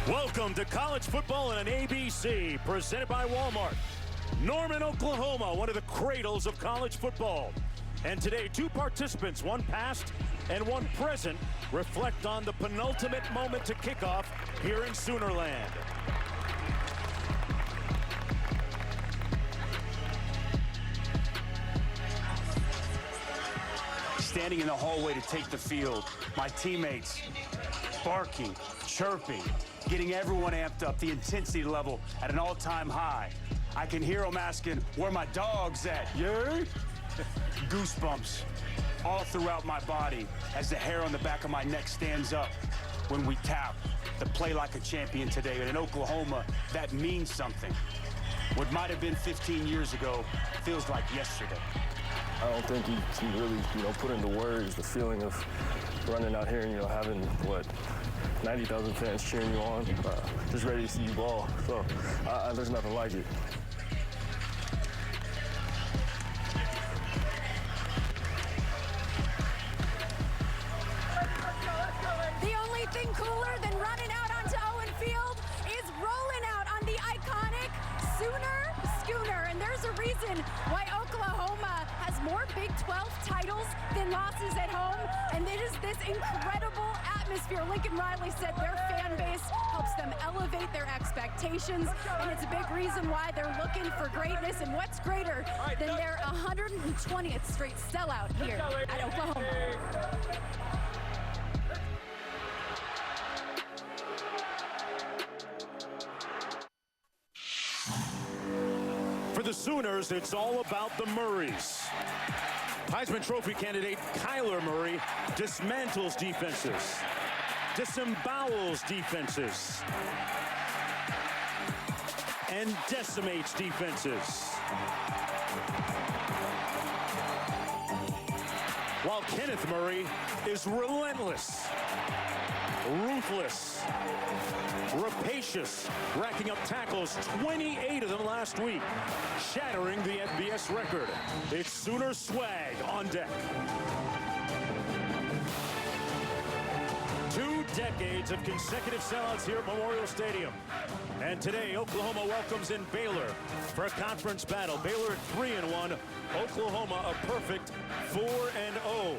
Welcome to college football on ABC, presented by Walmart. Norman, Oklahoma, one of the cradles of college football. And today, two participants, one past and one present, reflect on the penultimate moment to kickoff here in Soonerland. Standing in the hallway to take the field, my teammates barking, chirping, getting everyone amped up, the intensity level at an all-time high. I can hear them asking, where my dog's at, yeah? Goosebumps all throughout my body as the hair on the back of my neck stands up when we tap to play like a champion today. And in Oklahoma, that means something. What might have been 15 years ago feels like yesterday. I don't think you can really, put into words the feeling of running out here and, having, 90,000 fans cheering you on, just ready to see you ball. So there's nothing like it. The only thing cooler than running out onto Owen Field is rolling out on the iconic Sooner Schooner. And there's a reason why Oklahoma has more Big 12 titles than losses at home. And it is this incredible atmosphere. Lincoln Riley said their fan base helps them elevate their expectations. And it's a big reason why they're looking for greatness. And what's greater than their 120th straight sellout here at Oklahoma? For the Sooners, it's all about the Murrays. Heisman Trophy candidate Kyler Murray dismantles defenses, disembowels defenses, and decimates defenses. While Kenneth Murray is relentless, ruthless, rapacious, racking up tackles, 28 of them last week, shattering the FBS record. It's Sooner swag on deck. 2 decades of consecutive sellouts here at Memorial Stadium. And today, Oklahoma welcomes in Baylor for a conference battle. Baylor at 3-1, Oklahoma a perfect 4-0.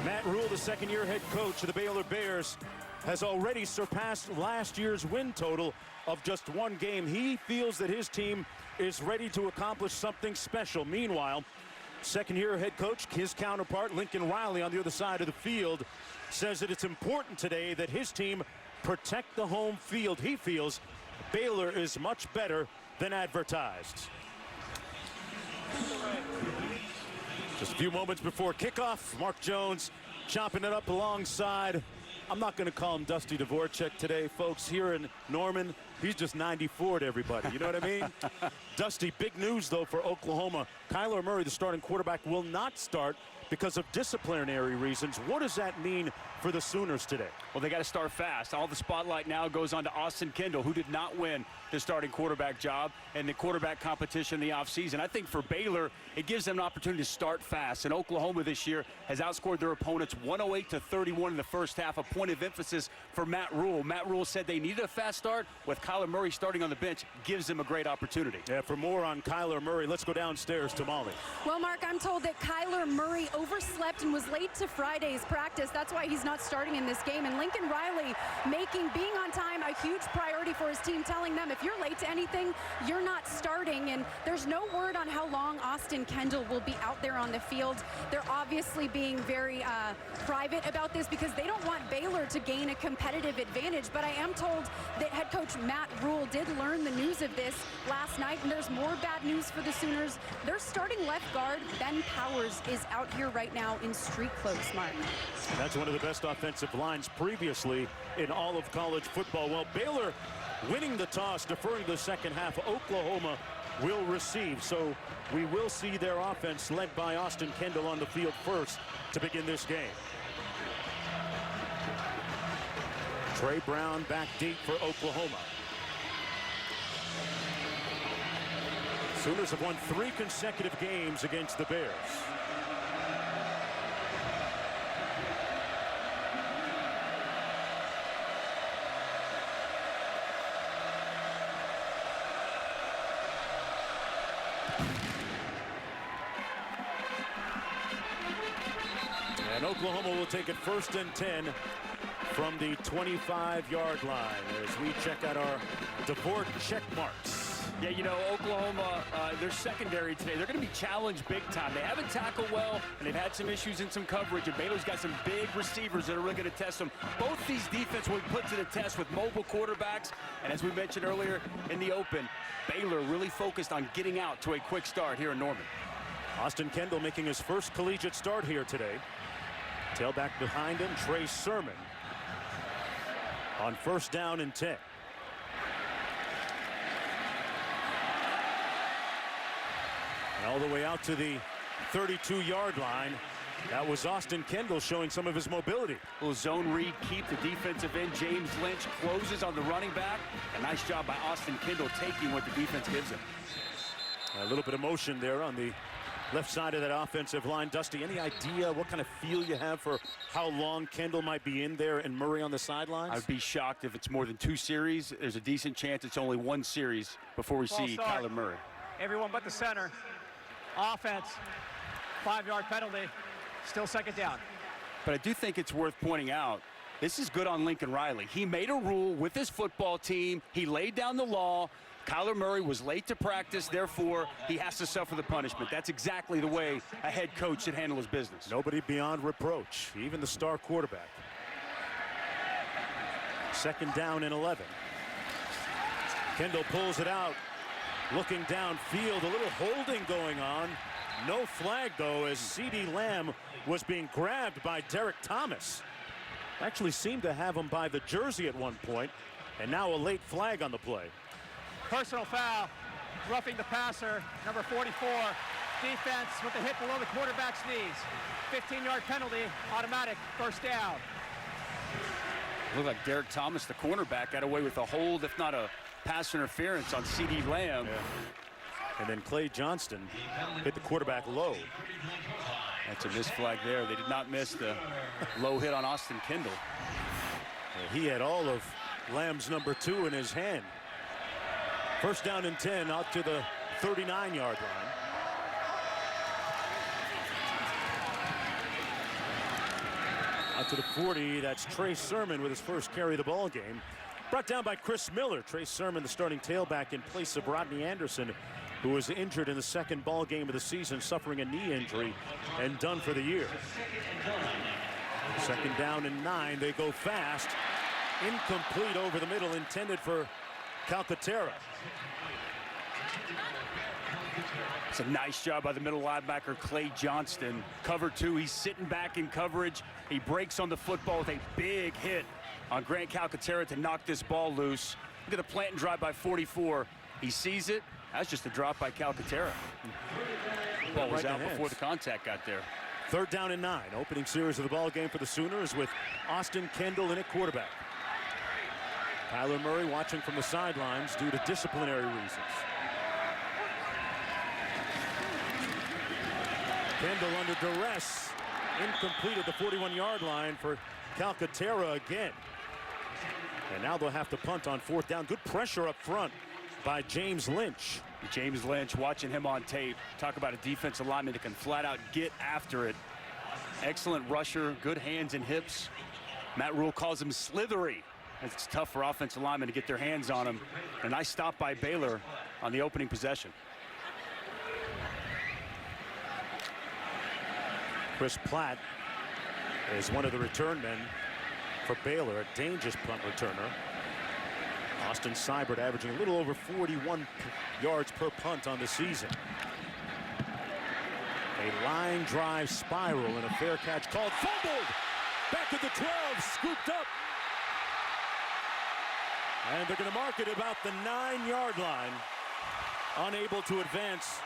Matt Rule, the second-year head coach of the Baylor Bears, has already surpassed last year's win total of just 1 game. He feels that his team is ready to accomplish something special. Meanwhile, second-year head coach, his counterpart, Lincoln Riley, on the other side of the field, says that it's important today that his team protect the home field. He feels Baylor is much better than advertised. Just a few moments before kickoff, Mark Jones chopping it up alongside, I'm not going to call him Dusty Dvorak today, folks. Here in Norman, he's just 94 to everybody. You know what I mean? Dusty, big news, though, for Oklahoma. Kyler Murray, the starting quarterback, will not start because of disciplinary reasons. What does that mean for the Sooners today? Well, they got to start fast. All the spotlight now goes on to Austin Kendall, who did not win the starting quarterback job and the quarterback competition in the offseason. I think for Baylor, it gives them an opportunity to start fast. And Oklahoma this year has outscored their opponents 108-31 in the first half, a point of emphasis for Matt Rule. Matt Rule said they needed a fast start. With Kyler Murray starting on the bench, gives them a great opportunity. Yeah, for more on Kyler Murray, let's go downstairs to Molly. Well, Mark, I'm told that Kyler Murray overslept and was late to Friday's practice. That's why he's not starting in this game. And Lincoln Riley making being on time a huge priority for his team, telling them if you're late to anything, you're not starting. And there's no word on how long Austin Kendall will be out there on the field. They're obviously being very private about this because they don't want Baylor to gain a competitive advantage. But I am told that head coach Matt Rule did learn the news of this last night, and there's more bad news for the Sooners. Their starting left guard, Ben Powers, is out here right now in street clothes, Mark. That's one of the best offensive lines previously in all of college football. Well, Baylor winning the toss, deferring the second half. Oklahoma will receive. So we will see their offense led by Austin Kendall on the field first to begin this game. Trey Brown back deep for Oklahoma. Sooners have won 3 consecutive games against the Bears. And Oklahoma will take it 1st and 10 from the 25-yard line as we check out our DeVort check marks. Yeah, you know, Oklahoma, their secondary today, they're going to be challenged big time. They haven't tackled well, and they've had some issues in some coverage, and Baylor's got some big receivers that are really going to test them. Both these defenses will be put to the test with mobile quarterbacks, and as we mentioned earlier in the open, Baylor really focused on getting out to a quick start here in Norman. Austin Kendall making his first collegiate start here today. Tailback behind him, Trey Sermon on 1st down and 10. And all the way out to the 32-yard line. That was Austin Kendall showing some of his mobility. Little zone read, keep the defensive end. James Lynch closes on the running back. A nice job by Austin Kendall taking what the defense gives him. A little bit of motion there on the left side of that offensive line. Dusty, any idea what kind of feel you have for how long Kendall might be in there and Murray on the sidelines? I'd be shocked if it's more than 2 series. There's a decent chance it's only 1 series before we see Kyler Murray. Everyone but the center. Offense, 5-yard penalty, still 2nd down. But I do think it's worth pointing out, this is good on Lincoln Riley. He made a rule with his football team. He laid down the law. Kyler Murray was late to practice, therefore he has to suffer the punishment. That's exactly the way a head coach should handle his business. Nobody beyond reproach, even the star quarterback. 2nd down and 11. Kendall pulls it out, looking downfield, a little holding going on. No flag, though, as CeeDee Lamb was being grabbed by Derek Thomas. Actually seemed to have him by the jersey at one point, and now a late flag on the play. Personal foul, roughing the passer, number 44. Defense with the hit below the quarterback's knees. 15-yard penalty, automatic, 1st down. Looked like Derek Thomas, the cornerback, got away with a hold, if not a pass interference on CeeDee Lamb. Yeah. And then Clay Johnston hit the quarterback low. That's a missed flag there. They did not miss the low hit on Austin Kendall. He had all of Lamb's number 2 in his hand. 1st down and 10 out to the 39-yard line. Out to the 40, that's Trey Sermon with his first carry of the ball game. Brought down by Chris Miller. Trey Sermon, the starting tailback, in place of Rodney Anderson, who was injured in the 2nd ball game of the season, suffering a knee injury and done for the year. 2nd down and 9. They go fast. Incomplete over the middle, intended for Calcaterra. It's a nice job by the middle linebacker, Clay Johnston. Cover 2, he's sitting back in coverage. He breaks on the football with a big hit on Grant Calcaterra to knock this ball loose. Look at the plant and drive by 44. He sees it. That's just a drop by Calcaterra. Ball was out before the contact got there. 3rd down and 9. Opening series of the ball game for the Sooners with Austin Kendall in at quarterback. Kyler Murray watching from the sidelines due to disciplinary reasons. Kendall under duress. Incomplete at the 41-yard line for Calcaterra again. And now they'll have to punt on 4th down. Good pressure up front by James Lynch. James Lynch, watching him on tape, talk about a defensive lineman that can flat out get after it. Excellent rusher, good hands and hips. Matt Rule calls him slithery. It's tough for offensive linemen to get their hands on him. A nice stop by Baylor on the opening possession. Chris Platt is one of the return men for Baylor, a dangerous punt returner. Austin Seibert averaging a little over 41 yards per punt on the season. A line drive spiral and a fair catch called. Fumbled! Back at the 12, scooped up. And they're going to mark it about the 9-yard line. Unable to advance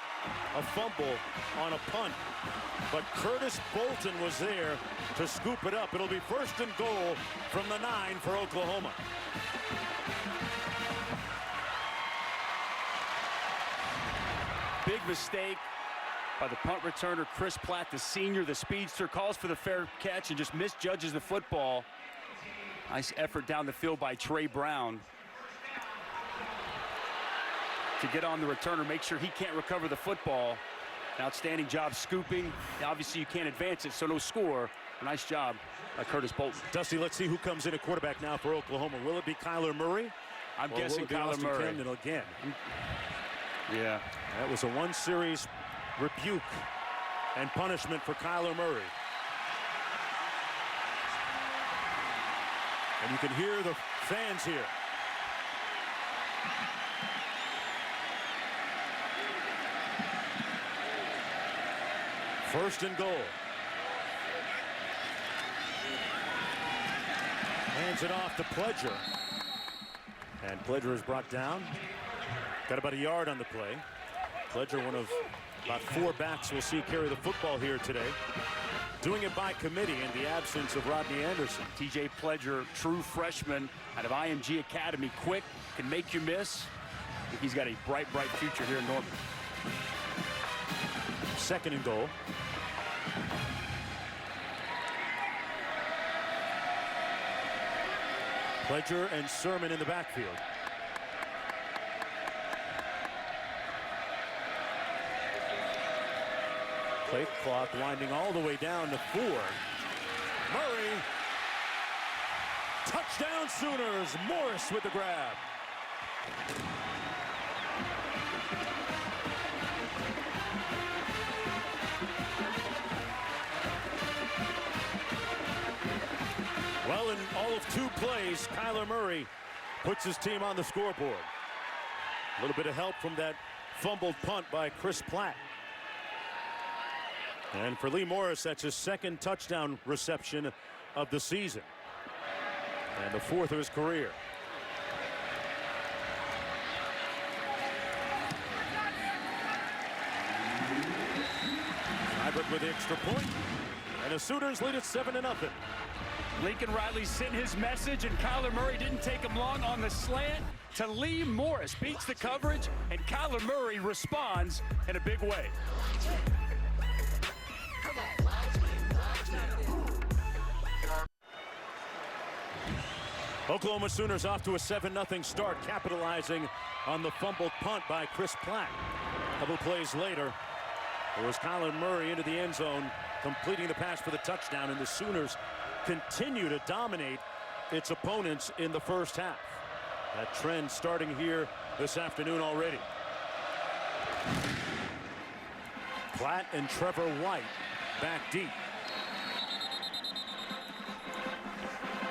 a fumble on a punt. But Curtis Bolton was there to scoop it up. It'll be 1st and goal from the 9 for Oklahoma. Big mistake by the punt returner, Chris Platt, the senior, the speedster, calls for the fair catch and just misjudges the football. Nice effort down the field by Trey Brown to get on the returner, make sure he can't recover the football. An outstanding job scooping. Obviously, you can't advance it, so no score. Nice job by Curtis Bolton. Dusty, let's see who comes in at quarterback now for Oklahoma. Will it be Kyler Murray? I'm guessing Kyler Murray. Camden again. Yeah. That was a one-series rebuke and punishment for Kyler Murray. And you can hear the fans here. First and goal. Hands it off to Pledger. And Pledger is brought down. Got about a yard on the play. Pledger, one of about 4 backs we'll see carry the football here today. Doing it by committee in the absence of Rodney Anderson. TJ Pledger, true freshman out of IMG Academy. Quick, can make you miss. I think he's got a bright future here in Norman. Second and goal. Pledger and Sermon in the backfield. Play clock winding all the way down to 4. Murray. Touchdown Sooners. Morris with the grab. Well, in all of 2 plays, Kyler Murray puts his team on the scoreboard. A little bit of help from that fumbled punt by Chris Platt. And for Lee Morris, that's his 2nd touchdown reception of the season. And the 4th of his career. Hybrid with the extra point. And the Sooners lead it 7-0. Lincoln Riley sent his message, and Kyler Murray didn't take him long on the slant to Lee Morris. Beats the coverage, and Kyler Murray responds in a big way. Oklahoma Sooners off to a 7-0 start, capitalizing on the fumbled punt by Chris Platt. A couple plays later, it was Kyler Murray into the end zone, completing the pass for the touchdown, and the Sooners continue to dominate its opponents in the first half. That trend starting here this afternoon already. Platt and Trevor White back deep.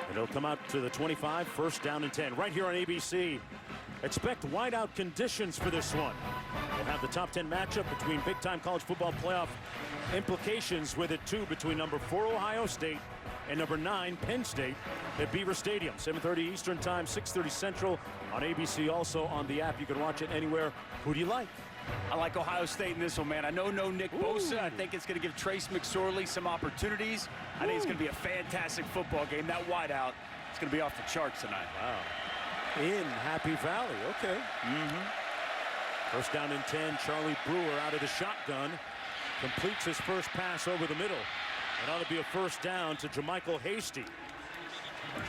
And it'll come out to the 25, 1st down and 10. Right here on ABC. Expect whiteout conditions for this one. We'll have the top 10 matchup between big-time college football playoff implications with it, too, between number 4 Ohio State and number 9 Penn State at Beaver Stadium. 7:30 Eastern Time, 6:30 Central on ABC. Also on the app. You can watch it anywhere. Who do you like? I like Ohio State in this one, man. I know no Nick Bosa. I think it's going to give Trace McSorley some opportunities. I think it's going to be a fantastic football game. That wideout, it's going to be off the charts tonight. Wow. In Happy Valley. Okay. First down and 10. Charlie Brewer out of the shotgun. Completes his first pass over the middle. It ought to be a first down to Jermichael Hasty.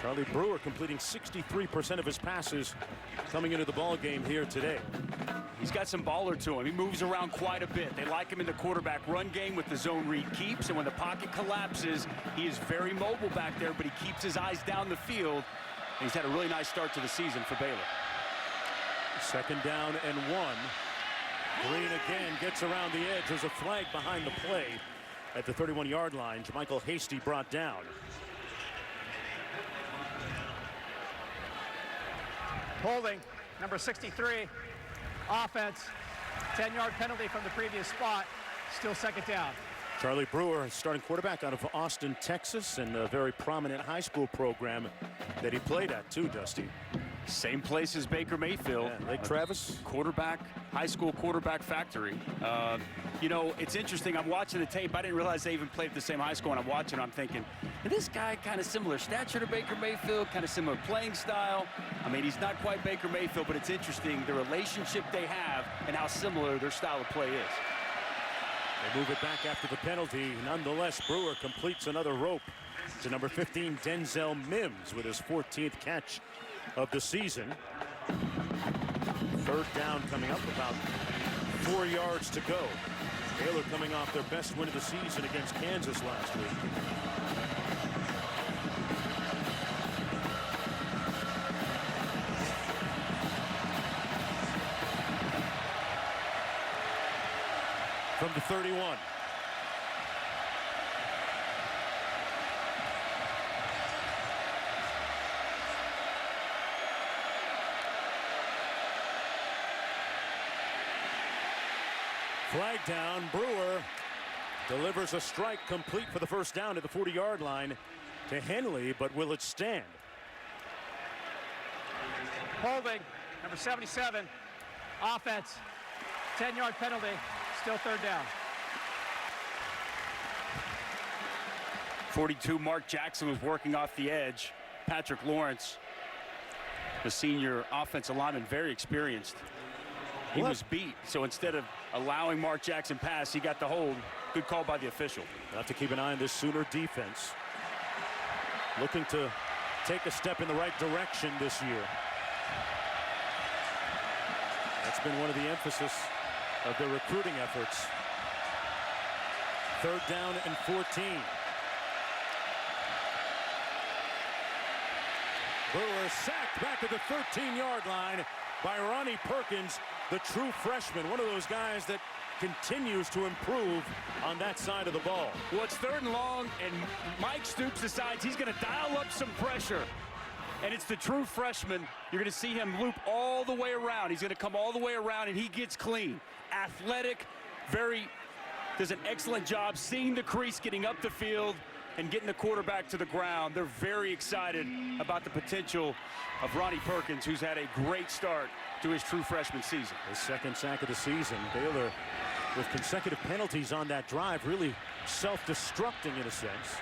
Charlie Brewer completing 63% of his passes coming into the ball game here today. He's got some baller to him. He moves around quite a bit. They like him in the quarterback run game with the zone read keeps, and when the pocket collapses, he is very mobile back there, but he keeps his eyes down the field. And he's had a really nice start to the season for Baylor. 2nd down and 1. Green again gets around the edge. There's a flag behind the play at the 31-yard line. Jermichael Hasty brought down. Holding, number 63, offense, 10-yard penalty from the previous spot, still 2nd down. Charlie Brewer, starting quarterback out of Austin, Texas, and a very prominent high school program that he played at too, Dusty. Same place as Baker Mayfield. Yeah, Lake Travis. Quarterback, high school quarterback factory. You know, it's interesting. I'm watching the tape. I didn't realize they even played at the same high school, and I'm watching. I'm thinking, is this guy kind of similar stature to Baker Mayfield, kind of similar playing style? I mean, he's not quite Baker Mayfield, but it's interesting the relationship they have and how similar their style of play is. They move it back after the penalty. Nonetheless, Brewer completes another rope to number 15, Denzel Mims, with his 14th catch of the season. 3rd down coming up, about 4 yards to go. Baylor coming off their best win of the season against Kansas last week. From the 31. Flag down. Brewer delivers a strike complete for the first down at the 40-yard line to Henley, but will it stand? Holding, number 77, offense, 10-yard penalty, still third down. 42, Mark Jackson was working off the edge. Patrick Lawrence, the senior offensive lineman, very experienced. He was beat, so instead of allowing Mark Jackson pass, he got the hold. Good call by the official. We'll have to keep an eye on this Sooner defense. Looking to take a step in the right direction this year. That's been one of the emphasis of their recruiting efforts. Third down and 14. Brewer sacked back at the 13-yard line by Ronnie Perkins, the true freshman. One of those guys that continues to improve on that side of the ball. Well, it's third and long, and Mike Stoops decides he's going to dial up some pressure. And it's the true freshman. You're going to see him loop all the way around. He's going to come all the way around, and he gets clean. Athletic, does an excellent job seeing the crease, getting up the field, and getting the quarterback to the ground. They're very excited about the potential of Ronnie Perkins, who's had a great start to his true freshman season. His second sack of the season. Baylor with consecutive penalties on that drive, really self-destructing in a sense.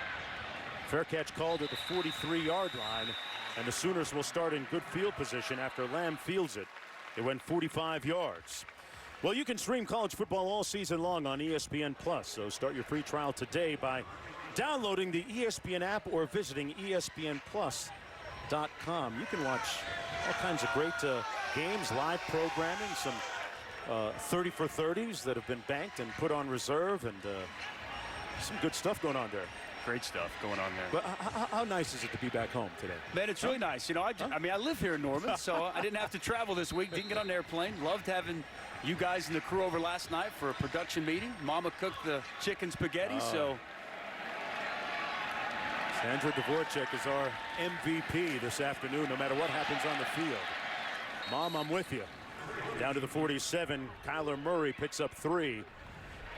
Fair catch called at the 43-yard line, and the Sooners will start in good field position after Lamb fields it. It went 45 yards. Well, you can stream college football all season long on ESPN+, so start your free trial today by downloading the ESPN app or visiting ESPNplus.com. You can watch all kinds of great games, live programming, some 30 for 30s that have been banked and put on reserve, and some good stuff going on there. Great stuff going on there. But how nice is it to be back home today? Man, it's really nice. You know, I mean, I live here in Norman, so I didn't have to travel this week. Didn't get on an airplane. Loved having you guys and the crew over last night for a production meeting. Mama cooked the chicken spaghetti, so. Sandra Dvorak is our MVP this afternoon, no matter what happens on the field. Mom, I'm with you. Down to the 47, Kyler Murray picks up 3.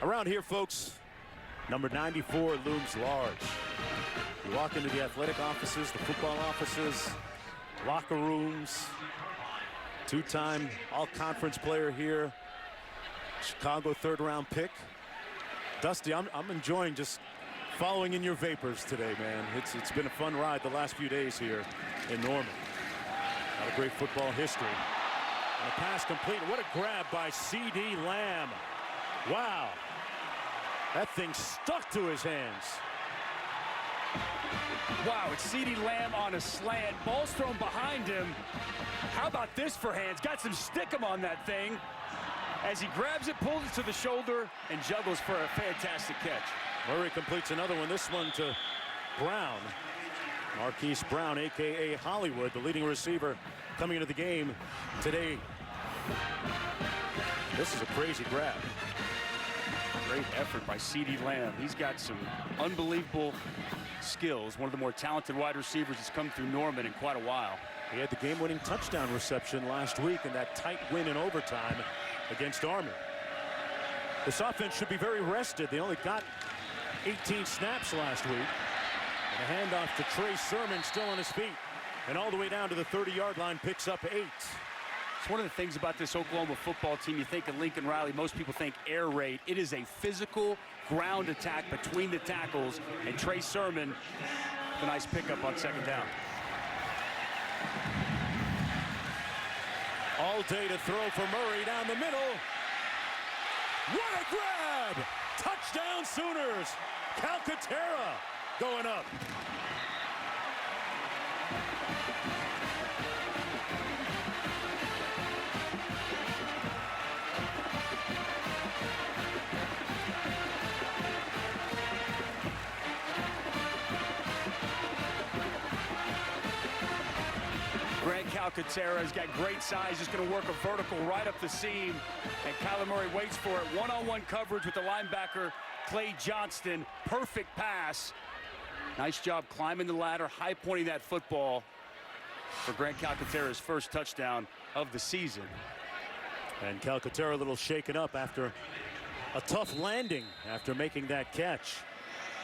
Around here, folks, number 94 looms large. You walk into the athletic offices, the football offices, locker rooms. Two-time all-conference player here. Chicago third-round pick. Dusty, I'm enjoying just following in your vapors today, man. It's been a fun ride the last few days here in Norman. A lot of great football history. And a pass complete. What a grab by C.D. Lamb. Wow. That thing stuck to his hands. Wow, it's C.D. Lamb on a slant. Ball's thrown behind him. How about this for hands? Got some stickum on that thing. As he grabs it, pulls it to the shoulder, and juggles for a fantastic catch. Murray completes another one, this one to Brown. Marquise Brown, a.k.a. Hollywood, the leading receiver coming into the game today. This is a crazy grab. Great effort by C.D. Lamb. He's got some unbelievable skills. One of the more talented wide receivers that's come through Norman in quite a while. He had the game-winning touchdown reception last week in that tight win in overtime against Army. This offense should be very rested. They only got 18 snaps last week. And a handoff to Trey Sermon, still on his feet. And all the way down to the 30-yard line, picks up 8. It's one of the things about this Oklahoma football team. You think of Lincoln Riley, most people think air raid. It is a physical ground attack between the tackles. And Trey Sermon, a nice pickup on second down. All day to throw for Murray down the middle. What a grab! Touchdown Sooners! Calcaterra going up. Calcaterra has got great size, just going to work a vertical right up the seam, and Kyler Murray waits for it. One-on-one coverage with the linebacker, Clay Johnston. Perfect pass. Nice job climbing the ladder, high-pointing that football for Grant Calcaterra's first touchdown of the season. And Calcaterra a little shaken up after a tough landing after making that catch.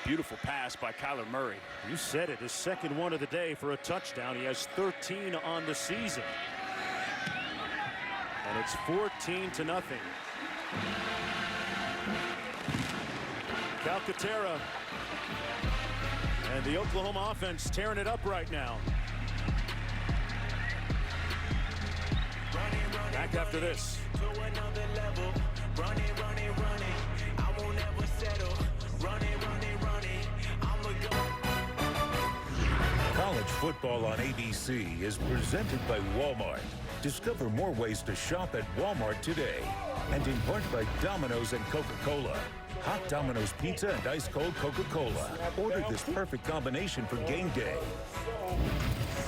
Beautiful pass by Kyler Murray. You said it, his second one of the day for a touchdown. He has 13 on the season. And it's 14-0. Calcaterra and the Oklahoma offense tearing it up right now. Back after this. College football on ABC is presented by Walmart. Discover more ways to shop at Walmart today. And in part by Domino's and Coca-Cola. Hot Domino's pizza and ice cold Coca-Cola. Order this perfect combination for game day.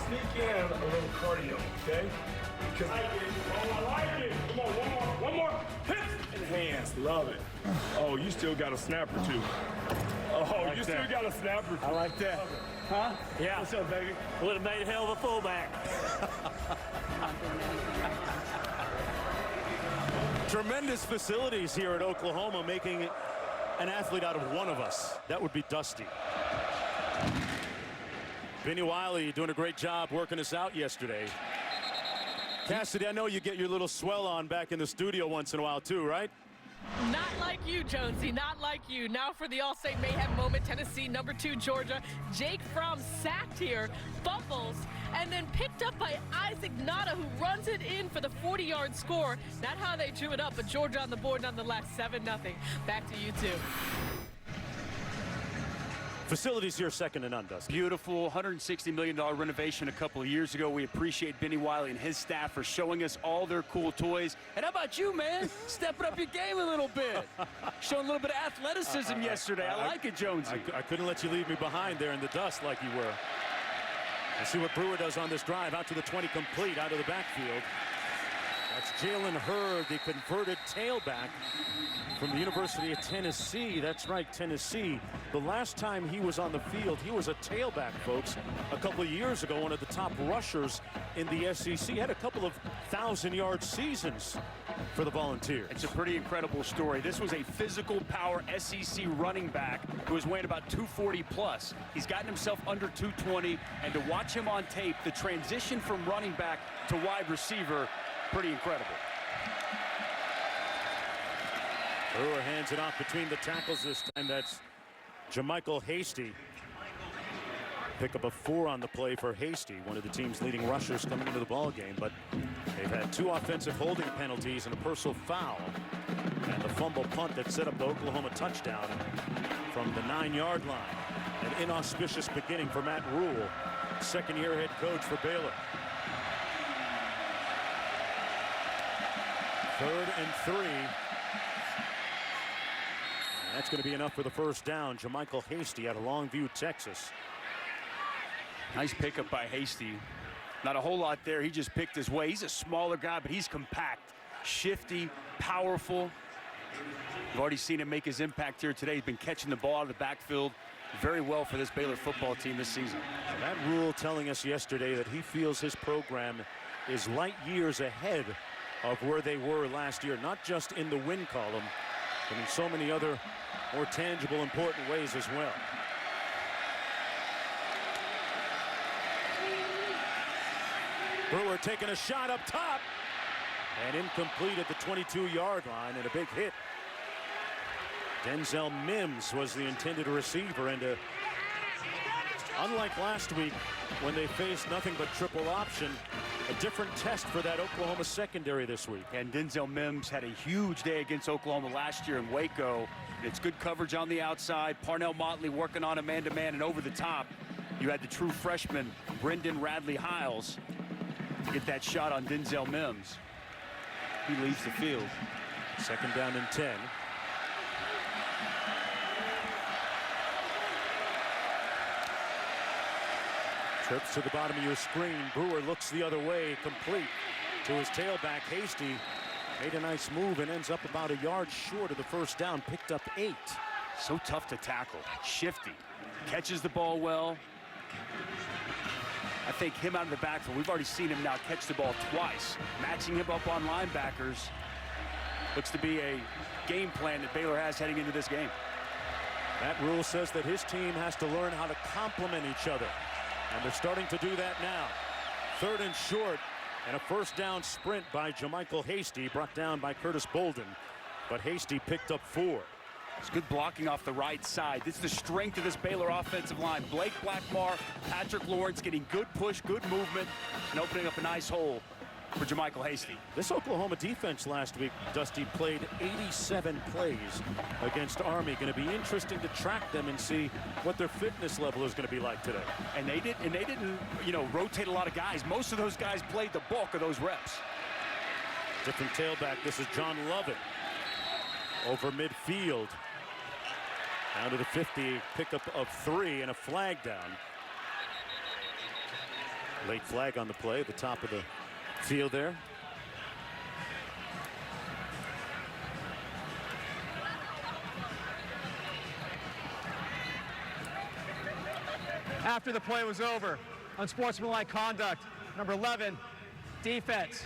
Sneak in a little cardio, okay? Because I like it. Come on, one more. Hips and hands. Love it. Oh, you still got a snap or two. Oh, like you still got a snap or two. I like that. Huh? Yeah. What's up, baby? Would have made a hell of a fullback. Tremendous facilities here at Oklahoma, making an athlete out of one of us. That would be Dusty. Vinny Wiley doing a great job working us out yesterday. Cassidy, I know you get your little swell on back in the studio once in a while too, right? Not like you, Jonesy, not like you. Now for the All-State Mayhem moment, Tennessee, number 2, Georgia. Jake Fromm sacked here, fumbles, and then picked up by Isaac Nada, who runs it in for the 40-yard score. Not how they drew it up, but Georgia on the board nonetheless, 7-0. Back to you two. Facilities here second to none, Dusty. Beautiful $160 million renovation a couple of years ago. We appreciate Benny Wiley and his staff for showing us all their cool toys. And how about you, man? Stepping up your game a little bit. Showing a little bit of athleticism yesterday. I like it, Jonesy. I couldn't let you leave me behind there in the dust like you were. Let's see what Brewer does on this drive. Out to the 20 complete, out of the backfield. That's Jalen Hurd, the converted tailback from the University of Tennessee. That's right, Tennessee. The last time he was on the field, he was a tailback, folks, a couple of years ago, one of the top rushers in the SEC. Had a couple of 1,000-yard seasons for the Volunteers. It's a pretty incredible story. This was a physical power SEC running back who was weighing about 240 plus. He's gotten himself under 220, and to watch him on tape, the transition from running back to wide receiver, pretty incredible. Brewer hands it off between the tackles this time. That's Jamichael Hasty. Pick up a 4 on the play for Hasty, one of the team's leading rushers coming into the ball game. But they've had 2 offensive holding penalties and a personal foul. And the fumble punt that set up the Oklahoma touchdown from the 9-yard line. An inauspicious beginning for Matt Rule, second-year head coach for Baylor. 3rd and 3. That's going to be enough for the first down. Jamichael Hasty out of Longview, Texas. Nice pickup by Hasty. Not a whole lot there. He just picked his way. He's a smaller guy, but he's compact, shifty, powerful. You've already seen him make his impact here today. He's been catching the ball out of the backfield very well for this Baylor football team this season. Matt Rule telling us yesterday that he feels his program is light years ahead of where they were last year, not just in the win column, but in so many other more tangible, important ways as well. Brewer taking a shot up top and incomplete at the 22-yard line, and a big hit. Denzel Mims was the intended receiver, and unlike last week when they faced nothing but triple option, a different test for that Oklahoma secondary this week. And Denzel Mims had a huge day against Oklahoma last year in Waco. It's good coverage on the outside. Parnell Motley working on a man-to-man, and over the top, you had the true freshman, Brendan Radley-Hiles, to get that shot on Denzel Mims. He leaves the field. 2nd down and 10. Trips to the bottom of your screen. Brewer looks the other way, complete to his tailback. Hasty made a nice move and ends up about a yard short of the first down. Picked up 8. So tough to tackle. Shifty. Catches the ball well. I think him out of the backfield, we've already seen him now catch the ball twice. Matching him up on linebackers looks to be a game plan that Baylor has heading into this game. That rule says that his team has to learn how to complement each other. And they're starting to do that now. 3rd and short, and a first down sprint by Jamichael Hasty, brought down by Curtis Bolden. But Hasty picked up 4. It's good blocking off the right side. This is the strength of this Baylor offensive line. Blake Blackmar, Patrick Lawrence getting good push, good movement, and opening up a nice hole for Jamichael Hasty. This Oklahoma defense last week, Dusty, played 87 plays against Army. Going to be interesting to track them and see what their fitness level is going to be like today. And they didn't, rotate a lot of guys. Most of those guys played the bulk of those reps. Different tailback. This is John Lovett over midfield. Down to the 50, pickup of 3 and a flag down. Late flag on the play at the top of the field there. After the play was over, unsportsmanlike conduct, number 11, defense,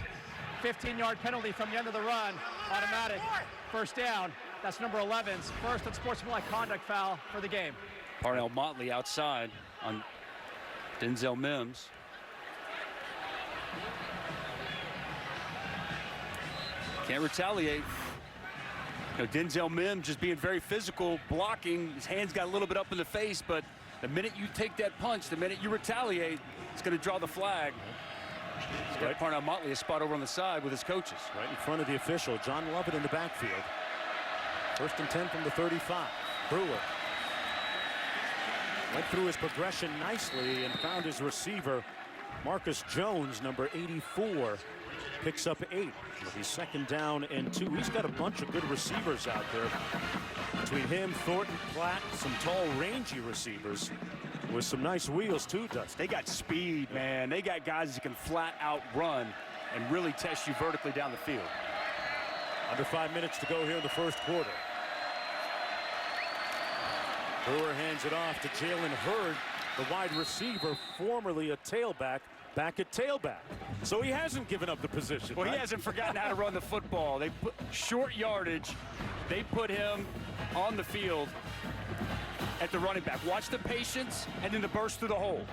15-yard penalty from the end of the run, automatic, first down. That's number 11's first unsportsmanlike conduct foul for the game. Parnell Motley outside on Denzel Mims. Can't retaliate. Denzel Mims just being very physical, blocking. His hands got a little bit up in the face, but the minute you take that punch, the minute you retaliate, it's going to draw the flag. He's got Parnell Motley a spot over on the side with his coaches. Right in front of the official. John Lovett in the backfield. 1st and 10 from the 35. Brewer went through his progression nicely and found his receiver. Marcus Jones, number 84, picks up 8. It'll be 2nd down and 2. He's got a bunch of good receivers out there. Between him, Thornton, Platt, some tall, rangy receivers with some nice wheels too, Dustin. They got speed, man. They got guys that can flat out run and really test you vertically down the field. Under 5 minutes to go here in the first quarter. Brewer hands it off to Jalen Hurd, the wide receiver, formerly a tailback, back at tailback. So he hasn't given up the position. Well, right? He hasn't forgotten how to run the football. They put short yardage. They put him on the field at the running back. Watch the patience and then the burst through the hole.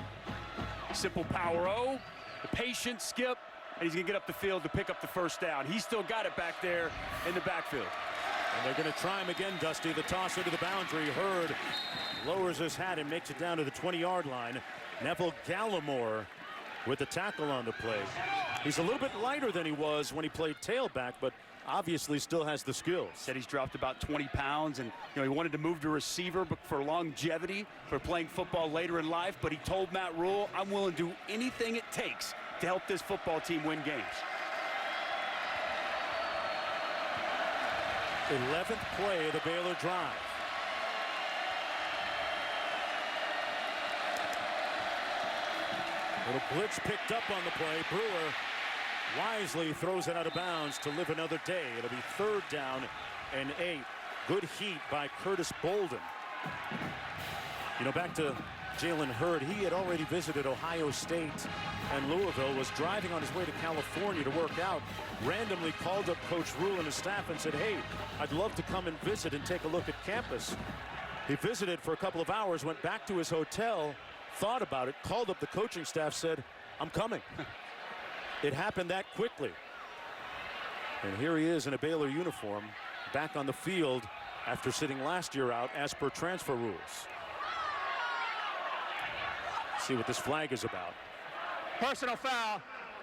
Simple power O, the patience, skip, and he's going to get up the field to pick up the first down. He's still got it back there in the backfield. And they're going to try him again, Dusty. The toss into the boundary. Hurd lowers his hat and makes it down to the 20-yard line. Neville Gallimore with the tackle on the play. He's a little bit lighter than he was when he played tailback, but obviously still has the skills. Said he's dropped about 20 pounds, and he wanted to move to receiver for longevity, for playing football later in life, but he told Matt Rule, I'm willing to do anything it takes to help this football team win games. 11th play of the Baylor drive. Little blitz picked up on the play. Brewer wisely throws it out of bounds to live another day. It'll be 3rd down and 8. Good heat by Curtis Bolden. Back to Jalen Hurd. He had already visited Ohio State and Louisville, was driving on his way to California to work out, randomly called up Coach Rule and his staff and said, hey, I'd love to come and visit and take a look at campus. He visited for a couple of hours, went back to his hotel, thought about it, called up the coaching staff, said, I'm coming. It happened that quickly. And here he is in a Baylor uniform, back on the field after sitting last year out as per transfer rules. See what this flag is about. Personal foul,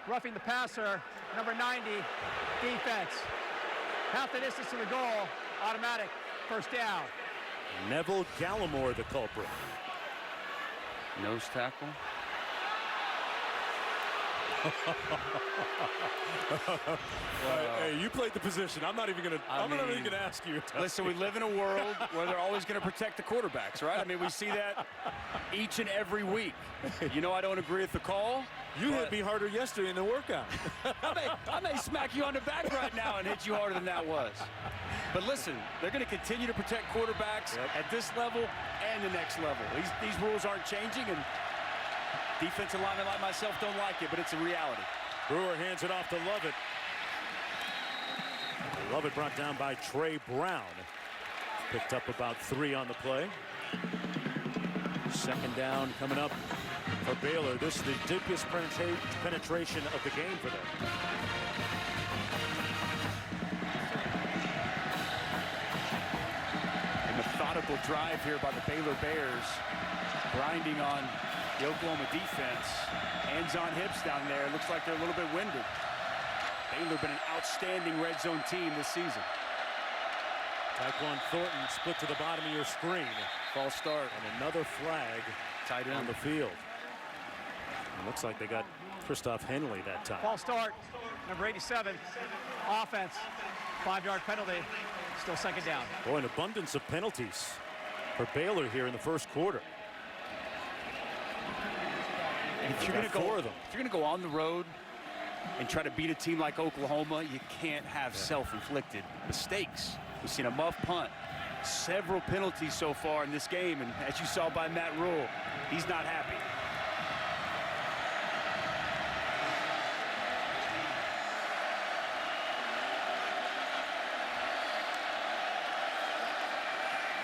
roughing the passer, number 90, defense. Half the distance to the goal, automatic, first down. Neville Gallimore, the culprit. Nose tackle. Hey, you played the position. I'm not even gonna. I'm not even gonna ask you. Listen, we live in a world where they're always going to protect the quarterbacks, right? I mean, we see that each and every week. You know, I don't agree with the call. You hit me harder yesterday in the workout. I may smack you on the back right now and hit you harder than that was. But listen, they're going to continue to protect quarterbacks at this level and the next level. These rules aren't changing, and defensive linemen like myself don't like it, but it's a reality. Brewer hands it off to Lovett. Lovett brought down by Trey Brown. Picked up about 3 on the play. Second down coming up for Baylor. This is the deepest penetration of the game for them. A methodical drive here by the Baylor Bears, grinding on the Oklahoma defense. Hands on hips down there. Looks like they're a little bit winded. Baylor been an outstanding red zone team this season. Tyquan Thornton split to the bottom of your screen. False start. And another flag Tight end on the field. It looks like they got Christoph Henley that time. False start, number 87. Offense, 5-yard penalty. Still second down. Boy, an abundance of penalties for Baylor here in the first quarter. And if you're going to go on the road and try to beat a team like Oklahoma, you can't have self-inflicted mistakes. We've seen a muff punt, several penalties so far in this game, and as you saw by Matt Rule, he's not happy.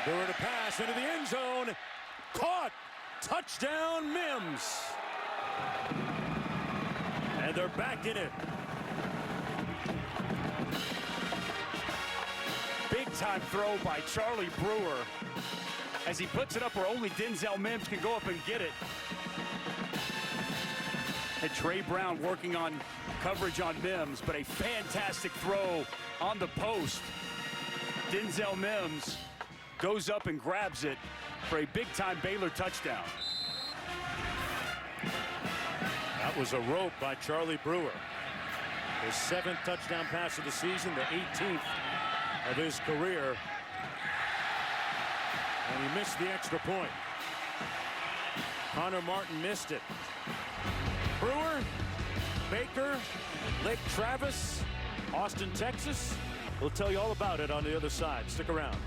Brewer to pass into the end zone. Caught. Touchdown, Mims. And they're back in it. Big-time throw by Charlie Brewer as he puts it up where only Denzel Mims can go up and get it. And Trey Brown working on coverage on Mims, but a fantastic throw on the post. Denzel Mims goes up and grabs it for a big-time Baylor touchdown. That was a rope by Charlie Brewer. His 7th touchdown pass of the season, the 18th of his career. And he missed the extra point. Connor Martin missed it. Brewer, Baker, Lake Travis, Austin, Texas. We'll tell you all about it on the other side. Stick around.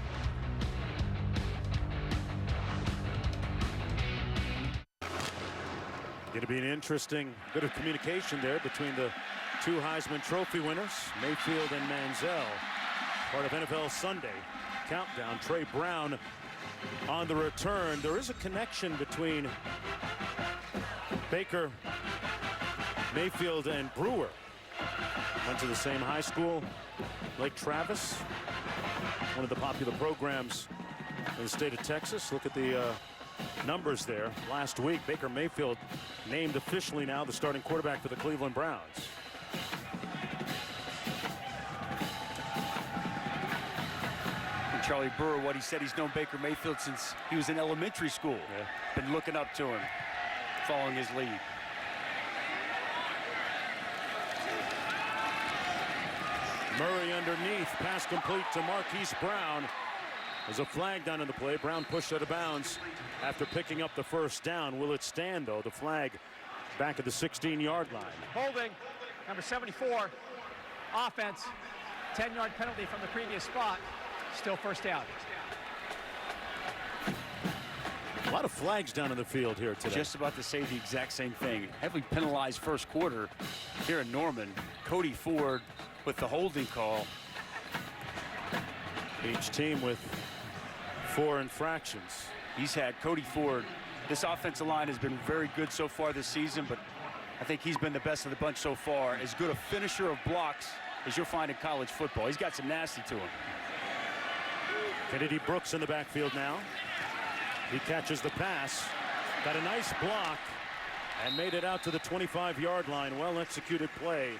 Going to be an interesting bit of communication there between the 2 Heisman Trophy winners, Mayfield and Manziel. Part of NFL Sunday Countdown. Trey Brown on the return. There is a connection between Baker, Mayfield, and Brewer. Went to the same high school, Lake Travis, one of the popular programs in the state of Texas. Look at the numbers there. Last week, Baker Mayfield named officially now the starting quarterback for the Cleveland Browns. And Charlie Brewer, what he said, he's known Baker Mayfield since he was in elementary school. Yeah. Been looking up to him, following his lead. Murray underneath, pass complete to Marquise Brown. There's a flag down in the play. Brown pushed out of bounds after picking up the first down. Will it stand, though? The flag back at the 16-yard line. Holding, number 74. Offense, 10-yard penalty from the previous spot. Still first down. A lot of flags down in the field here today. Just about to say the exact same thing. Heavily penalized first quarter here in Norman. Cody Ford with the holding call. Each team with 4 infractions. He's had Cody Ford. This offensive line has been very good so far this season, but I think he's been the best of the bunch so far. As good a finisher of blocks as you'll find in college football. He's got some nasty to him. Kennedy Brooks in the backfield now. He catches the pass. Got a nice block and made it out to the 25-yard line. Well-executed play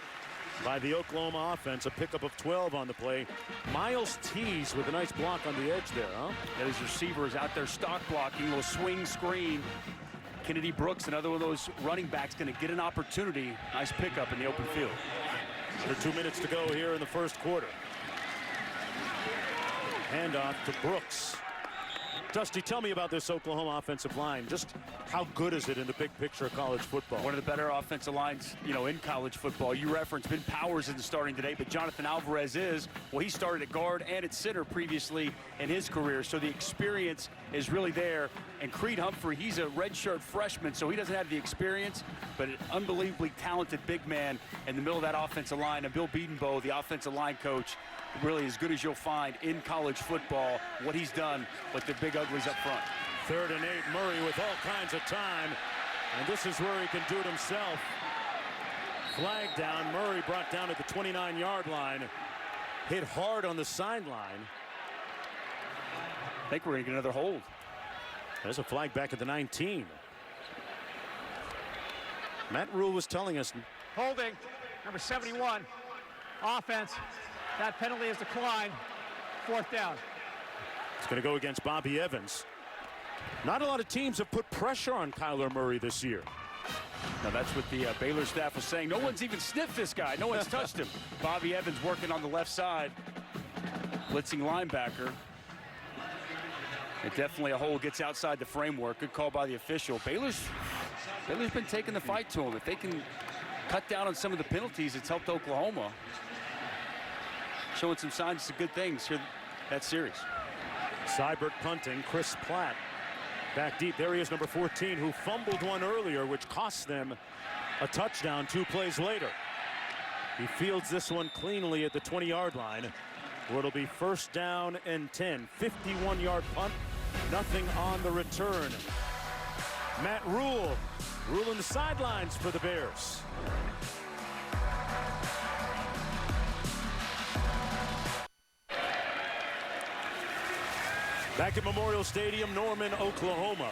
by the Oklahoma offense. A pickup of 12 on the play. Miles Tees with a nice block on the edge there, huh? And his receiver is out there stock blocking, a little swing screen. Kennedy Brooks, another one of those running backs, going to get an opportunity. Nice pickup in the open field. Under 2 minutes to go here in the first quarter. Handoff to Brooks. Dusty, tell me about this Oklahoma offensive line. Just how good is it in the big picture of college football? One of the better offensive lines, in college football. You referenced Ben Powers isn't starting today, but Jonathan Alvarez is. Well, he started at guard and at center previously in his career, so the experience is really there. And Creed Humphrey, he's a redshirt freshman, so he doesn't have the experience, but an unbelievably talented big man in the middle of that offensive line. And Bill Bedenbaugh, the offensive line coach, really as good as you'll find in college football, what he's done with the big uglies up front. 3rd and 8, Murray with all kinds of time, and this is where he can do it himself. Flag down, Murray brought down at the 29-yard line, hit hard on the sideline. I think we're going to get another hold. There's a flag back at the 19. Matt Rule was telling us. Holding, number 71, offense. That penalty is declined. 4th down. It's going to go against Bobby Evans. Not a lot of teams have put pressure on Kyler Murray this year. Now that's what the Baylor staff was saying. No one's even sniffed this guy. No one's touched him. Bobby Evans working on the left side. Blitzing linebacker. And definitely a hole, gets outside the framework. Good call by the official. Baylor's been taking the fight to him. If they can cut down on some of the penalties, it's helped Oklahoma. Showing some signs of good things here that series. Seibert punting, Chris Platt back deep. There he is, number 14, who fumbled one earlier, which cost them a touchdown 2 plays later. He fields this one cleanly at the 20-yard line, where it'll be 1st down and 10. 51-yard punt, nothing on the return. Matt Rule ruling the sidelines for the Bears. Back at Memorial Stadium, Norman, Oklahoma.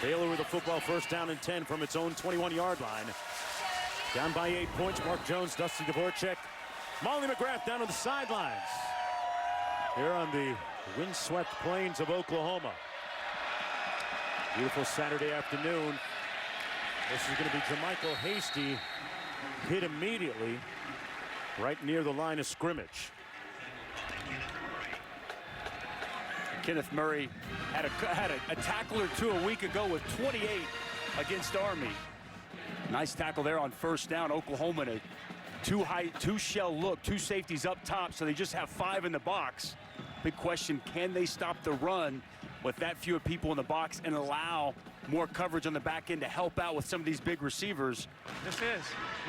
Baylor with a football 1st down and 10 from its own 21-yard line. Down by 8 points, Mark Jones, Dusty Dvorak, Molly McGrath down on the sidelines. Here on the windswept plains of Oklahoma. Beautiful Saturday afternoon. This is going to be Jermichael Hasty, hit immediately right near the line of scrimmage. Kenneth Murray had a tackle or two a week ago with 28 against Army. Nice tackle there on 1st down. Oklahoma in a 2-shell look, 2 safeties up top, so they just have 5 in the box. Big question, can they stop the run with that few people in the box and allow more coverage on the back end to help out with some of these big receivers? This is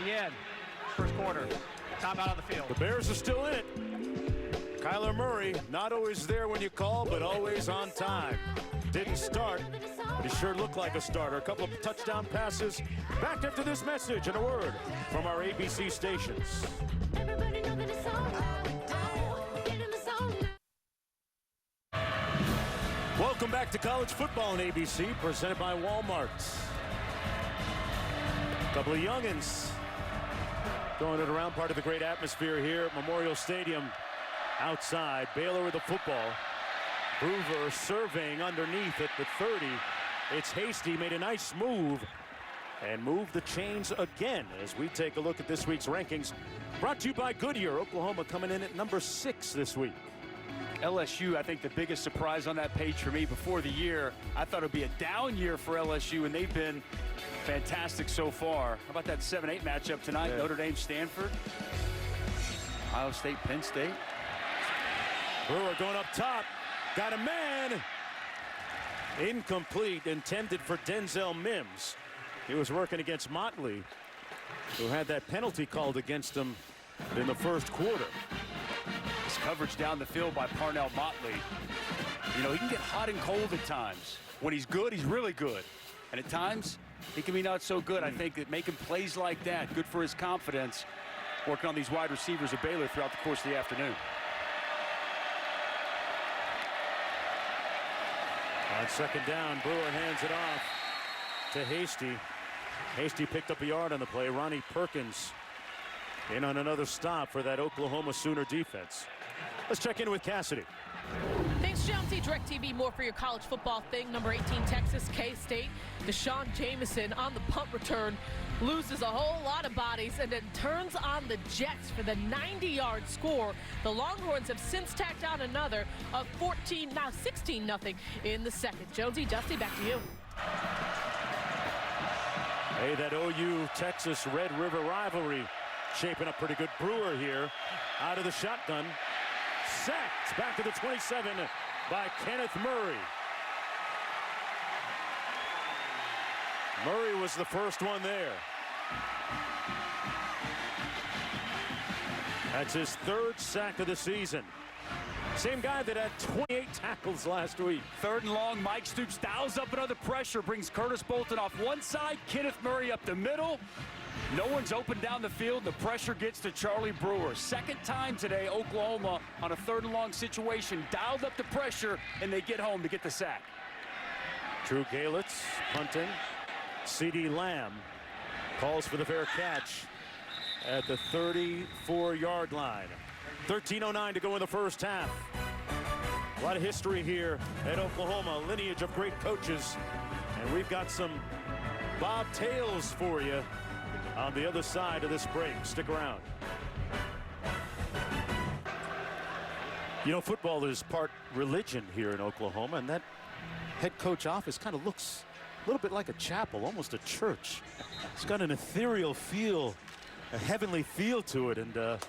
the end. 1st quarter. Time out of the field. The Bears are still in it. Kyler Murray, not always there when you call, but always on time. Didn't start, but he sure looked like a starter. A couple of touchdown passes. Back after this message and a word from our ABC stations. Welcome back to college football on ABC, presented by Walmart. A couple of youngins throwing it around, part of the great atmosphere here at Memorial Stadium. Outside, Baylor with the football. Hoover surveying underneath at the 30. It's Hasty, made a nice move and moved the chains again as we take a look at this week's rankings. Brought to you by Goodyear. Oklahoma coming in at number 6 this week. LSU, I think the biggest surprise on that page for me before the year. I thought it would be a down year for LSU, and they've been fantastic so far. How about that 7-8 matchup tonight? Yeah. Notre Dame, Stanford. Ohio State, Penn State. Brewer going up top. Got a man. Incomplete, intended for Denzel Mims. He was working against Motley, who had that penalty called against him in the 1st quarter. This coverage down the field by Parnell Motley. He can get hot and cold at times. When he's good, he's really good. And at times, he can be not so good. I think that making plays like that, good for his confidence, working on these wide receivers of Baylor throughout the course of the afternoon. On 2nd down, Brewer hands it off to Hasty. Hasty picked up a yard on the play. Ronnie Perkins in on another stop for that Oklahoma Sooner defense. Let's check in with Cassidy. Thanks, Jonesy, DirecTV, more for your college football thing. Number 18, Texas K-State. Deshaun Jamison on the punt return loses a whole lot of bodies and then turns on the Jets for the 90-yard score. The Longhorns have since tacked on another of 14, now 16-0 in the second. Jonesy, Dusty, back to you. Hey, that OU-Texas Red River rivalry shaping up pretty good. Brewer here out of the shotgun. Sacked back to the 27 by Kenneth Murray. Murray was the first one there. That's his third sack of the season. Same guy that had 28 tackles last week. 3rd and long. Mike Stoops dials up another pressure, brings Curtis Bolton off one side, Kenneth Murray up the middle. No one's open down the field. The pressure gets to Charlie Brewer. Second time today, Oklahoma on a 3rd and long situation dialed up the pressure, and they get home to get the sack. Drew Galitz punting. C.D. Lamb calls for the fair catch at the 34-yard line. 13:09 to go in the first half. A lot of history here at Oklahoma, a lineage of great coaches. And we've got some Bob Tales for you on the other side of this break. Stick around. You know, football is part religion here in Oklahoma, and that head coach office kind of looks a little bit like a chapel, almost a church. It's got an ethereal feel, a heavenly feel to it, and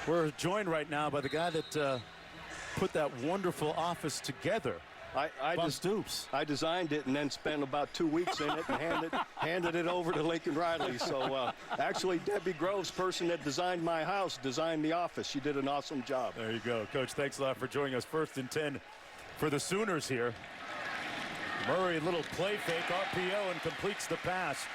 we're joined right now by the guy that put that wonderful office together. Bob Stoops. I designed it and then spent about 2 weeks in it and handed it over to Lincoln Riley. So actually, Debbie Groves, person that designed my house, designed the office. She did an awesome job. There you go. Coach, thanks a lot for joining us. 1st and 10 for the Sooners here. Murray, little play fake, RPO, and completes the pass.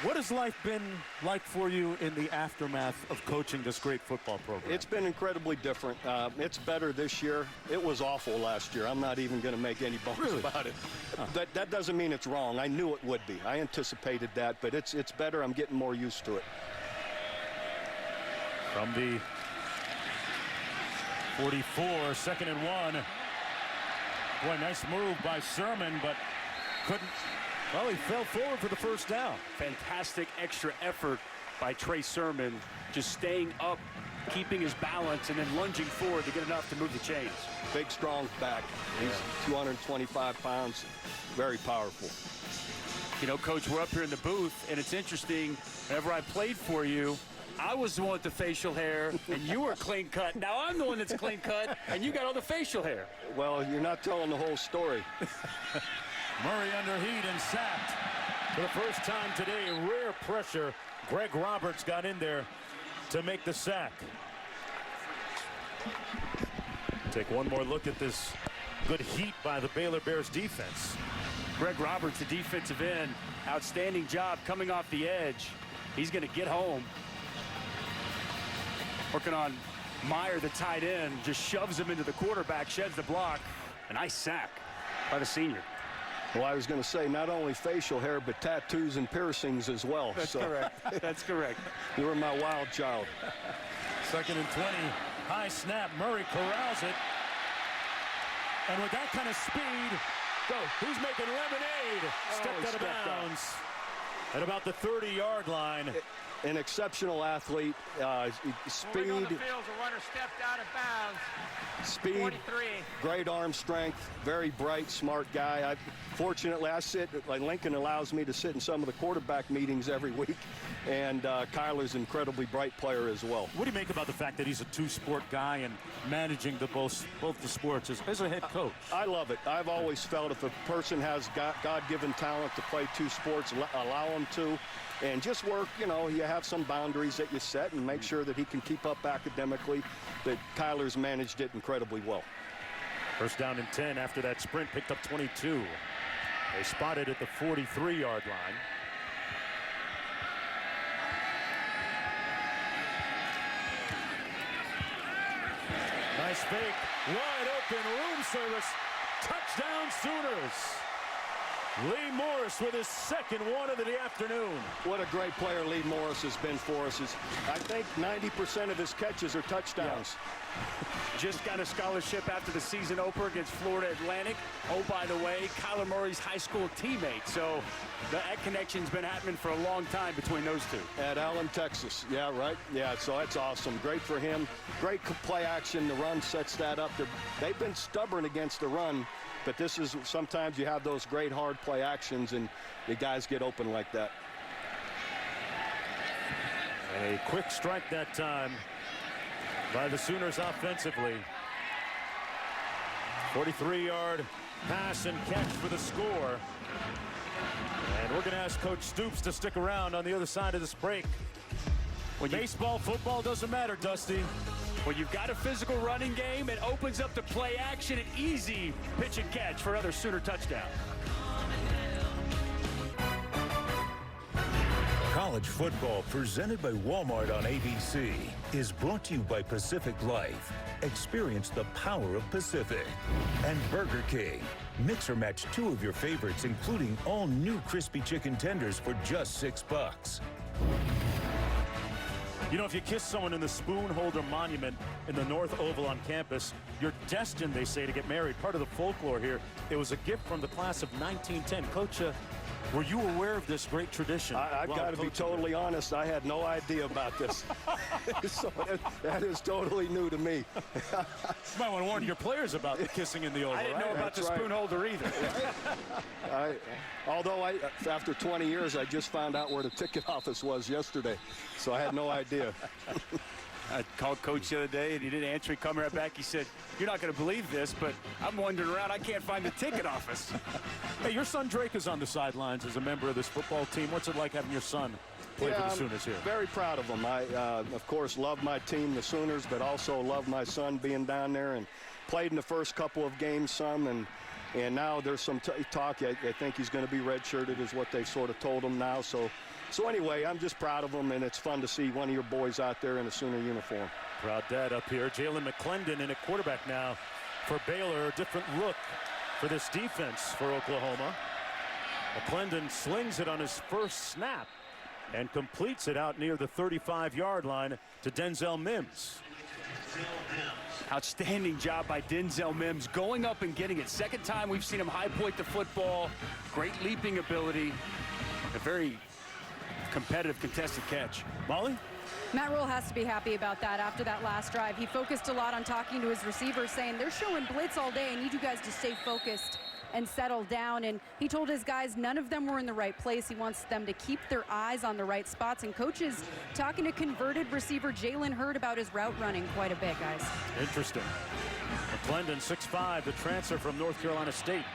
What has life been like for you in the aftermath of coaching this great football program? It's been incredibly different. It's better this year. It was awful last year. I'm not even going to make any bones about it. That doesn't mean it's wrong. I knew it would be. I anticipated that, but it's better. I'm getting more used to it. From the 44, 2nd and 1. Boy, nice move by Sermon, but couldn't. Well, he fell forward for the first down. Fantastic extra effort by Trey Sermon, just staying up, keeping his balance, and then lunging forward to get enough to move the chains. Big, strong back. He's 225 pounds, very powerful. You know, Coach, we're up here in the booth, and it's interesting, whenever I played for you, I was the one with the facial hair, and you were clean cut. Now I'm the one that's clean cut, and you got all the facial hair. Well, you're not telling the whole story. Murray under heat and sacked. For the first time today, rare pressure. Greg Roberts got in there to make the sack. Take one more look at this good heat by the Baylor Bears defense. Greg Roberts, the defensive end, outstanding job coming off the edge. He's going to get home. Working on Meyer, the tight end, just shoves him into the quarterback, sheds the block. A nice sack by the senior. Well, I was going to say not only facial hair, but tattoos and piercings as well. That's correct. That's correct. You were my wild child. 2nd and 20. High snap. Murray corrals it. And with that kind of speed, he's making lemonade. Stepped out of bounds at about the 30-yard line. An exceptional athlete, speed. On the field, a runner stepped out of bounds. Speed, 43. Great arm strength, very bright, smart guy. Fortunately, Lincoln allows me to sit in some of the quarterback meetings every week, and Kyler's an incredibly bright player as well. What do you make about the fact that he's a two-sport guy and managing both the sports as a head coach? I love it. I've always felt if a person has God-given talent to play 2 sports, allow them to. And just work, you know, you have some boundaries that you set and make sure that he can keep up academically. But Kyler's managed it incredibly well. First down and 10 after that sprint, picked up 22. They spotted at the 43-yard line. Nice fake, wide open room service. Touchdown Sooners. Lee Morris with his second one of the afternoon. What a great player Lee Morris has been for us. I think 90% of his catches are touchdowns. Just got a scholarship after the season opener against Florida Atlantic. Oh, by the way, Kyler Murray's high school teammate. So that connection's been happening for a long time between those two. At Allen, Texas. Yeah, right. Yeah, so that's awesome. Great for him. Great play action. The run sets that up. They've been stubborn against the run, but this is sometimes you have those great hard play actions and the guys get open like that. A quick strike that time by the Sooners offensively. 43-yard pass and catch for the score. And we're going to ask Coach Stoops to stick around on the other side of this break. Baseball, football, doesn't matter, Dusty. When you've got a physical running game, it opens up the play action and easy pitch and catch for another Sooner touchdown. College football presented by Walmart on ABC is brought to you by Pacific Life. Experience the power of Pacific. And Burger King. Mix or match two of your favorites, including all new crispy chicken tenders for just $6. You know, if you kiss someone in the Spoonholder Monument in the North Oval on campus, you're destined, they say, to get married. Part of the folklore here. It was a gift from the class of 1910. Coach, were you aware of this great tradition? I've got to be totally honest. I had no idea about this. So that is totally new to me. You might want to warn your players about the kissing in the Oval. I didn't know about the spoon holder either. Although after 20 years, I just found out where the ticket office was yesterday. So I had no idea. I called Coach the other day, and he didn't answer. He come right back. He said, "You're not going to believe this, but I'm wandering around. I can't find the ticket office." Hey, your son Drake is on the sidelines as a member of this football team. What's it like having your son play for the Sooners here? Very proud of him. I, of course, love my team, the Sooners, but also love my son being down there and played in the first couple of games some. And now there's some talk. I think he's going to be redshirted is what they've sort of told him now. So anyway, I'm just proud of him, and it's fun to see one of your boys out there in a Sooner uniform. Proud dad up here. Jalen McClendon in a quarterback now for Baylor. A different look for this defense for Oklahoma. McClendon slings it on his first snap and completes it out near the 35-yard line to Denzel Mims. Outstanding job by Denzel Mims going up and getting it. Second time we've seen him high point the football. Great leaping ability. A very competitive contested catch. Molly? Matt Rule has to be happy about that after that last drive. He focused a lot on talking to his receivers, saying they're showing blitz all day. I need you guys to stay focused and settle down. And he told his guys none of them were in the right place. He wants them to keep their eyes on the right spots. And coaches talking to converted receiver Jalen Hurd about his route running quite a bit, guys. Interesting. McClendon, 6'5", the transfer from North Carolina State,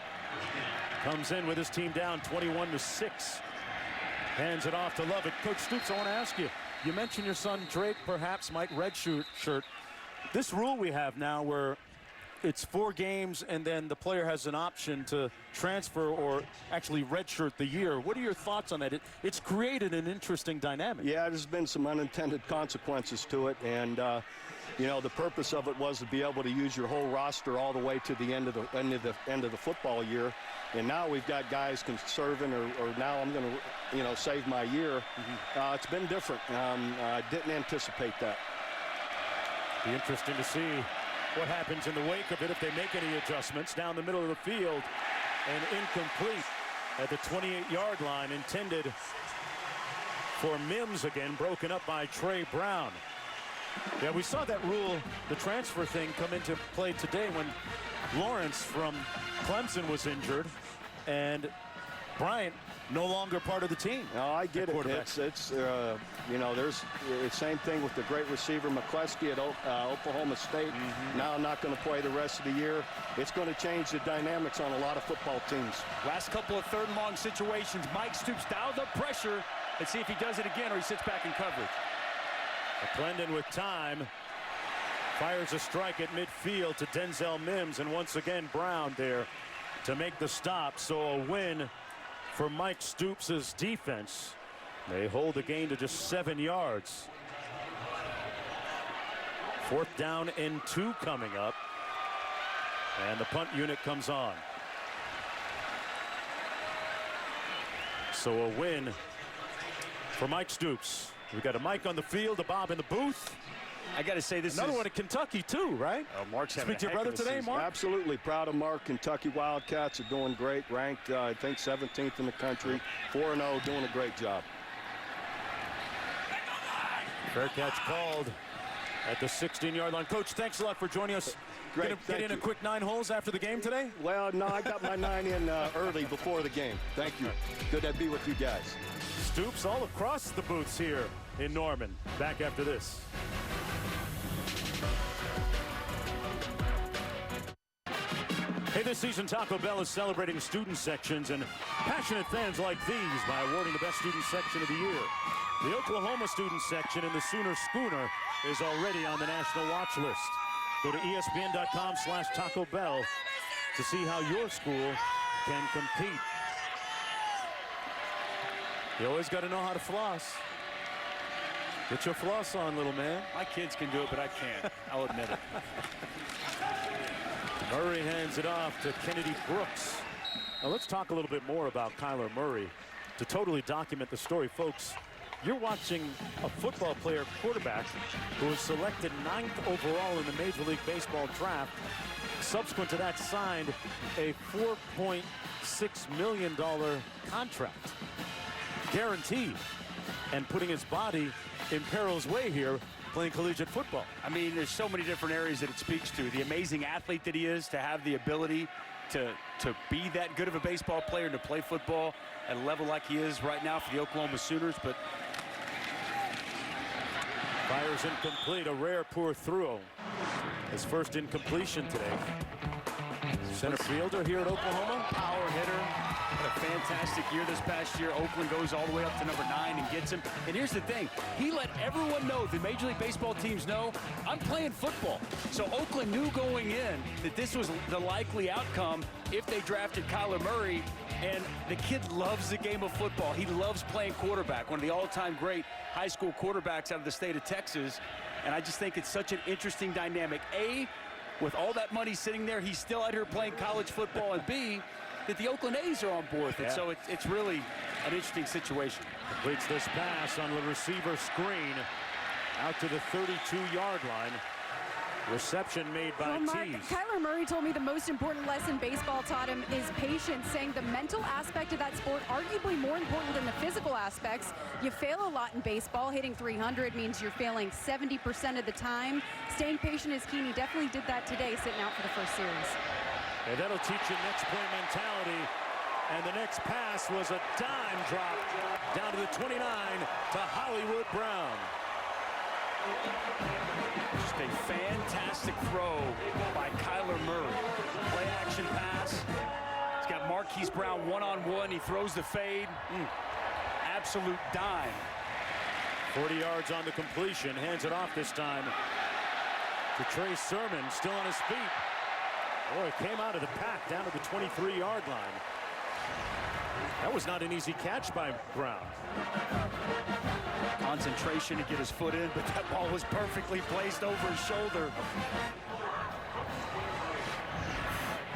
comes in with his team down 21-6. Hands it off to Lovett. Coach Stoops, I want to ask you, you mentioned your son Drake perhaps might redshirt. This rule we have now where it's 4 games and then the player has an option to transfer or actually redshirt the year. What are your thoughts on that? It's created an interesting dynamic. Yeah, there's been some unintended consequences to it, and you know, the purpose of it was to be able to use your whole roster all the way to the end of the football year. And now we've got guys conserving, or now I'm going to, you know, save my year. It's been different. I didn't anticipate that. Be interesting to see what happens in the wake of it if they make any adjustments. Down the middle of the field and incomplete at the 28-yard line, intended for Mims again, broken up by Trey Brown. Yeah, we saw that rule, the transfer thing, come into play today when Lawrence from Clemson was injured and Bryant no longer part of the team. No, I get it. It's you know, there's the same thing with the great receiver McCleskey at Oklahoma State. Now not going to play the rest of the year. It's going to change the dynamics on a lot of football teams. Last couple of third and long situations. Mike Stoops dials up pressure. Let's see if he does it again or he sits back in coverage. McClendon with time fires a strike at midfield to Denzel Mims, and once again Brown there to make the stop. So a win for Mike Stoops' defense. They hold the gain to just 7 yards. 4th down and 2 coming up, and the punt unit comes on. So a win for Mike Stoops. We got a Mike on the field, a Bob in the booth. I got to say, this Another is one in Kentucky, too, right? Mark's having Speak to your brother today, Mark? Absolutely proud of Mark. Kentucky Wildcats are doing great. Ranked, I think, 17th in the country. 4-0, doing a great job. Fair catch called at the 16-yard line. Coach, thanks a lot for joining us. Great. Get in a quick 9 holes after the game today? Well, no, I got my 9 in early before the game. Thank you. Good to be with you guys. Stoops all across the booths here in Norman. Back after this. Hey, this season Taco Bell is celebrating student sections and passionate fans like these by awarding the best student section of the year. The Oklahoma student section in the Sooner Schooner is already on the national watch list. Go to ESPN.com/Taco Bell to see how your school can compete. You always got to know how to floss. Get your floss on, little man. My kids can do it, but I can't. I'll admit it. Murray hands it off to Kennedy Brooks. Now let's talk a little bit more about Kyler Murray to totally document the story, folks. You're watching a football player quarterback who was selected 9th overall in the Major League Baseball draft. Subsequent to that, signed a $4.6 million contract, guaranteed, and putting his body in peril's way here playing collegiate football. I mean, there's so many different areas that it speaks to. The amazing athlete that he is, to have the ability to be that good of a baseball player and to play football at a level like he is right now for the Oklahoma Sooners. But fires incomplete, a rare poor throw. His first incompletion today. Center fielder here at Oklahoma. Power hitter. Had a fantastic year this past year. Oakland goes all the way up to number 9 and gets him. And here's the thing. He let everyone know, the Major League Baseball teams know, I'm playing football. So Oakland knew going in that this was the likely outcome if they drafted Kyler Murray. And the kid loves the game of football. He loves playing quarterback, one of the all-time great high school quarterbacks out of the state of Texas. And I just think it's such an interesting dynamic. A, with all that money sitting there, he's still out here playing college football. And B, that the Oakland A's are on board with it. Yeah. So it's really an interesting situation. Completes this pass on the receiver screen out to the 32-yard line. Reception made by Mark, Tees. Kyler Murray told me the most important lesson baseball taught him is patience, saying the mental aspect of that sport arguably more important than the physical aspects. You fail a lot in baseball. Hitting 300 means you're failing 70% of the time. Staying patient is key, and he definitely did that today, sitting out for the first series. And that'll teach you next play mentality. And the next pass was a dime drop down to the 29 to Hollywood Brown. Just a fantastic throw by Kyler Murray. Play action pass. He's got Marquise Brown one-on-one. He throws the fade. Absolute dime. 40 yards on the completion. Hands it off this time to Trey Sermon, still on his feet. Boy, it came out of the pack down to the 23-yard line. That was not an easy catch by Brown. Concentration to get his foot in, but that ball was perfectly placed over his shoulder.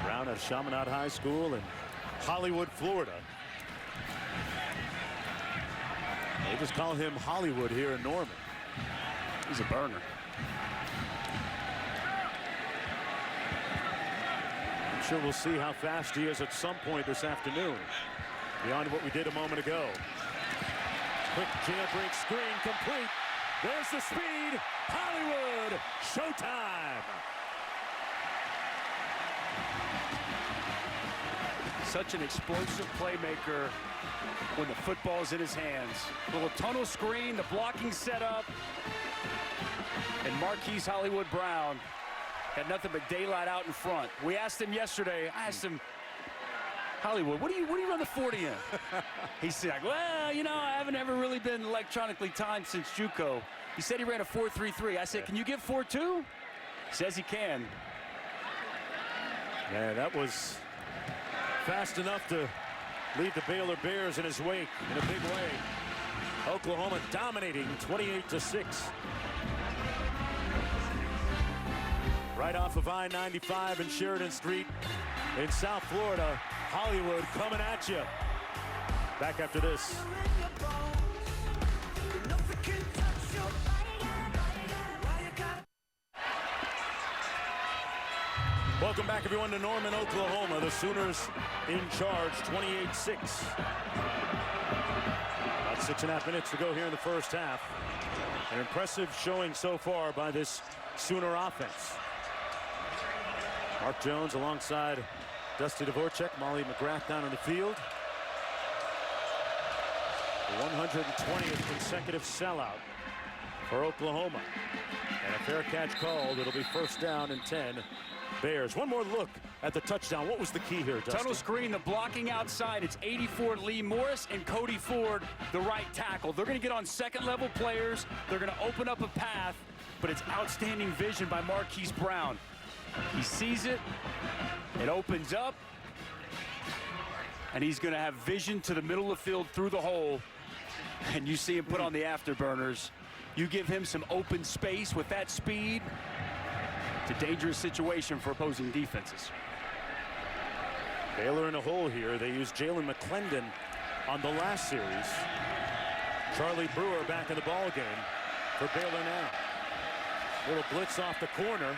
Brown at Chaminade High School in Hollywood, Florida. They just call him Hollywood here in Norman. He's a burner. I'm sure we'll see how fast he is at some point this afternoon, beyond what we did a moment ago. Quick jailbreak screen complete. There's the speed. Hollywood, showtime. Such an explosive playmaker when the football's in his hands. Little tunnel screen, the blocking setup. And Marquise Hollywood Brown had nothing but daylight out in front. We asked him yesterday, I asked him, Hollywood, what do you run the 40 in? He said, well, you know, I haven't ever really been electronically timed since JUCO. He said he ran a 4.33. I said, can you get 4.2? He says he can. Yeah, that was fast enough to leave the Baylor Bears in his wake in a big way. Oklahoma dominating 28-6. Right off of I-95 and Sheridan Street in South Florida. Hollywood coming at you. Back after this. Welcome back, everyone, to Norman, Oklahoma. The Sooners in charge, 28-6. About 6.5 minutes to go here in the first half. An impressive showing so far by this Sooner offense. Mark Jones alongside Dusty Dvorak, Molly McGrath down on the field. The 120th consecutive sellout for Oklahoma. And a fair catch called. It'll be first down and 10. Bears. One more look at the touchdown. What was the key here, Dusty? Tunnel screen, the blocking outside. It's 84 Lee Morris and Cody Ford, the right tackle. They're going to get on second-level players. They're going to open up a path, but it's outstanding vision by Marquise Brown. He sees it. It opens up. And he's going to have vision to the middle of the field through the hole. And you see him put on the afterburners. You give him some open space with that speed. It's a dangerous situation for opposing defenses. Baylor in a hole here. They used Jalen McClendon on the last series. Charlie Brewer back in the ball game for Baylor now. Little blitz off the corner.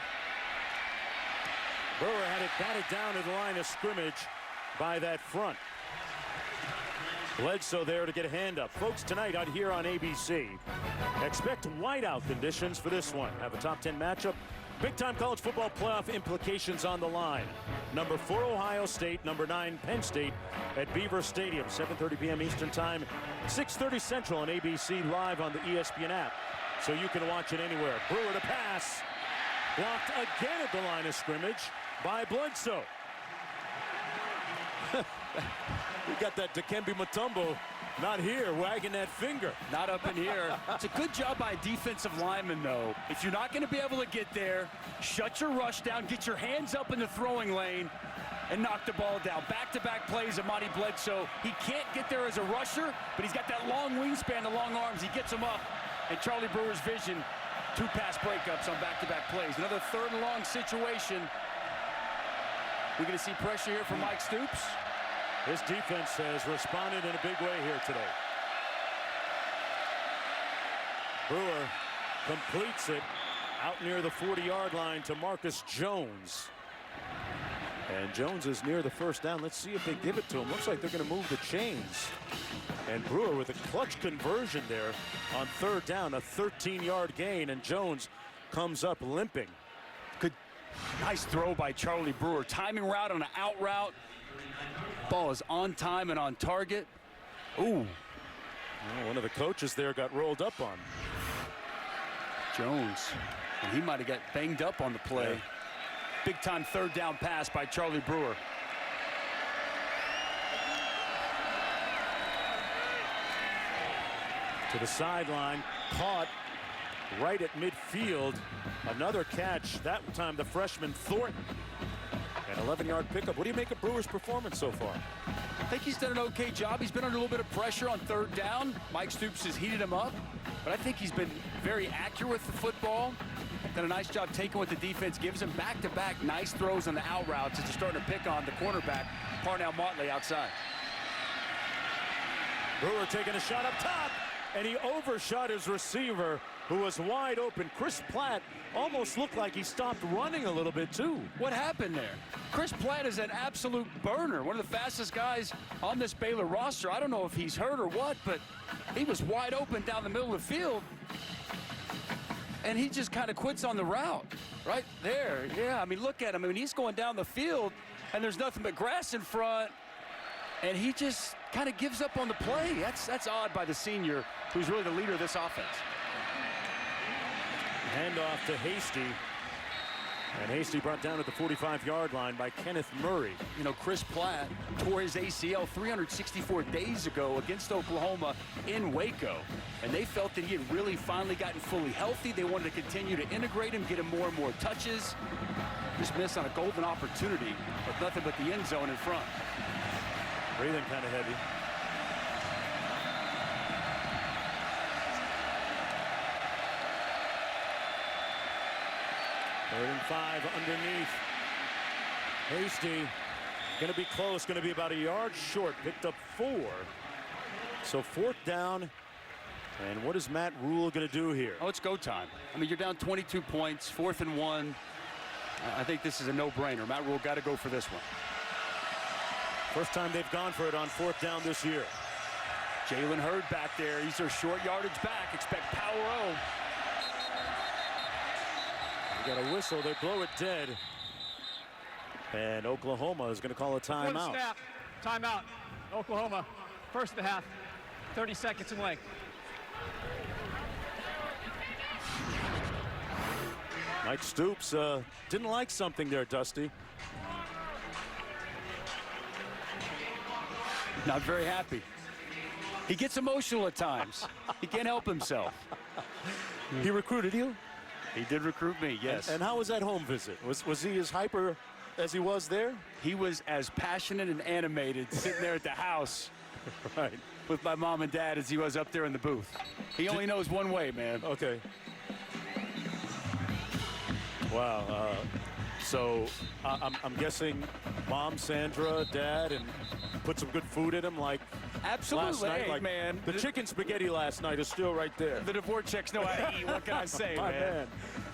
Brewer had it batted down at the line of scrimmage by that front. Bledsoe there to get a hand up. Folks, tonight out here on ABC, expect whiteout conditions for this one. Have a top 10 matchup. Big-time college football playoff implications on the line. Number 4 Ohio State, number 9 Penn State at Beaver Stadium, 7:30 p.m. Eastern Time, 6:30 Central on ABC Live on the ESPN app, so you can watch it anywhere. Brewer to pass, blocked again at the line of scrimmage by Bledsoe. We got that Dikembe Mutombo not here, wagging that finger. Not up in here. It's a good job by a defensive lineman, though. If you're not going to be able to get there, shut your rush down, get your hands up in the throwing lane, and knock the ball down. Back-to-back plays of Monty Bledsoe. He can't get there as a rusher, but he's got that long wingspan, the long arms. He gets them up, and Charlie Brewer's vision, 2 pass breakups on back-to-back plays. Another third and long situation. We're going to see pressure here from Mike Stoops. This defense has responded in a big way here today. Brewer completes it out near the 40-yard line to Marcus Jones. And Jones is near the first down. Let's see if they give it to him. Looks like they're going to move the chains. And Brewer with a clutch conversion there on third down, a 13-yard gain, and Jones comes up limping. Good, nice throw by Charlie Brewer. Timing route on an out route. Ball is on time and on target. Ooh. Well, one of the coaches there got rolled up on. Jones. And he might have got banged up on the play. Yeah. Big time third down pass by Charlie Brewer. To the sideline, caught right at midfield. Another catch, that time the freshman Thornton. An 11-yard pickup. What do you make of Brewer's performance so far? I think he's done an okay job. He's been under a little bit of pressure on third down. Mike Stoops has heated him up, but I think he's been very accurate with the football. Done a nice job taking what the defense gives him. Back-to-back nice throws on the out routes as they're starting to pick on the cornerback, Parnell Motley, outside. Brewer taking a shot up top, and he overshot his receiver, who was wide open. Chris Platt almost looked like he stopped running a little bit, too. What happened there? Chris Platt is an absolute burner, one of the fastest guys on this Baylor roster. I don't know if he's hurt or what, but he was wide open down the middle of the field, and he just kind of quits on the route right there. Yeah, I mean, look at him. I mean, he's going down the field, and there's nothing but grass in front, and he just kind of gives up on the play. That's odd by the senior, who's really the leader of this offense. Handoff to Hasty. And Hasty brought down at the 45-yard line by Kenneth Murray. You know, Chris Platt tore his ACL 364 days ago against Oklahoma in Waco. And they felt that he had really finally gotten fully healthy. They wanted to continue to integrate him, get him more and more touches. Just missed on a golden opportunity, but nothing but the end zone in front. Breathing kind of heavy. Third and 5 underneath. Hasty going to be close, going to be about a yard short. Picked up 4 So 4th down. And what is Matt Rule going to do here? Oh, it's go time. I mean, you're down 22 points, 4th and 1. I think this is a no-brainer. Matt Rule got to go for this one. First time they've gone for it on 4th down this year. Jalen Hurd back there. He's their short yardage back. Expect power O. You got a whistle. They blow it dead. And Oklahoma is going to call a timeout. Snap. Timeout. Oklahoma. First of the half. 30 seconds in length. Mike Stoops didn't like something there, Dusty. Not very happy. He gets emotional at times. He can't help himself. He recruited you? He did recruit me, yes. And how was that home visit? Was he as hyper as he was there? He was as passionate and animated sitting there at the house right. with my mom and dad as he was up there in the booth. He only knows one way, man. Okay. Wow. So I'm guessing Mom, Sandra, Dad, and put some good food in him like absolutely, last night. Like man. The chicken spaghetti last night is still right there. The Dvorak's know how to eat. What can I say, man?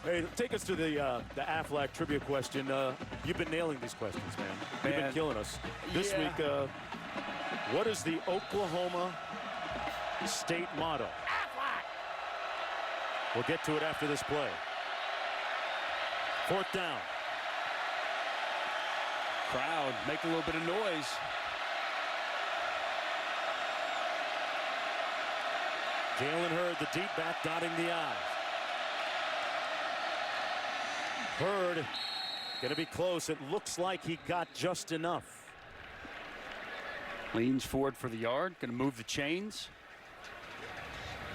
Hey, take us to the Aflac trivia question. You've been nailing these questions, man. You've been killing us. This week, what is the Oklahoma state motto? Aflac! We'll get to it after this play. 4th down. Crowd, make a little bit of noise. Jalen Hurd, the deep back, dotting the I. Hurd going to be close. It looks like he got just enough. Leans forward for the yard, going to move the chains.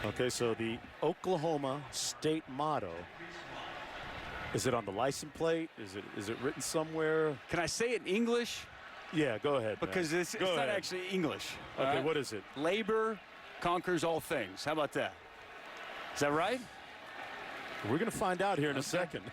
Okay, so the Oklahoma state motto. Is it on the license plate? Is it written somewhere? Can I say it in English? Yeah, go ahead. Because it's not actually English. Okay, what is it? Labor conquers all things. How about that? Is that right? We're going to find out here in a second.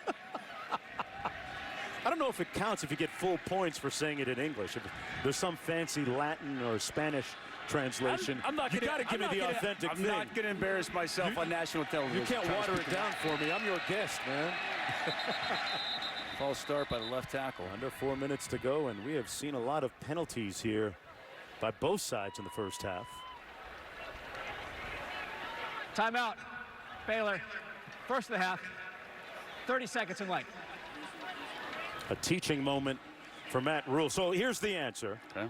I don't know if it counts if you get full points for saying it in English. If there's some fancy Latin or Spanish translation, I'm not gonna, you got to give me the authentic thing. I'm not going to embarrass myself on national television. You can't water it down for me. I'm your guest, man. False start by the left tackle. Under 4 minutes to go, and we have seen a lot of penalties here by both sides in the first half. Timeout. Baylor. First of the half. 30 seconds in length. A teaching moment for Matt Rule. So here's the answer. Okay.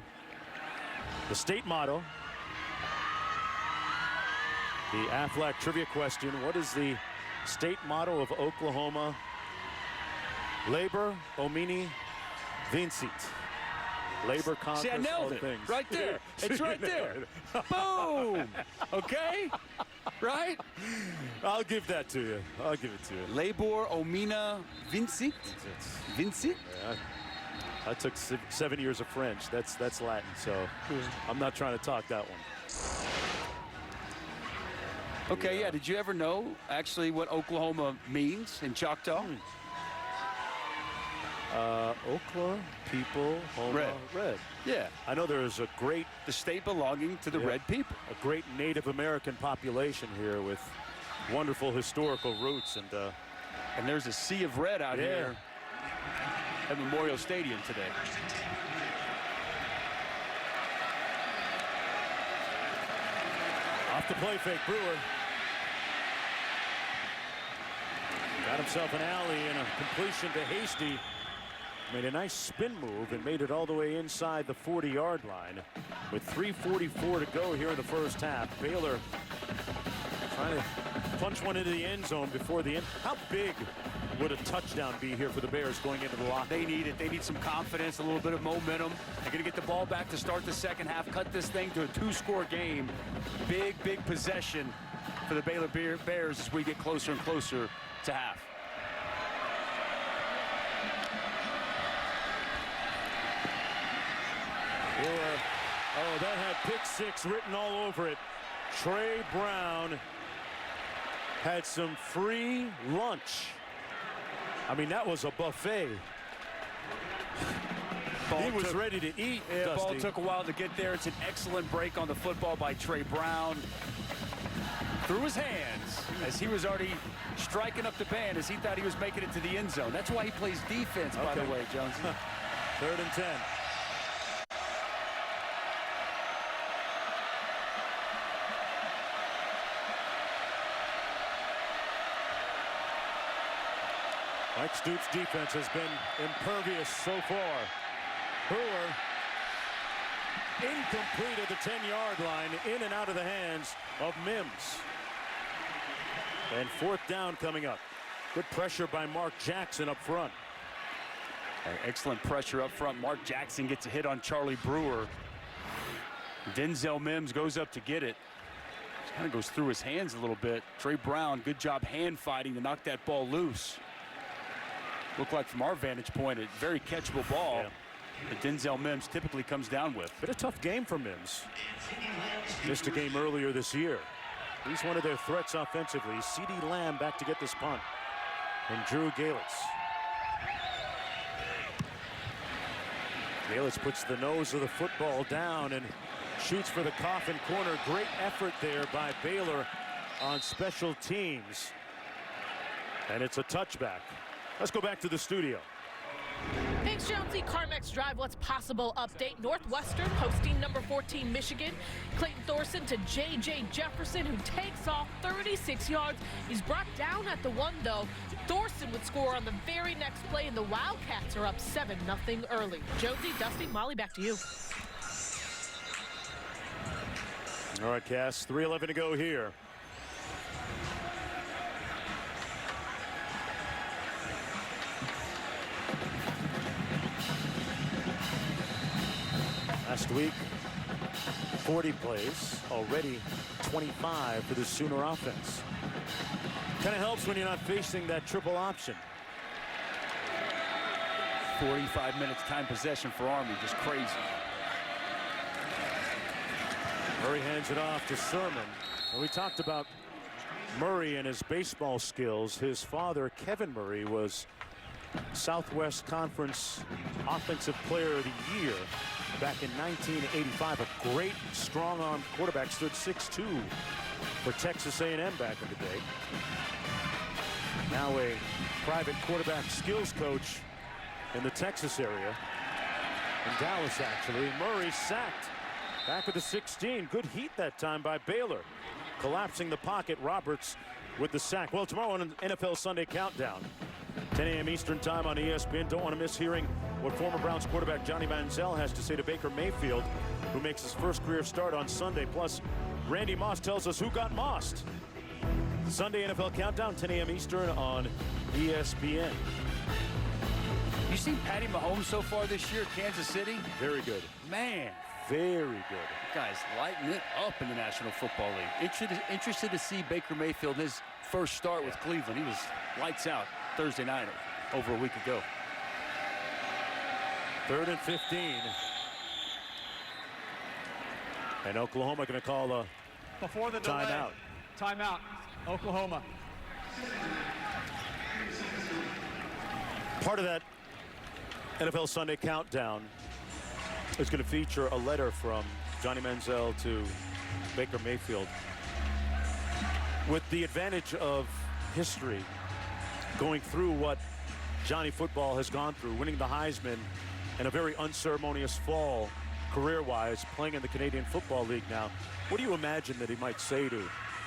The state motto. The Aflac trivia question. What is the state motto of Oklahoma? Labor, omni, vincit. Labor conquers See, I nailed all it. things. Right there. It's right there. Boom. Okay? Right? I'll give that to you. I'll give it to you. Labor, omnia, vincit. Vincit? Yeah, I took 7 years of French. That's Latin, so I'm not trying to talk that one. Okay, yeah. Did you ever know actually what Oklahoma means in Choctaw? Oklahoma people, Homa, red. Yeah. I know there is a great... The state belonging to the red people. A great Native American population here with wonderful historical roots. And there's a sea of red out here at Memorial Stadium today. Off the play fake, Brewer. Got himself an alley and a completion to Hasty. Made a nice spin move and made it all the way inside the 40-yard line. With 3:44 to go here in the first half, Baylor trying to punch one into the end zone before the end. How big would a touchdown be here for the Bears going into the locker? They need it. They need some confidence, a little bit of momentum. They're going to get the ball back to start the second half, cut this thing to a 2-score game. Big, big possession for the Baylor Bears as we get closer and closer to half. Oh, that had pick 6 written all over it. Trey Brown had some free lunch. I mean, that was a buffet. He was ready to eat, Yeah, Dusty. ball took a while to get there. It's an excellent break on the football by Trey Brown. Through his hands as he was already striking up the band as he thought he was making it to the end zone. That's why he plays defense, by the way, Jonesy. 3rd and 10. Mike Stoops' defense has been impervious so far. Brewer incomplete at the 10-yard line, in and out of the hands of Mims. And 4th down coming up. Good pressure by Mark Jackson up front. Excellent pressure up front. Mark Jackson gets a hit on Charlie Brewer. Denzel Mims goes up to get it. Kind of goes through his hands a little bit. Trey Brown, good job hand fighting to knock that ball loose. Looked like from our vantage point, a very catchable ball that Denzel Mims typically comes down with. Been a tough game for Mims. Missed a game earlier this year. He's one of their threats offensively. CeeDee Lamb back to get this punt. And Drew Galitz. Galitz puts the nose of the football down and shoots for the coffin corner. Great effort there by Baylor on special teams. And it's a touchback. Let's go back to the studio. Thanks, Jonesy. Carmex Drive, what's possible update. Northwestern hosting number 14 Michigan. Clayton Thorson to J.J. Jefferson, who takes off 36 yards. He's brought down at the 1, though. Thorson would score on the very next play, and the Wildcats are up 7-0 early. Jonesy, Dusty, Molly, back to you. All right, Cass, 3:11 to go here. Last week, 40 plays, already 25 for the Sooner offense. Kind of helps when you're not facing that triple option. 45 minutes time possession for Army, just crazy. Murray hands it off to Sermon. And we talked about Murray and his baseball skills. His father, Kevin Murray, was Southwest Conference Offensive Player of the Year back in 1985. A great strong-arm quarterback, stood 6'2" for Texas A&M back in the day. Now a private quarterback skills coach in the Texas area, in Dallas actually. Murray sacked back with the 16. Good heat that time by Baylor. Collapsing the pocket, Roberts with the sack. Well, tomorrow on an NFL Sunday Countdown, 10 a.m. Eastern time on ESPN. Don't want to miss hearing what former Browns quarterback Johnny Manziel has to say to Baker Mayfield, who makes his first career start on Sunday. Plus, Randy Moss tells us who got mossed. Sunday NFL Countdown, 10 a.m. Eastern on ESPN. You seen Patty Mahomes so far this year, Kansas City? Very good. Man. Very good. Guys lighting it up in the National Football League. Interested to see Baker Mayfield, his first start with Cleveland. He was lights out Thursday night over a week ago. 3rd and 15. And Oklahoma going to call a Before the timeout. Timeout, Oklahoma. Part of that NFL Sunday Countdown is going to feature a letter from Johnny Manziel to Baker Mayfield. With the advantage of history, going through what Johnny football has gone through, winning the Heisman and a very unceremonious fall career-wise, playing in the Canadian Football League now. What do you imagine that he might say to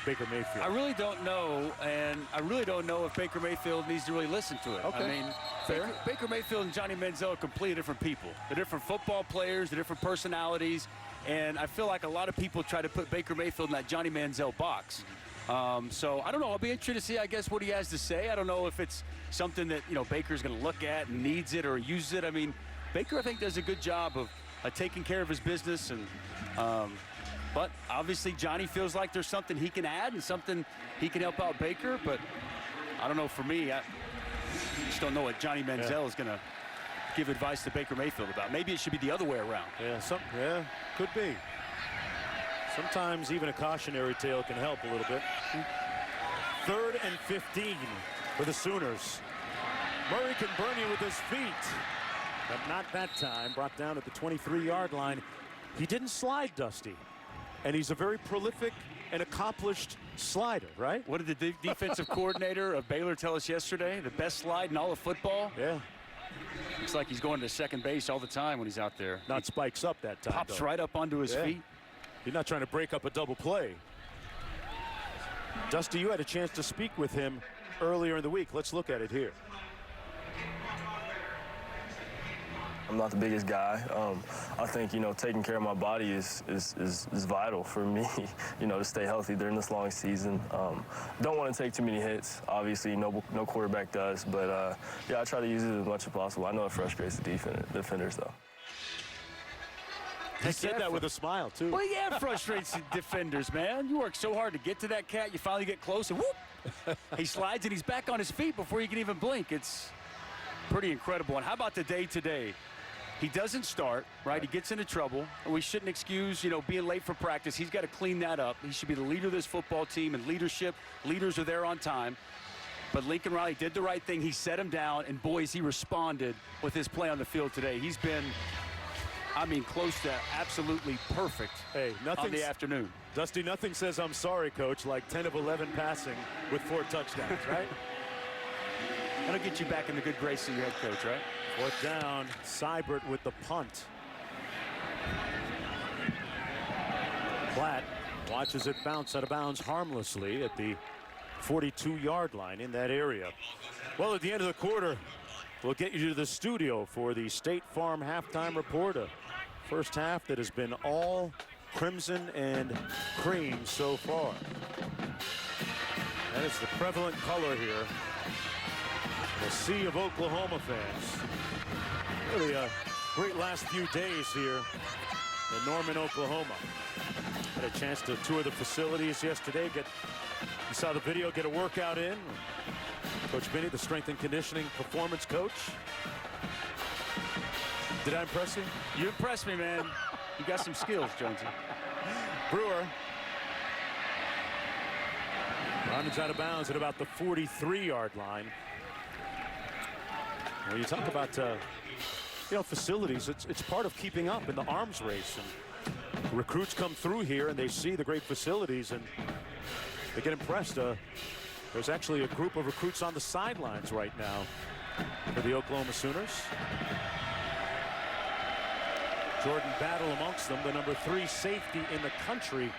Baker Mayfield? I really don't know, and I really don't know if Baker Mayfield needs to really listen to it. Okay. I mean, Baker Mayfield and Johnny Manziel are completely different people. They're different football players, they're different personalities, and I feel like a lot of people try to put Baker Mayfield in that Johnny Manziel box. So I don't know. I'll be interested to see, I guess, what he has to say. I don't know if it's something that, you know, Baker's going to look at and needs it or uses it. I mean, Baker, I think, does a good job of taking care of his business, and but obviously Johnny feels like there's something he can add and something he can help out Baker. But I don't know. For me, I just don't know what Johnny Manziel is going to give advice to Baker Mayfield about. Maybe it should be the other way around. Yeah, could be. Sometimes even a cautionary tale can help a little bit. 3rd and 15 for the Sooners. Murray can burn you with his feet. But not that time. Brought down at the 23-yard line. He didn't slide, Dusty. And he's a very prolific and accomplished slider, right? What did the defensive coordinator of Baylor tell us yesterday? The best slide in all of football? Yeah. Looks like he's going to second base all the time when he's out there. Not spikes up that time, Pops though. right up onto his feet. He's not trying to break up a double play. Dusty, you had a chance to speak with him earlier in the week. Let's look at it here. I'm not the biggest guy. I think, taking care of my body is vital for me, to stay healthy during this long season. Don't want to take too many hits. Obviously, no quarterback does. But, I try to use it as much as possible. I know it frustrates the defenders, though. He said that with a smile, too. Well, yeah, it frustrates the defenders, man. You work so hard to get to that cat. You finally get close, and whoop! He slides, and he's back on his feet before you can even blink. It's pretty incredible. And how about the day today? He doesn't start, right? He gets into trouble. And we shouldn't excuse, being late for practice. He's got to clean that up. He should be the leader of this football team, and leaders are there on time. But Lincoln Riley did the right thing. He set him down, and boys, he responded with his play on the field today. He's been, close to absolutely perfect on the afternoon. Dusty, nothing says I'm sorry, Coach, like 10 of 11 passing with 4 touchdowns, right? That'll get you back in the good graces of your head coach, right? 4th down, Seibert with the punt. Platt watches it bounce out of bounds harmlessly at the 42-yard line in that area. Well, at the end of the quarter, we'll get you to the studio for the State Farm halftime report. A first half that has been all crimson and cream so far. That is the prevalent color here. A sea of Oklahoma fans. Really a great last few days here in Norman, Oklahoma. Had a chance to tour the facilities yesterday. You saw the video, get a workout in. Coach Binney, the strength and conditioning performance coach. Did I impress you? You impressed me, man. You got some skills, Jonesy. Brewer runs out of bounds at about the 43-yard line. When you talk about facilities, it's part of keeping up in the arms race. And recruits come through here and they see the great facilities and they get impressed. There's actually a group of recruits on the sidelines right now for the Oklahoma Sooners. Jordan Battle amongst them, the number 3 safety in the country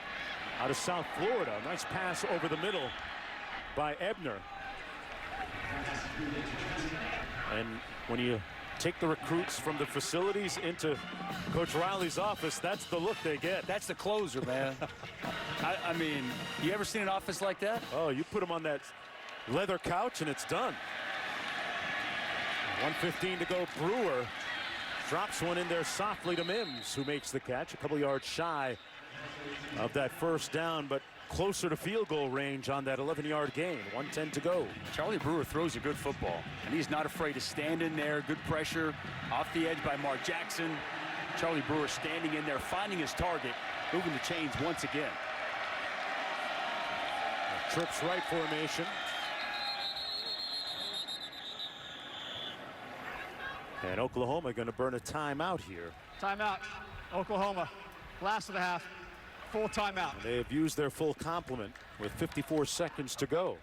out of South Florida. Nice pass over the middle by Ebner. And when you take the recruits from the facilities into Coach Riley's office, that's the look they get. That's the closer, man. I mean, you ever seen an office like that? Oh, you put them on that leather couch and it's done. 1:15 to go. Brewer drops one in there softly to Mims, who makes the catch. A couple yards shy of that first down, but closer to field goal range on that 11-yard gain. 1:10 to go. Charlie Brewer throws a good football, and he's not afraid to stand in there. Good pressure off the edge by Mark Jackson. Charlie Brewer standing in there, finding his target, moving the chains once again. Trips right formation. And Oklahoma going to burn a timeout here. Timeout. Oklahoma. Last of the half. Full timeout. And they have used their full complement with 54 seconds to go.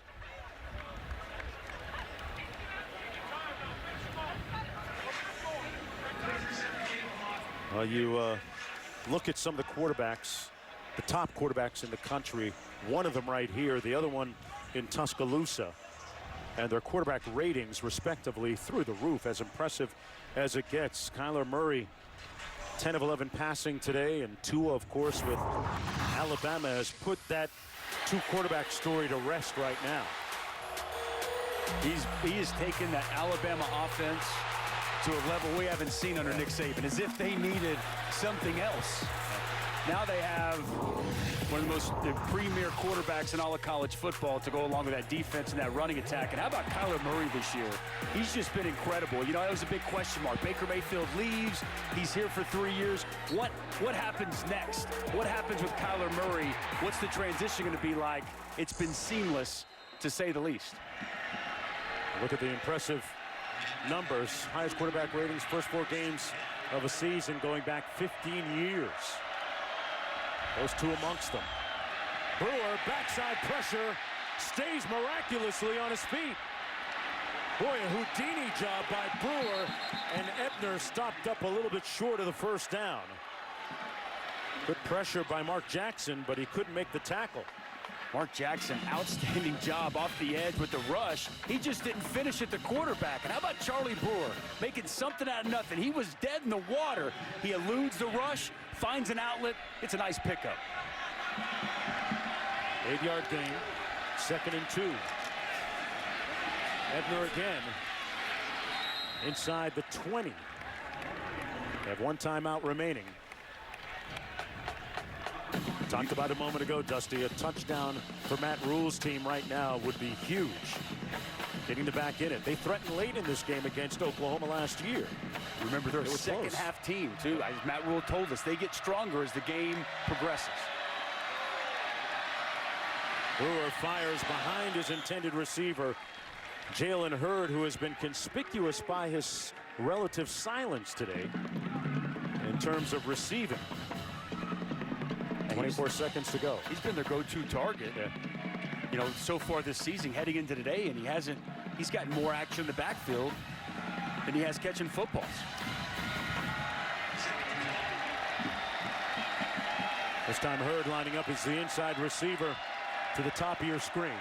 Well, you look at some of the quarterbacks, the top quarterbacks in the country. One of them right here, the other one in Tuscaloosa. And their quarterback ratings, respectively, through the roof, as impressive as it gets. Kyler Murray, 10 of 11 passing today, and Tua, of course, with Alabama, has put that 2-quarterback story to rest right now. He has taken that Alabama offense to a level we haven't seen under Nick Saban, as if they needed something else. Now they have one of the premier quarterbacks in all of college football to go along with that defense and that running attack. And how about Kyler Murray this year? He's just been incredible. You know, that was a big question mark. Baker Mayfield leaves. He's here for 3 years. What happens next? What happens with Kyler Murray? What's the transition going to be like? It's been seamless, to say the least. Look at the impressive numbers. Highest quarterback ratings, first 4 games of a season going back 15 years. Those two amongst them. Brewer, backside pressure, stays miraculously on his feet. Boy, a Houdini job by Brewer, and Ebner stopped up a little bit short of the first down. Good pressure by Mark Jackson, but he couldn't make the tackle. Mark Jackson, outstanding job off the edge with the rush. He just didn't finish at the quarterback. And how about Charlie Brewer making something out of nothing? He was dead in the water. He eludes the rush, finds an outlet. It's a nice pickup. 8-yard gain, 2nd and 2. Ebner again inside the 20. They have 1 timeout remaining. Talked about a moment ago, Dusty, a touchdown for Matt Rule's team right now would be huge. Getting the back in it. They threatened late in this game against Oklahoma last year. Remember, they're a second-half team, too. As Matt Rule told us, they get stronger as the game progresses. Brewer fires behind his intended receiver, Jalen Hurd, who has been conspicuous by his relative silence today in terms of receiving. 24 seconds to go. He's been their go-to target, you know, so far this season, heading into today, and he's gotten more action in the backfield than he has catching footballs. This time Hurd lining up as the inside receiver to the top of your screen.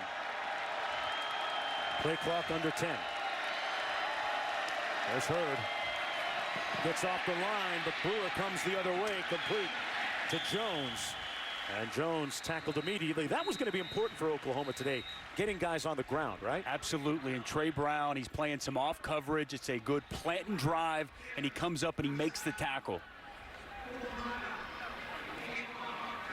Play clock under 10. There's Hurd. Gets off the line, but Brewer comes the other way, complete to Jones. And Jones tackled immediately. That was going to be important for Oklahoma today, getting guys on the ground, right? Absolutely. And Trey Brown, he's playing some off coverage. It's a good plant and drive, and he comes up and he makes the tackle.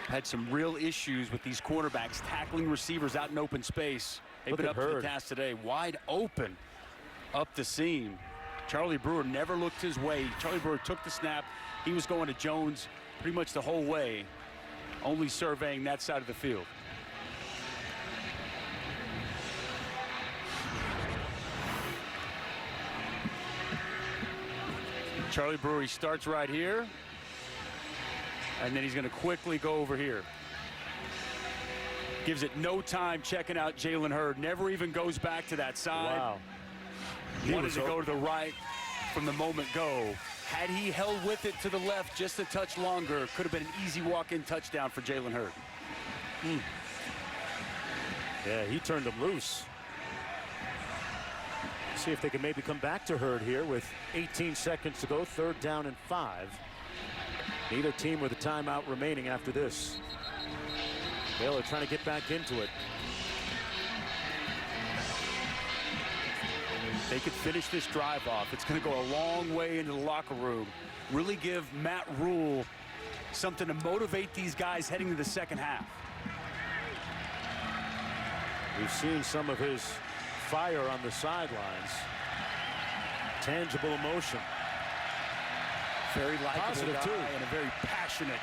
Had some real issues with these quarterbacks tackling receivers out in open space. They've been up to the task today. Wide open up the seam. Charlie Brewer never looked his way. Charlie Brewer took the snap. He was going to Jones pretty much the whole way, only surveying that side of the field. Charlie Brewer, he starts right here, and then he's going to quickly go over here. Gives it no time checking out Jalen Hurd. Never even goes back to that side. Wow. He wanted to go to the right from the moment go. Had he held with it to the left just a touch longer, could have been an easy walk-in touchdown for Jalen Hurd. Yeah, he turned him loose. See if they can maybe come back to Hurd here with 18 seconds to go. 3rd down and 5. Neither team with a timeout remaining after this. Baylor trying to get back into it. They could finish this drive off. It's going to go a long way into the locker room. Really give Matt Rule something to motivate these guys heading to the second half. We've seen some of his fire on the sidelines. Tangible emotion. Very likable guy too. And a very passionate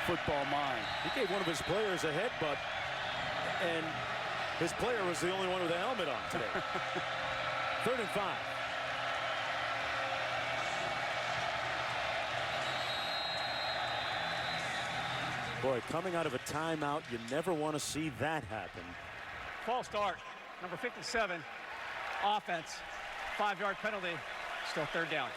football mind. He gave one of his players a headbutt, and his player was the only one with a helmet on today. 3rd and 5. Boy, coming out of a timeout, you never want to see that happen. False start. Number 57, offense. 5-yard penalty. Still 3rd down.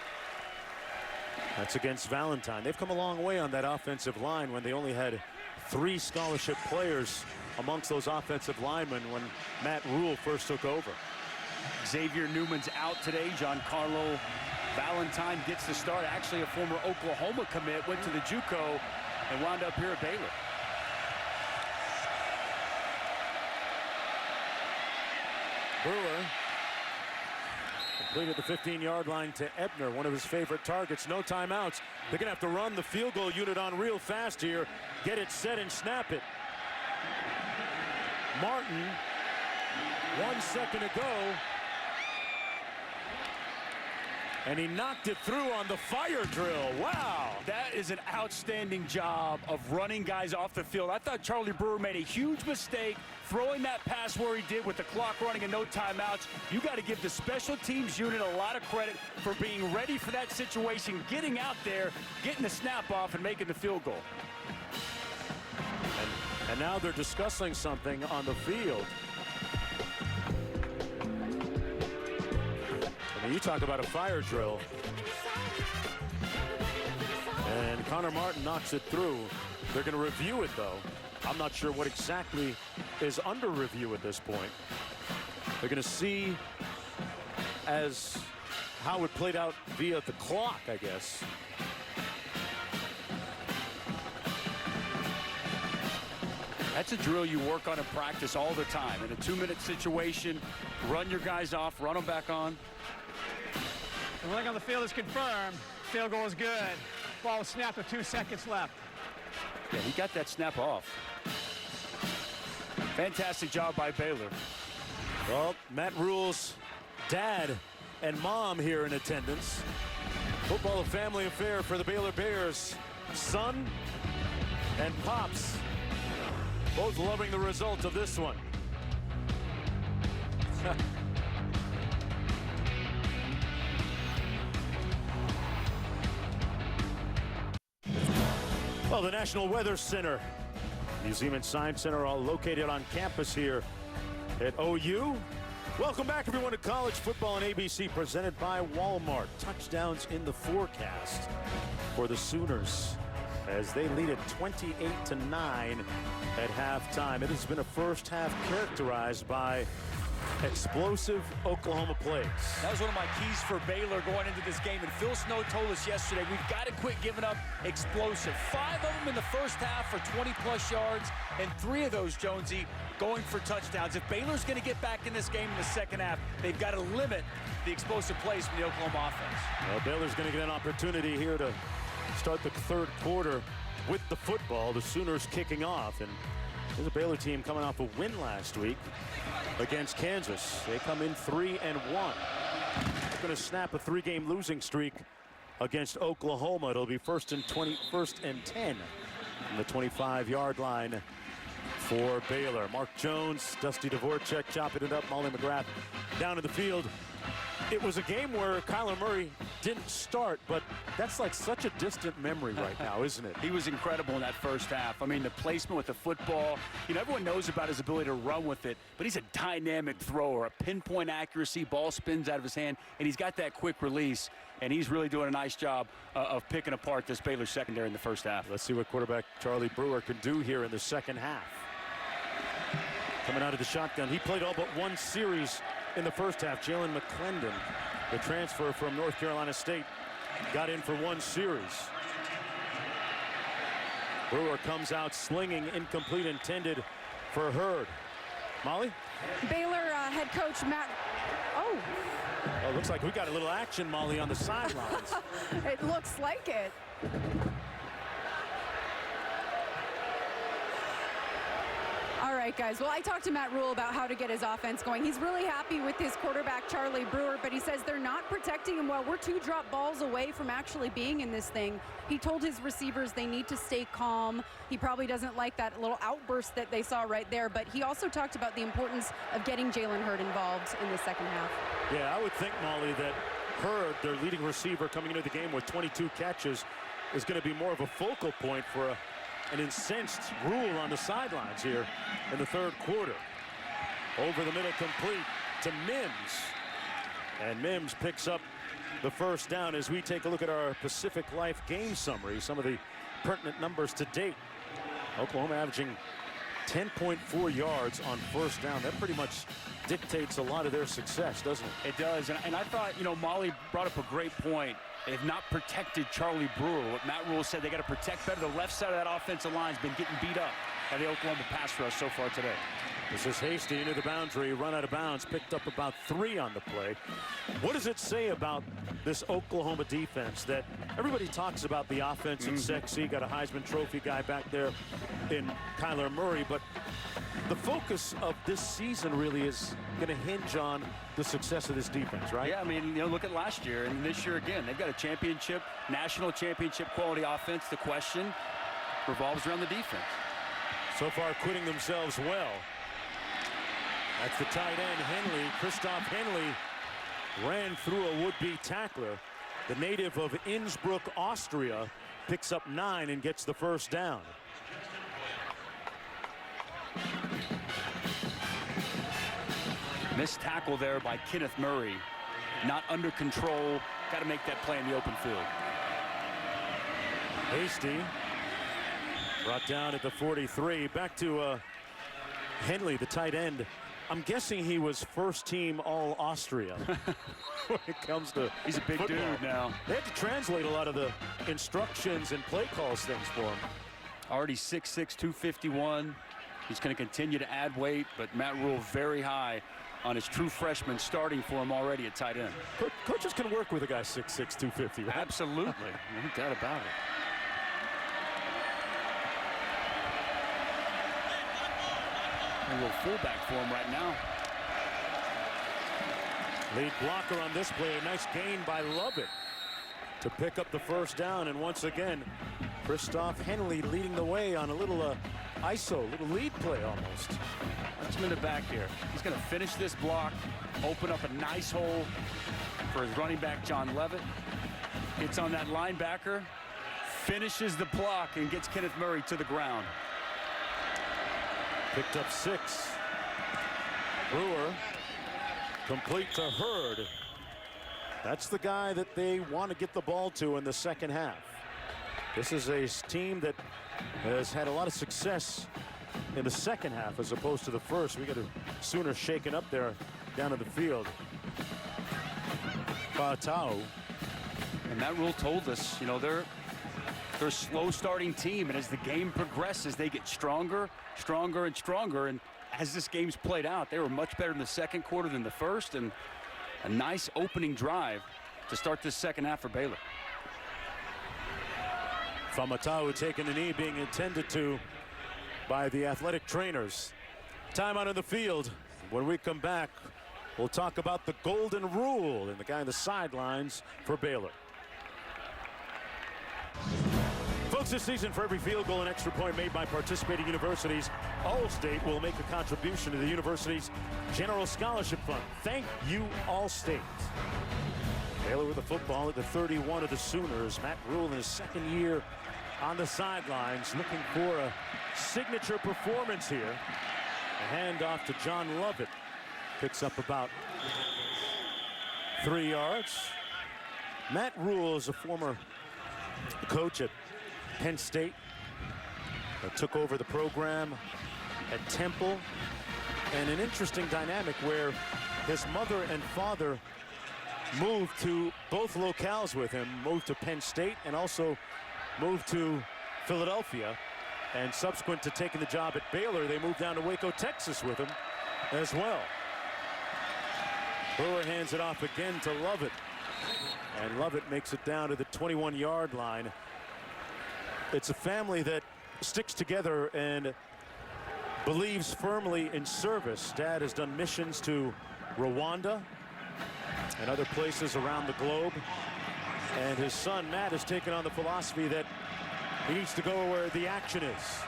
That's against Valentine. They've come a long way on that offensive line when they only had 3 scholarship players amongst those offensive linemen when Matt Rule first took over. Xavier Newman's out today. Giancarlo Valentine gets the start. Actually, a former Oklahoma commit, went to the JUCO and wound up here at Baylor. Brewer completed the 15-yard line to Ebner, one of his favorite targets. No timeouts. They're going to have to run the field goal unit on real fast here. Get it set and snap it. Martin, 1 second to go. And he knocked it through on the fire drill. Wow. That is an outstanding job of running guys off the field. I thought Charlie Brewer made a huge mistake throwing that pass where he did with the clock running and no timeouts. You got to give the special teams unit a lot of credit for being ready for that situation, getting out there, getting the snap off, and making the field goal. And now they're discussing something on the field. I mean, you talk about a fire drill. And Connor Martin knocks it through. They're going to review it, though. I'm not sure what exactly is under review at this point. They're going to see as how it played out via the clock, I guess. That's a drill you work on in practice all the time. In a 2-minute situation, run your guys off, run them back on. The ruling on the field is confirmed. Field goal is good. Ball was snapped with 2 seconds left. Yeah, he got that snap off. Fantastic job by Baylor. Well, Matt Rule's dad and mom here in attendance. Football a family affair for the Baylor Bears. Son and pops both loving the result of this one. Well, the National Weather Center, Museum and Science Center, all located on campus here at OU. Welcome back, everyone, to College Football on ABC, presented by Walmart. Touchdowns in the forecast for the Sooners as they lead it 28-9 at halftime. It has been a first half characterized by explosive Oklahoma plays. That was one of my keys for Baylor going into this game. And Phil Snow told us yesterday, we've got to quit giving up explosive. 5 of them in the first half for 20-plus yards, and 3 of those, Jonesy, going for touchdowns. If Baylor's going to get back in this game in the second half, they've got to limit the explosive plays from the Oklahoma offense. Well, Baylor's going to get an opportunity here to start the third quarter with the football. The Sooners kicking off. And there's a Baylor team coming off a win last week against Kansas. They come in 3-1. They're going to snap a 3-game losing streak against Oklahoma. It'll be first and 10 from the 25-yard line for Baylor. Mark Jones, Dusty Dvorak chopping it up. Molly McGrath down in the field. It was a game where Kyler Murray didn't start, but that's like such a distant memory right now, isn't it? He was incredible in that first half. I mean, the placement with the football, you know, everyone knows about his ability to run with it, but he's a dynamic thrower, a pinpoint accuracy, ball spins out of his hand, and he's got that quick release, and he's really doing a nice job of picking apart this Baylor secondary in the first half. Let's see what quarterback Charlie Brewer can do here in the second half. Coming out of the shotgun, he played all but one series in the first half. Jalen McClendon, the transfer from North Carolina State, got in for one series. Brewer comes out slinging, incomplete, intended for Hurd. Molly? Baylor head coach Matt. Oh, looks like we got a little action, Molly, on the sidelines. it looks like it. All right, guys. Well, I talked to Matt Rule about how to get his offense going. He's really happy with his quarterback, Charlie Brewer, but he says they're not protecting him well. We're 2 drop balls away from actually being in this thing. He told his receivers they need to stay calm. He probably doesn't like that little outburst that they saw right there, but he also talked about the importance of getting Jalen Hurd involved in the second half. Yeah, I would think, Molly, that Hurd, their leading receiver coming into the game with 22 catches, is going to be more of a focal point for an incensed Rule on the sidelines here in the third quarter. Over the middle, complete to Mims. And Mims picks up the first down as we take a look at our Pacific Life game summary. Some of the pertinent numbers to date. Oklahoma averaging 10.4 yards on first down. That pretty much dictates a lot of their success, doesn't it? It does. And I thought, you know, Molly brought up a great point. They've not protected Charlie Brewer. What Matt Rule said, they got to protect better. The left side of that offensive line has been getting beat up by the Oklahoma pass rush so far today. This is Hasty into the boundary, run out of bounds, picked up about 3 on the play. What does it say about this Oklahoma defense that everybody talks about the offense and sexy, got a Heisman Trophy guy back there in Kyler Murray, but the focus of this season really is going to hinge on the success of this defense, right? Yeah, I mean, look at last year and this year again. They've got a championship, national championship quality offense. The question revolves around the defense. So far, quitting themselves well. That's the tight end, Henley. Christoph Henley ran through a would-be tackler. The native of Innsbruck, Austria, picks up 9 and gets the first down. Missed tackle there by Kenneth Murray. Not under control. Got to make that play in the open field. Hasty brought down at the 43. Back to Henley, the tight end. I'm guessing he was first team all Austria when it comes to He's a big football. dude now. They had to translate a lot of the instructions and play calls things for him. Already 6'6", 251. He's going to continue to add weight, but Matt Rule very high on his true freshman starting for him already at tight end. Coaches can work with a guy 6'6", 250, right? Absolutely. No doubt about it. A little fullback for him right now. Lead blocker on this play. A nice gain by Lovett to pick up the first down. And once again, Christoph Henley leading the way on a little ISO, little lead play almost. Watch him in the back here. He's going to finish this block, open up a nice hole for his running back, John Levitt. Gets on that linebacker, finishes the block, and gets Kenneth Murray to the ground. Picked up 6. Brewer complete to Hurd. That's the guy that they want to get the ball to in the second half. This is a team that has had a lot of success in the second half as opposed to the first. We got a Sooner shaken up there down in the field. Fatau. And that Rule told us, they're a slow starting team, and as the game progresses, they get stronger, stronger, and stronger. And as this game's played out, they were much better in the second quarter than the first, and a nice opening drive to start this second half for Baylor. Famatau taking a knee, being attended to by the athletic trainers. Time out in the field. When we come back, we'll talk about the golden rule and the guy on the sidelines for Baylor. Folks, this season, for every field goal and extra point made by participating universities, Allstate will make a contribution to the university's General Scholarship Fund. Thank you, Allstate. Baylor with the football at the 31 of the Sooners. Matt Rule in his second year on the sidelines, looking for a signature performance here. A handoff to John Lovett. Picks up about 3 yards. Matt Rule is a former coach at Penn State. Took over the program at Temple. And an interesting dynamic where his mother and father moved to both locales with him, moved to Penn State and also moved to Philadelphia. And subsequent to taking the job at Baylor, they moved down to Waco, Texas with him as well. Brewer hands it off again to Lovett. And Lovett makes it down to the 21-yard line. It's a family that sticks together and believes firmly in service. Dad has done missions to Rwanda and other places around the globe. And his son, Matt, has taken on the philosophy that he needs to go where the action is.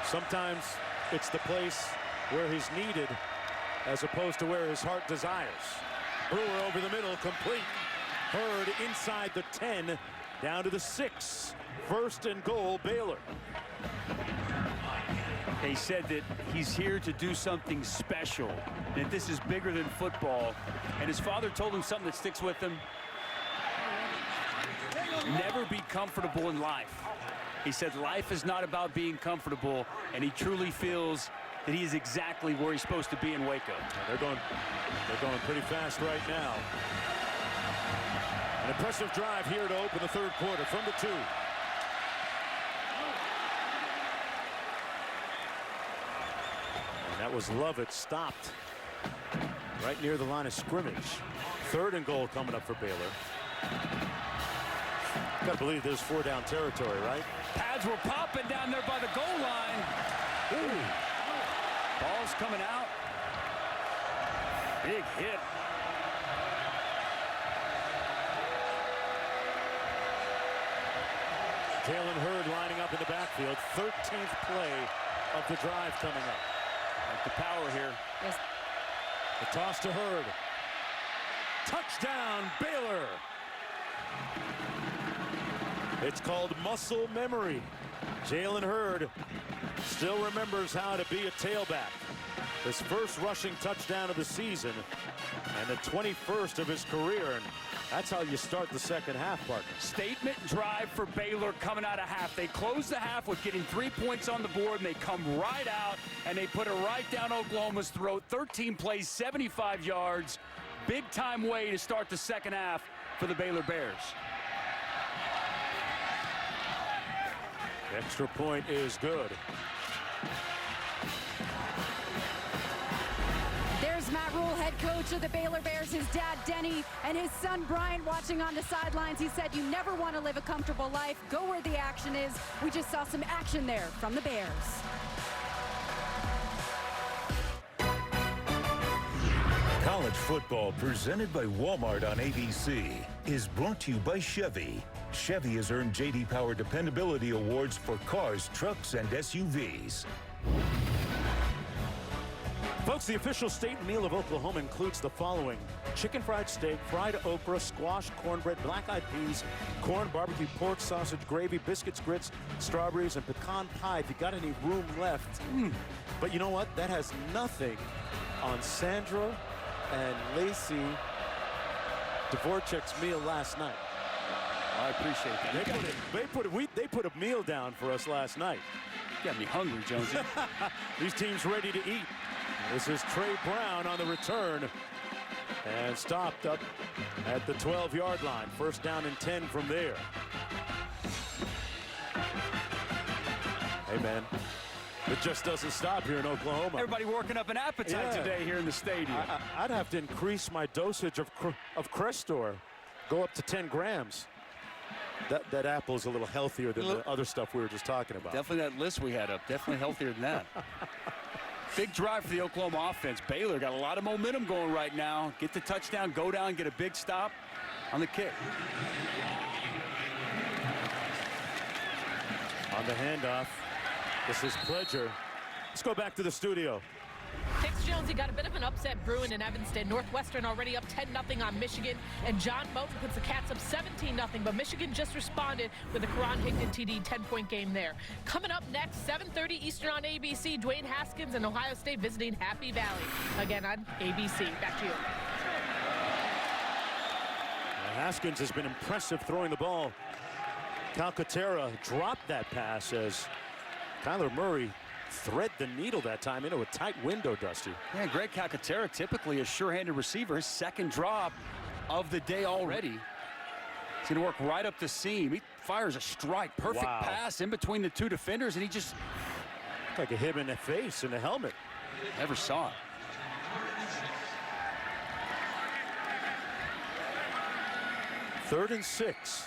Sometimes it's the place where he's needed as opposed to where his heart desires. Brewer over the middle, complete. Hurd inside the 10, down to the 6. First and goal, Baylor. They said that he's here to do something special, that this is bigger than football. And his father told him something that sticks with him. Never be comfortable in life. He said life is not about being comfortable, and he truly feels that he is exactly where he's supposed to be in Waco. They're going pretty fast right now. An impressive drive here to open the third quarter from the 2. And that was Lovett, stopped right near the line of scrimmage. Third and goal coming up for Baylor. Gotta believe there's 4-down territory, right? Pads were popping down there by the goal line. Ooh. Ball's coming out. Big hit. Jalen Hurd lining up in the backfield. 13th play of the drive coming up. Like the power here. Yes. The toss to Hurd. Touchdown, Baylor. It's called muscle memory. Jalen Hurd still remembers how to be a tailback. His first rushing touchdown of the season and the 21st of his career. And that's how you start the second half, partner. Statement drive for Baylor coming out of half. They close the half with getting 3 points on the board, and they come right out, and they put it right down Oklahoma's throat. 13 plays, 75 yards. Big-time way to start the second half for the Baylor Bears. The extra point is good. There's Matt Rule, head coach of the Baylor Bears, his dad, Denny, and his son, Brian, watching on the sidelines. He said, you never want to live a comfortable life. Go where the action is. We just saw some action there from the Bears. College football presented by Walmart on ABC is brought to you by Chevy. Chevy has earned J.D. Power Dependability Awards for cars, trucks, and SUVs. Folks, the official state meal of Oklahoma includes the following: chicken fried steak, fried okra, squash, cornbread, black-eyed peas, corn, barbecue pork, sausage, gravy, biscuits, grits, strawberries, and pecan pie if you got any room left. But you know what? That has nothing on Sandra and Lacey Dvorak's meal last night. I appreciate that. They put a meal down for us last night. You got me hungry, Jonesy. These teams ready to eat. This is Trey Brown on the return and stopped up at the 12-yard line. First down and 10 from there. Hey, man, it just doesn't stop here in Oklahoma. Everybody working up an appetite today here in the stadium. I'd have to increase my dosage of Crestor, go up to 10 grams. That apple is a little healthier than the other stuff we were just talking about. Definitely that list we had up. Definitely healthier than that. Big drive for the Oklahoma offense. Baylor got a lot of momentum going right now. Get the touchdown, go down, get a big stop on the kick. On the handoff, this is Pledger. Let's go back to the studio. Tex Jonesy got a bit of an upset brewing in Evanston. Northwestern already up 10-0 on Michigan, and John Moten puts the Cats up 17-0, but Michigan just responded with a Karan Higdon TD 10-point game there. Coming up next, 7:30 Eastern on ABC, Dwayne Haskins and Ohio State visiting Happy Valley. Again on ABC. Back to you. Haskins has been impressive throwing the ball. Calcaterra dropped that pass as Kyler Murray thread the needle that time into a tight window, Dusty. Yeah, Greg Calcaterra, typically a sure-handed receiver. His second drop of the day already. He's going to work right up the seam. He fires a strike. Perfect pass in between the two defenders, and he just... like a hit in the face in the helmet. Never saw it. Third and 6.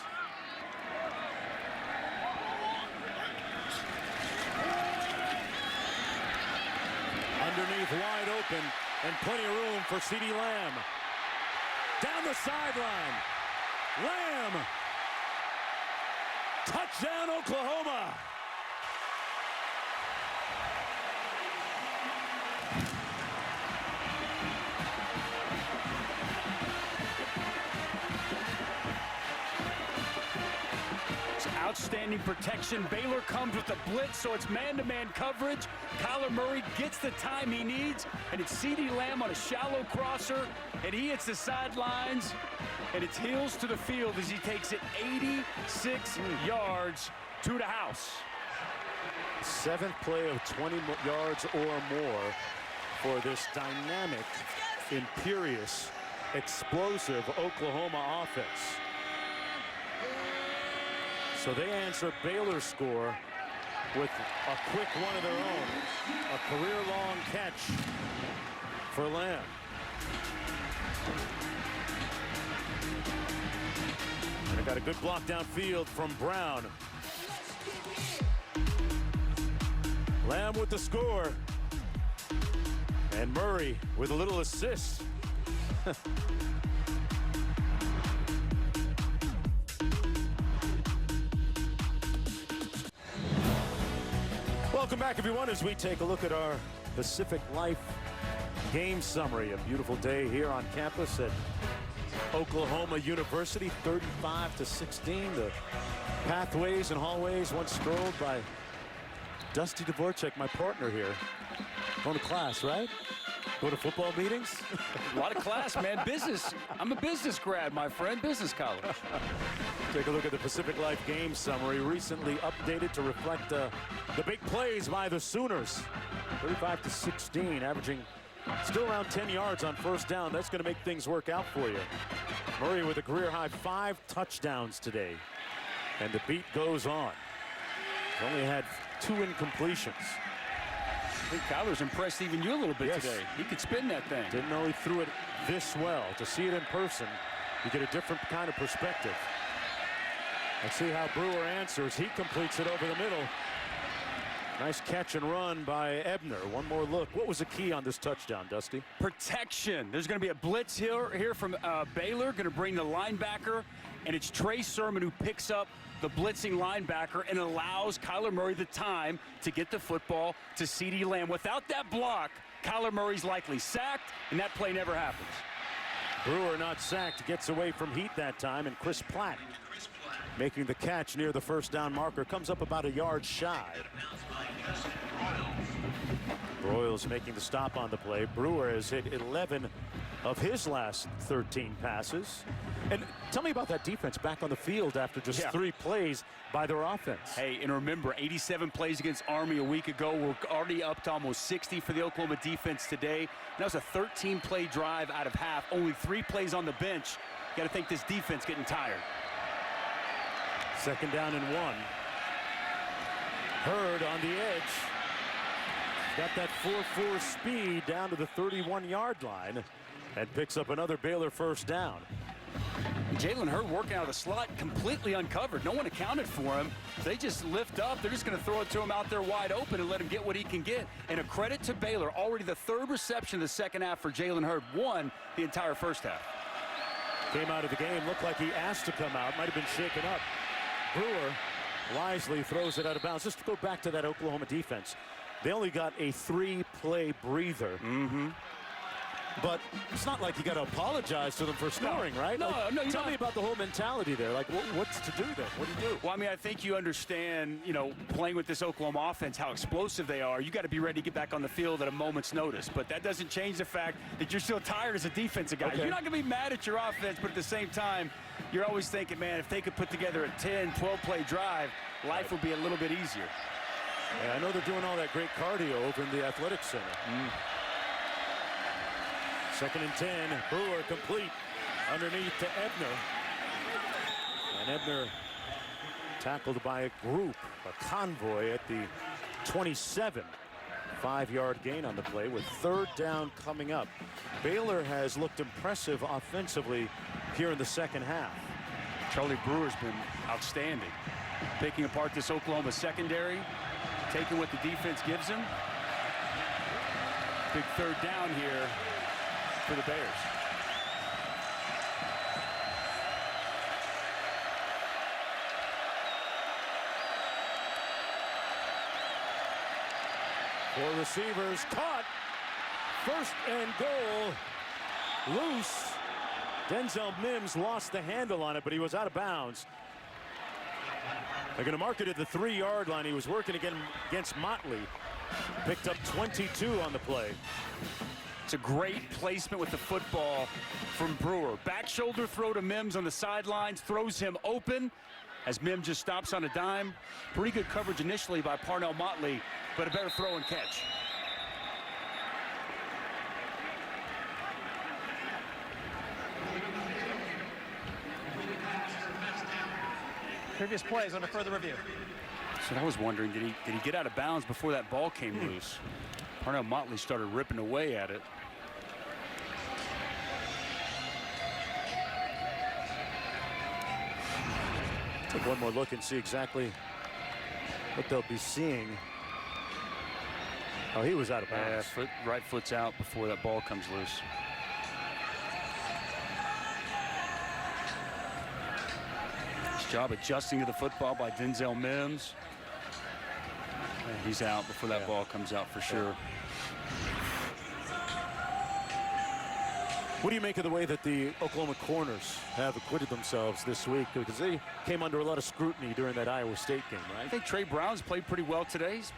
Underneath, wide open, and plenty of room for CeeDee Lamb. Down the sideline. Lamb. Touchdown, Oklahoma. Outstanding protection. Baylor comes with a blitz, so it's man-to-man coverage. Kyler Murray gets the time he needs, and it's CeeDee Lamb on a shallow crosser, and he hits the sidelines, and it's heels to the field as he takes it 86 yards to the house. 7th play of 20 yards or more for this dynamic, imperious, explosive Oklahoma offense. So they answer Baylor's score with a quick one of their own. A career-long catch for Lamb. And they got a good block downfield from Brown. Lamb with the score. And Murray with a little assist. Welcome back, everyone, as we take a look at our Pacific Life game summary. A beautiful day here on campus at Oklahoma University, 35-16. The pathways and hallways once strolled by Dusty Dvorak, my partner here. Going to class, right? Go to football meetings? A lot of class, man. Business. I'm a business grad, my friend. Business college. Take a look at the Pacific Life game summary, recently updated to reflect the big plays by the Sooners. 35-16, averaging still around 10 yards on first down. That's going to make things work out for you. Murray with a career-high 5 touchdowns today. And the beat goes on. He's only had 2 incompletions. I think Kyler's impressed even you a little bit today. He could spin that thing. Didn't know he threw it this well. To see it in person, you get a different kind of perspective. Let's see how Brewer answers. He completes it over the middle. Nice catch and run by Ebner. One more look. What was the key on this touchdown, Dusty? Protection. There's going to be a blitz here from Baylor, going to bring the linebacker, and it's Trey Sermon who picks up the blitzing linebacker and allows Kyler Murray the time to get the football to CeeDee Lamb. Without that block, Kyler Murray's likely sacked, and that play never happens. Brewer not sacked, gets away from heat that time, and Chris Platt making the catch near the first down marker, comes up about a yard shy. Broyles making the stop on the play. Brewer has hit 11 of his last 13 passes. And tell me about that defense back on the field after just 3 plays by their offense. Hey, and remember, 87 plays against Army a week ago. We're already up to almost 60 for the Oklahoma defense today. That was a 13-play drive out of half. Only 3 plays on the bench. You got to think this defense getting tired. Second down and 1. Hurd on the edge. Got that 4.4 speed down to the 31-yard line and picks up another Baylor first down. Jalen Hurd working out of the slot, completely uncovered. No one accounted for him. They just lift up. They're just going to throw it to him out there wide open and let him get what he can get. And a credit to Baylor, already the 3rd reception of the second half for Jalen Hurd. Won the entire first half. Came out of the game, looked like he asked to come out, might have been shaken up. Brewer wisely throws it out of bounds. Just to go back to that Oklahoma defense, they only got a 3-play breather. But it's not like you got to apologize to them for scoring, right? No, tell me about the whole mentality there. Like, what's to do then? What do you do? Well, I mean, I think you understand, playing with this Oklahoma offense, how explosive they are. You got to be ready to get back on the field at a moment's notice. But that doesn't change the fact that you're still tired as a defensive guy. Okay. You're not going to be mad at your offense, but at the same time, you're always thinking, man, if they could put together a 10, 12-play drive, life would be a little bit easier. Yeah, I know they're doing all that great cardio over in the athletic center. 2nd and 10, Brewer complete underneath to Ebner. And Ebner tackled by a group, a convoy at the 27. 5-yard gain on the play with 3rd down coming up. Baylor has looked impressive offensively here in the second half. Charlie Brewer's been outstanding. Picking apart this Oklahoma secondary, taking what the defense gives him. Big 3rd down here for the Bears. Four receivers caught. 1st and goal. Loose. Denzel Mims lost the handle on it, but he was out of bounds. They're going to mark it at the 3-yard line. He was working again against Motley. Picked up 22 on the play. It's a great placement with the football from Brewer. Back shoulder throw to Mims on the sidelines, throws him open as Mims just stops on a dime. Pretty good coverage initially by Parnell Motley, but a better throw and catch. Previous plays under further review. So I was wondering, did he get out of bounds before that ball came loose? Parnell Motley started ripping away at it. Take one more look and see exactly what they'll be seeing. Oh, he was out of bounds. Yeah, right foot's out before that ball comes loose. Nice job adjusting to the football by Denzel Mims. And he's out before that ball comes out for sure. What do you make of the way that the Oklahoma corners have acquitted themselves this week? Because they came under a lot of scrutiny during that Iowa State game, right? I think Trey Brown's played pretty well today. He's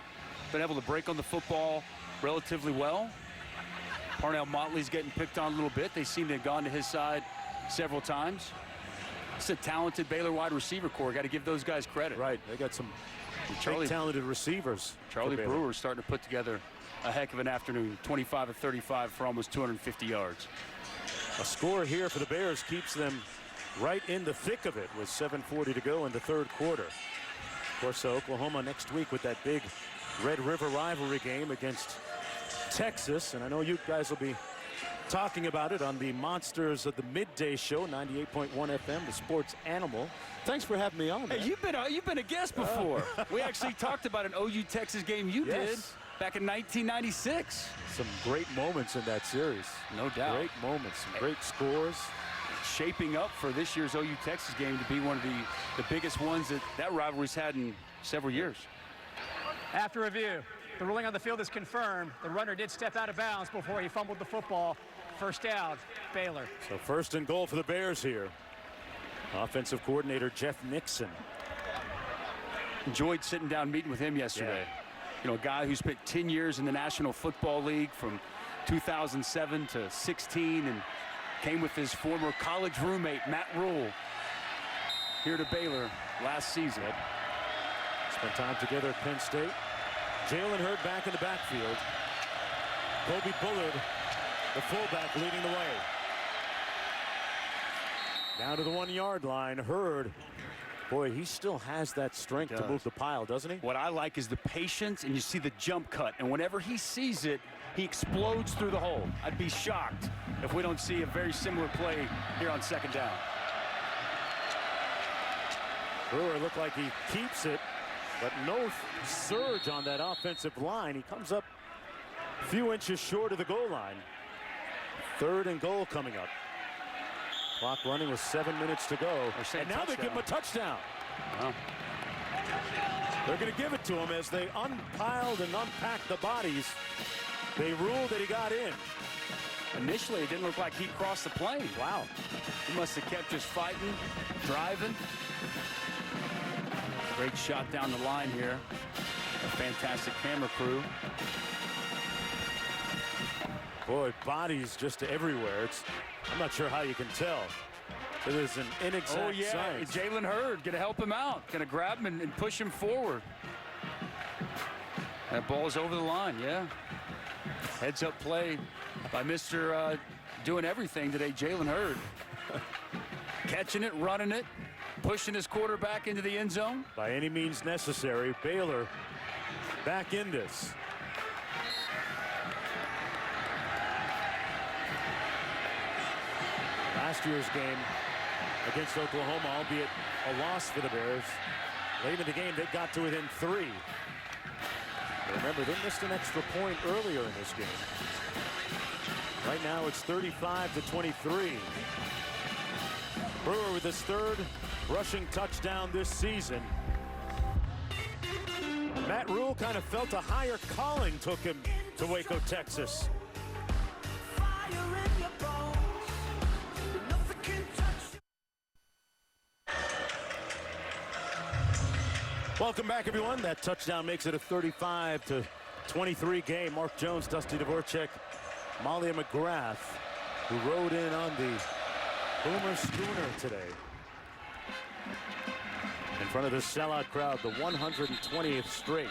been able to break on the football relatively well. Parnell Motley's getting picked on a little bit. They seem to have gone to his side several times. It's a talented Baylor wide receiver core. Got to give those guys credit. Right. They got some big talented receivers. Charlie Brewer's starting to put together a heck of an afternoon. 25 of 35 for almost 250 yards. A score here for the Bears keeps them right in the thick of it with 7:40 to go in the third quarter. Of course, Oklahoma next week with that big Red River rivalry game against Texas. And I know you guys will be talking about it on the Monsters of the Midday Show, 98.1 FM, the sports animal. Thanks for having me on. Hey, you've been a guest before. We actually talked about an OU Texas game you did back in 1996. Some great moments in that series. No doubt. Great moments, some great scores. Shaping up for this year's OU Texas game to be one of the biggest ones that rivalry's had in several years. After review, the ruling on the field is confirmed. The runner did step out of bounds before he fumbled the football. First down, Baylor. So first and goal for the Bears here. Offensive coordinator Jeff Nixon. Enjoyed sitting down meeting with him yesterday. Yeah. You know, a guy who spent 10 years in the National Football League from 2007 to 16 and came with his former college roommate, Matt Rule, here to Baylor last season. Spent time together at Penn State. Jalen Hurd back in the backfield. Kobe Bullard, the fullback, leading the way. Down to the 1 yard line. Hurd, boy, he still has that strength to move the pile, doesn't he? What I like is the patience, and you see the jump cut. And whenever he sees it, he explodes through the hole. I'd be shocked if we don't see a very similar play here on second down. Brewer looked like he keeps it, but no surge on that offensive line. He comes up a few inches short of the goal line. Third and goal coming up. Clock running with 7 minutes to go. And now they give him a touchdown. Wow. They're going to give it to him as they unpiled and unpacked the bodies. They ruled that he got in. Initially, it didn't look like he crossed the plane. Wow. He must have kept just fighting, driving. Great shot down the line here. A fantastic camera crew. Boy, bodies just everywhere. I'm not sure how you can tell. It is an inexact science. Jalen Hurd gonna help him out. Gonna grab him and push him forward. That ball is over the line, yeah. Heads up play by Mr. Doing everything today, Jalen Hurd. Catching it, running it, pushing his quarterback into the end zone. By any means necessary, Baylor back in this. Last year's game against Oklahoma, albeit a loss for the Bears. Late in the game, they got to within 3. Remember, they missed an extra point earlier in this game. Right now, it's 35-23. Brewer with his third rushing touchdown this season. Matt Rule kind of felt a higher calling took him to Waco, Texas. Welcome back, everyone. That touchdown makes it a 35-23 game. Mark Jones, Dusty Dvorak, Malia McGrath, who rode in on the Boomer Schooner today. In front of this sellout crowd, the 120th straight.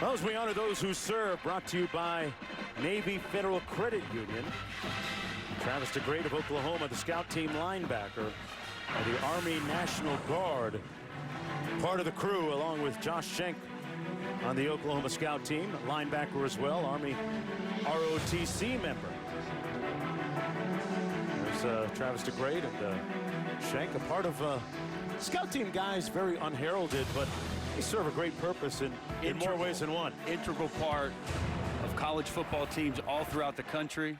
Well, as we honor those who serve, brought to you by Navy Federal Credit Union. Travis DeGrade of Oklahoma, the scout team linebacker, and the Army National Guard. Part of the crew, along with Josh Schenk on the Oklahoma scout team, linebacker as well, Army ROTC member. There's Travis DeGrade and Schenk, a part of scout team guys, very unheralded, but They serve a great purpose in more ways than one. Integral part of college football teams all throughout the country.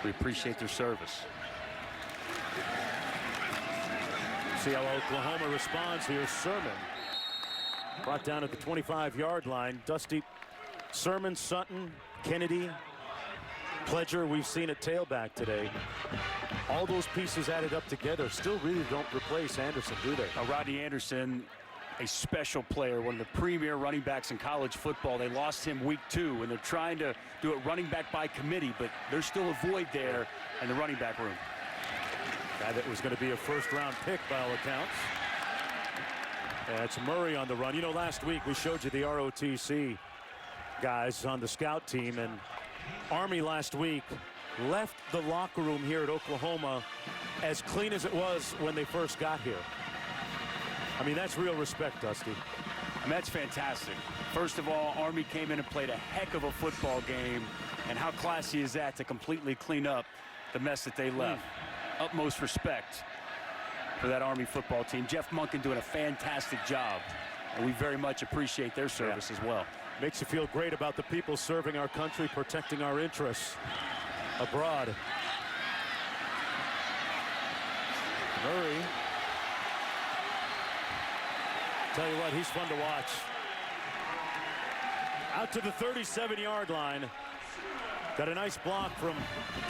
We appreciate their service. See how Oklahoma responds here. Sermon brought down at the 25-yard line. Dusty, Sermon, Sutton, Kennedy, Pledger, we've seen at tailback today. All those pieces added up together still really don't replace Anderson, do they? Rodney Anderson, a special player, one of the premier running backs in college football. They lost him week 2, and they're trying to do it running back by committee, but there's still a void there in the running back room. Guy that was going to be a first-round pick by all accounts. It's Murray on the run. You know, last week we showed you the ROTC guys on the scout team, and Army last week left the locker room here at Oklahoma as clean as it was when they first got here. I mean, that's real respect, Dusty. And that's fantastic. First of all, Army came in and played a heck of a football game, and how classy is that to completely clean up the mess that they left. Utmost respect for that Army football team. Jeff Monken doing a fantastic job, and we very much appreciate their service as well. Makes you feel great about the people serving our country, protecting our interests abroad. Murray. Tell you what, he's fun to watch. Out to the 37-yard line. Got a nice block from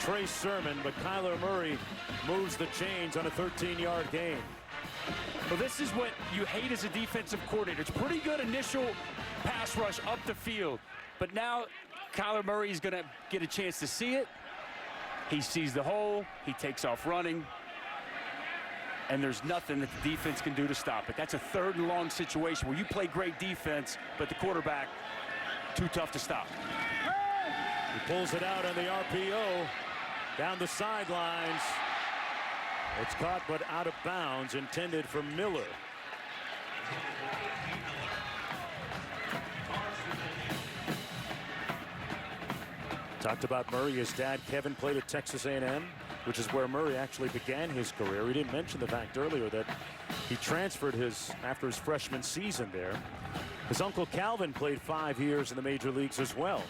Trey Sermon, but Kyler Murray moves the chains on a 13-yard gain. Well, this is what you hate as a defensive coordinator. It's pretty good initial pass rush up the field, but now Kyler Murray is going to get a chance to see it. He sees the hole, he takes off running, and there's nothing that the defense can do to stop it. That's a 3rd and long situation where you play great defense, but the quarterback, too tough to stop. He pulls it out on the RPO down the sidelines. It's caught but out of bounds, intended for Miller. Talked about Murray. His dad, Kevin, played at Texas A&M, which is where Murray actually began his career. We didn't mention the fact earlier that he transferred after his freshman season there. His uncle Calvin played 5 years in the major leagues as well.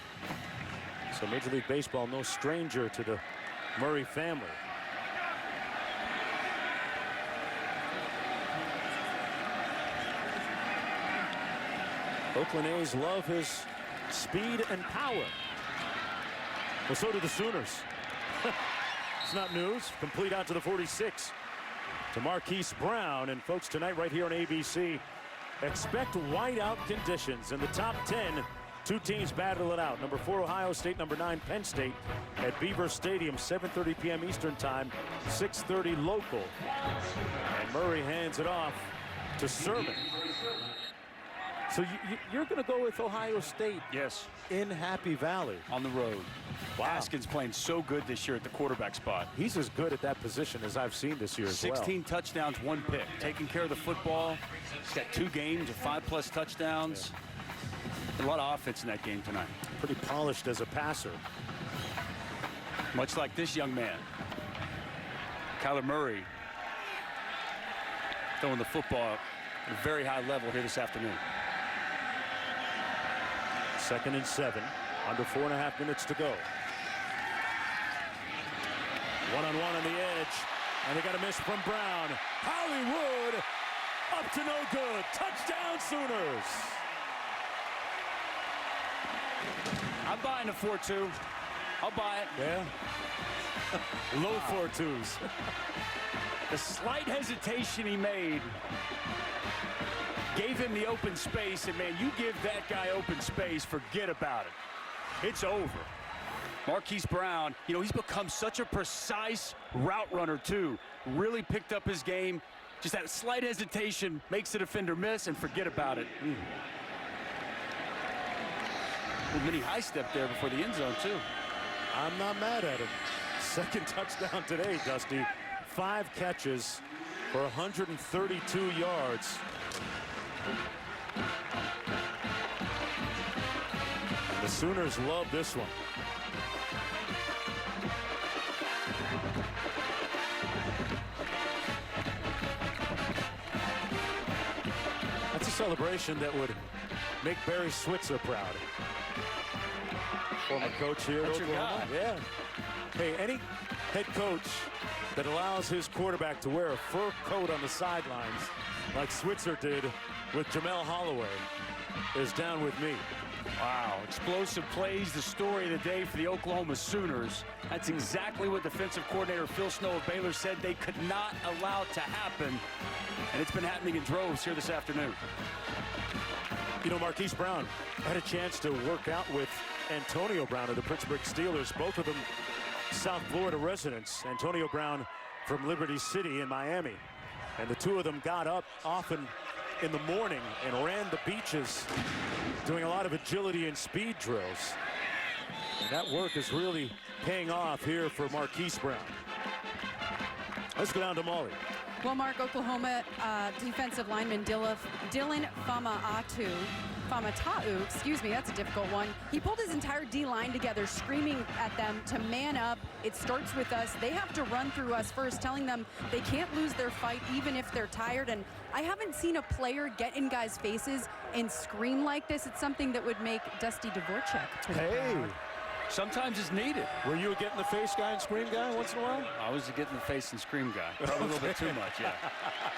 So Major League Baseball, no stranger to the Murray family. Oakland A's love his speed and power. Well, so do the Sooners. It's not news. Complete out to the 46 to Marquise Brown. And folks, tonight right here on ABC, expect whiteout conditions in the top 10. 2 teams battle it out. Number 4 Ohio State, number 9 Penn State at Beaver Stadium, 7:30 p.m. Eastern Time, 6:30 local. And Murray hands it off to Sermon. So you're going to go with Ohio State? Yes. In Happy Valley. On the road. Wow. Haskins playing so good this year at the quarterback spot. He's as good at that position as I've seen this year as well. 16 touchdowns, 1 pick. Taking care of the football. He's got 2 games of 5+ touchdowns. Yeah. A lot of offense in that game tonight. Pretty polished as a passer. Much like this young man. Kyler Murray throwing the football at a very high level here this afternoon. 2nd and 7. Under 4.5 minutes to go. One-on-one on the edge. And they got a miss from Brown. Hollywood up to no good. Touchdown Sooners. I'm buying the 4-2. I'll buy it. Yeah. Low 4-2s. The slight hesitation he made gave him the open space, and man, you give that guy open space, forget about it. It's over. Marquise Brown, you know, he's become such a precise route runner too. Really picked up his game. Just that slight hesitation makes the defender miss, and forget about it. A mini high step there before the end zone too. I'm not mad at him. 2nd touchdown today, Dusty. 5 catches for 132 yards. The Sooners love this one. That's a celebration that would make Barry Switzer proud. Former coach here at Oklahoma. Yeah. Hey, any head coach that allows his quarterback to wear a fur coat on the sidelines like Switzer did with Jamel Holloway is down with me. Wow, explosive plays, the story of the day for the Oklahoma Sooners. That's exactly what defensive coordinator Phil Snow of Baylor said they could not allow to happen. And it's been happening in droves here this afternoon. You know, Marquise Brown had a chance to work out with Antonio Brown of the Pittsburgh Steelers, both of them South Florida residents. Antonio Brown from Liberty City in Miami. And the two of them got up often in the morning and ran the beaches, doing a lot of agility and speed drills. And that work is really paying off here for Marquise Brown. Let's go down to Molly. Well, Mark, Oklahoma defensive lineman Dylan Famatau, excuse me, that's a difficult one. He pulled his entire D-line together, screaming at them to man up. It starts with us. They have to run through us first, telling them they can't lose their fight even if they're tired. And I haven't seen a player get in guys' faces and scream like this. It's something that would make Dusty Dvorak pretty proud. Sometimes it's needed. Were you a get in the face guy and scream guy once in a while? I was a get in the face and scream guy. Probably a little bit too much, yeah.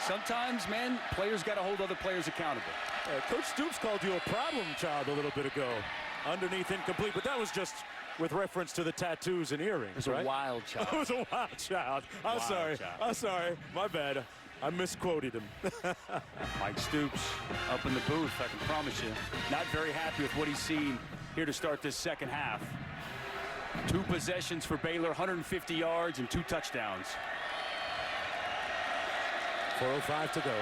Sometimes, man, players got to hold other players accountable. Coach Stoops called you a problem child a little bit ago. Underneath incomplete, but that was just with reference to the tattoos and earrings, It was right? a wild child. It was a wild child. I'm sorry. I'm sorry. My bad. I misquoted him. Mike Stoops up in the booth, I can promise you. Not very happy with what he's seen here to start this second half. 2 possessions for Baylor, 150 yards and 2 touchdowns. 4:05 to go.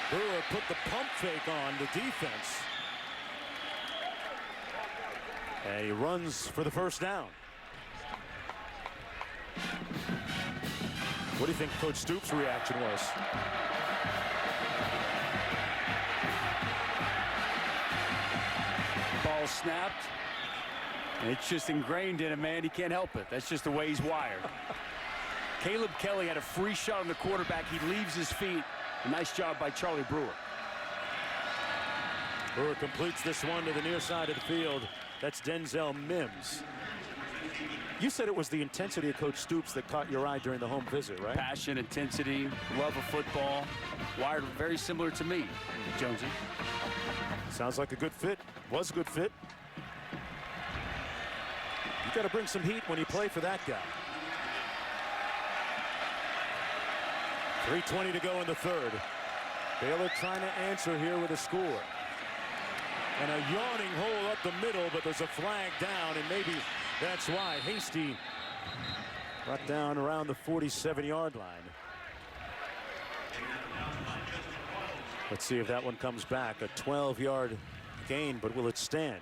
Brewer put the pump fake on the defense. And he runs for the first down. What do you think Coach Stoops' reaction was? Ball snapped. And it's just ingrained in him, man. He can't help it. That's just the way he's wired. Caleb Kelly had a free shot on the quarterback. He leaves his feet. A nice job by Charlie Brewer. Brewer completes this one to the near side of the field. That's Denzel Mims. You said it was the intensity of Coach Stoops that caught your eye during the home visit, right? Passion, intensity, love of football. Wired very similar to me, Jonesy. Sounds like a good fit. Was a good fit. You got to bring some heat when you play for that guy. 3:20 to go in the third. Baylor trying to answer here with a score. And a yawning hole up the middle, but there's a flag down, and maybe that's why Hasty brought down around the 47-yard line. Let's see if that one comes back. A 12-yard gain, but will it stand?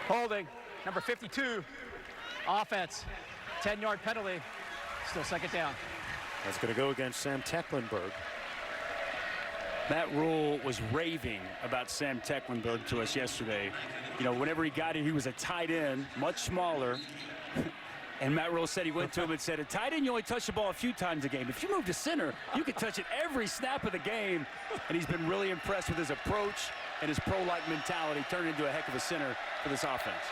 Holding, number 52, offense, 10-yard penalty, still second down. That's going to go against Sam Tecklenburg. Matt Rule was raving about Sam Tecklenburg to us yesterday. You know, whenever he got here, he was a tight end, much smaller. And Matt Rule said he went to him and said, a tight end, you only touch the ball a few times a game. If you move to center, you can touch it every snap of the game. And he's been really impressed with his approach and his pro-like mentality, turned into a heck of a center for this offense.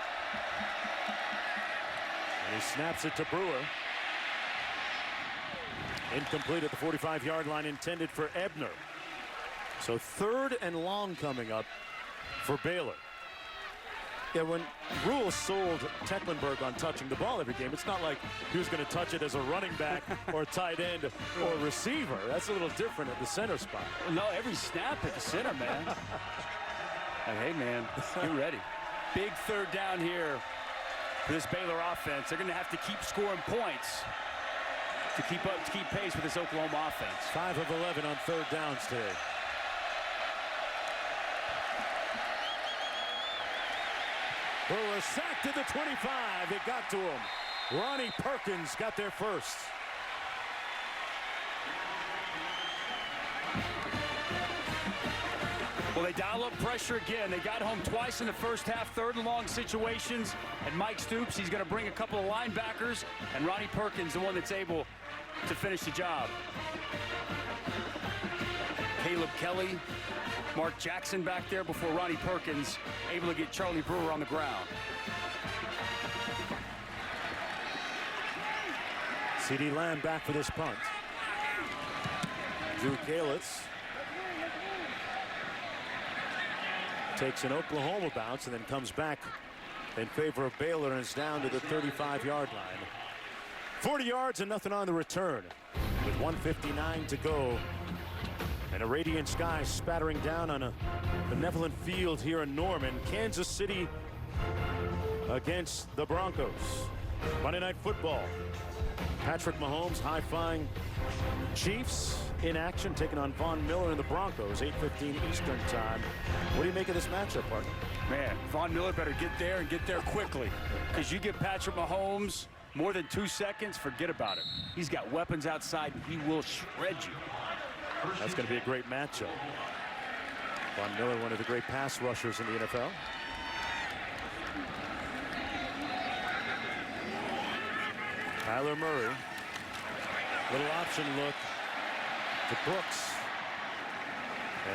And he snaps it to Brewer. Incomplete at the 45-yard line, intended for Ebner. So 3rd and long coming up for Baylor. Yeah, when Rule sold Tecklenburg on touching the ball every game, it's not like he was going to touch it as a running back or tight end or receiver. That's a little different at the center spot. No, every snap at the center, man. Like, hey, man, get ready. Big 3rd down here for this Baylor offense. They're going to have to keep scoring points to keep pace with this Oklahoma offense. 5 of 11 on 3rd downs today. Brewer sacked at the 25. It got to him. Ronnie Perkins got there first. Well, they dial up pressure again. They got home twice in the first half, third and long situations. And Mike Stoops, he's going to bring a couple of linebackers. And Ronnie Perkins, the one that's able to finish the job. Caleb Kelly, Mark Jackson back there before Ronnie Perkins, able to get Charlie Brewer on the ground. C.D. Lamb back for this punt. Drew Kalitz takes an Oklahoma bounce and then comes back in favor of Baylor and is down to the 35-yard line. 40 yards and nothing on the return with 1:59 to go. And a radiant sky spattering down on a benevolent field here in Norman. Kansas City against the Broncos. Monday Night Football. Patrick Mahomes high-fiving Chiefs in action, taking on Von Miller and the Broncos, 8:15 Eastern time. What do you make of this matchup, partner? Man, Von Miller better get there and get there quickly, because you give Patrick Mahomes more than 2 seconds, forget about it. He's got weapons outside, and he will shred you. That's going to be a great matchup. Von Miller, one of the great pass rushers in the NFL. Kyler Murray. Little option look to Brooks.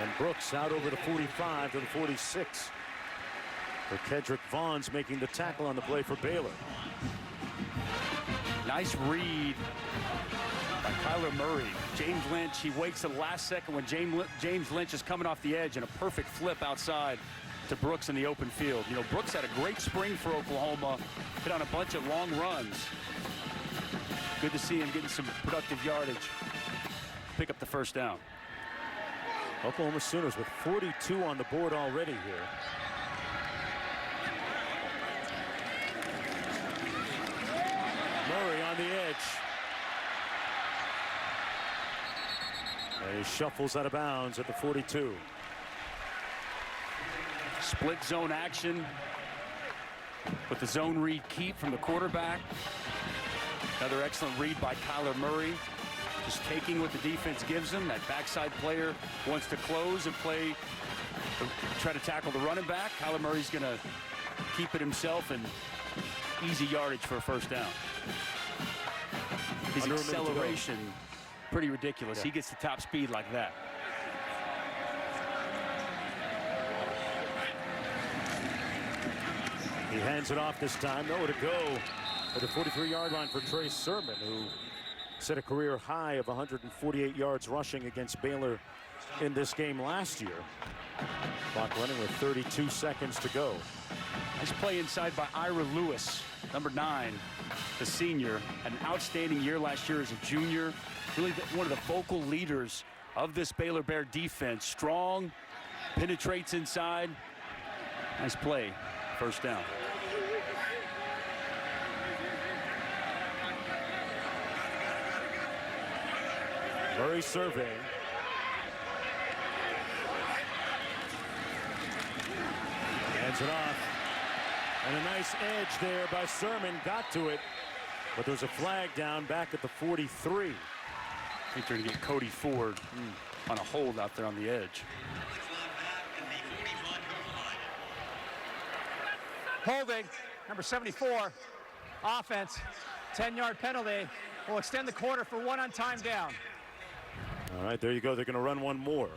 And Brooks out over the 45 to the 46. For Kedrick Vaughn's making the tackle on the play for Baylor. Nice read by Kyler Murray. James Lynch, he waits the last second when James Lynch is coming off the edge, and a perfect flip outside to Brooks in the open field. You know, Brooks had a great spring for Oklahoma, hit on a bunch of long runs. Good to see him getting some productive yardage. Pick up the first down. Oklahoma Sooners with 42 on the board already here. Murray on the edge. And he shuffles out of bounds at the 42. Split zone action with the zone read keep from the quarterback. Another excellent read by Kyler Murray. Just taking what the defense gives him. That backside player wants to close and try to tackle the running back. Kyler Murray's going to keep it himself, and easy yardage for a first down. His acceleration, pretty ridiculous. Yeah. He gets the top speed like that. He hands it off this time. Nowhere to go at the 43-yard line for Trey Sermon, who set a career high of 148 yards rushing against Baylor in this game last year. Clock running with 32 seconds to go. Nice play inside by Ira Lewis, number 9, the senior. Had an outstanding year last year as a junior. Really one of the vocal leaders of this Baylor Bear defense. Strong, penetrates inside. Nice play, first down. Murray surveying. Hands it off. And a nice edge there by Sermon. Got to it. But there's a flag down back at the 43. I think they're going to get Cody Ford on a hold out there on the edge. Holding, number 74, offense, 10-yard penalty. Will extend the quarter for one on time down. All right, there you go. They're going to run one more.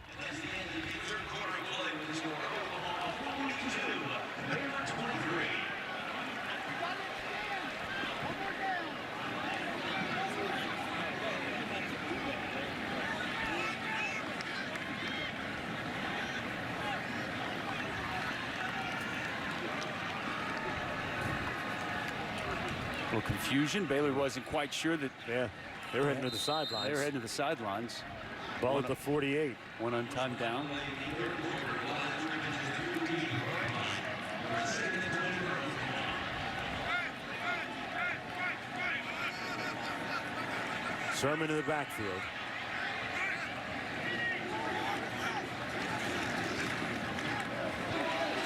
A little confusion. Baylor wasn't quite sure that. Yeah, they were heading to the sidelines. They were heading to the sidelines. Ball at the 48. One on time down. Sermon in the backfield.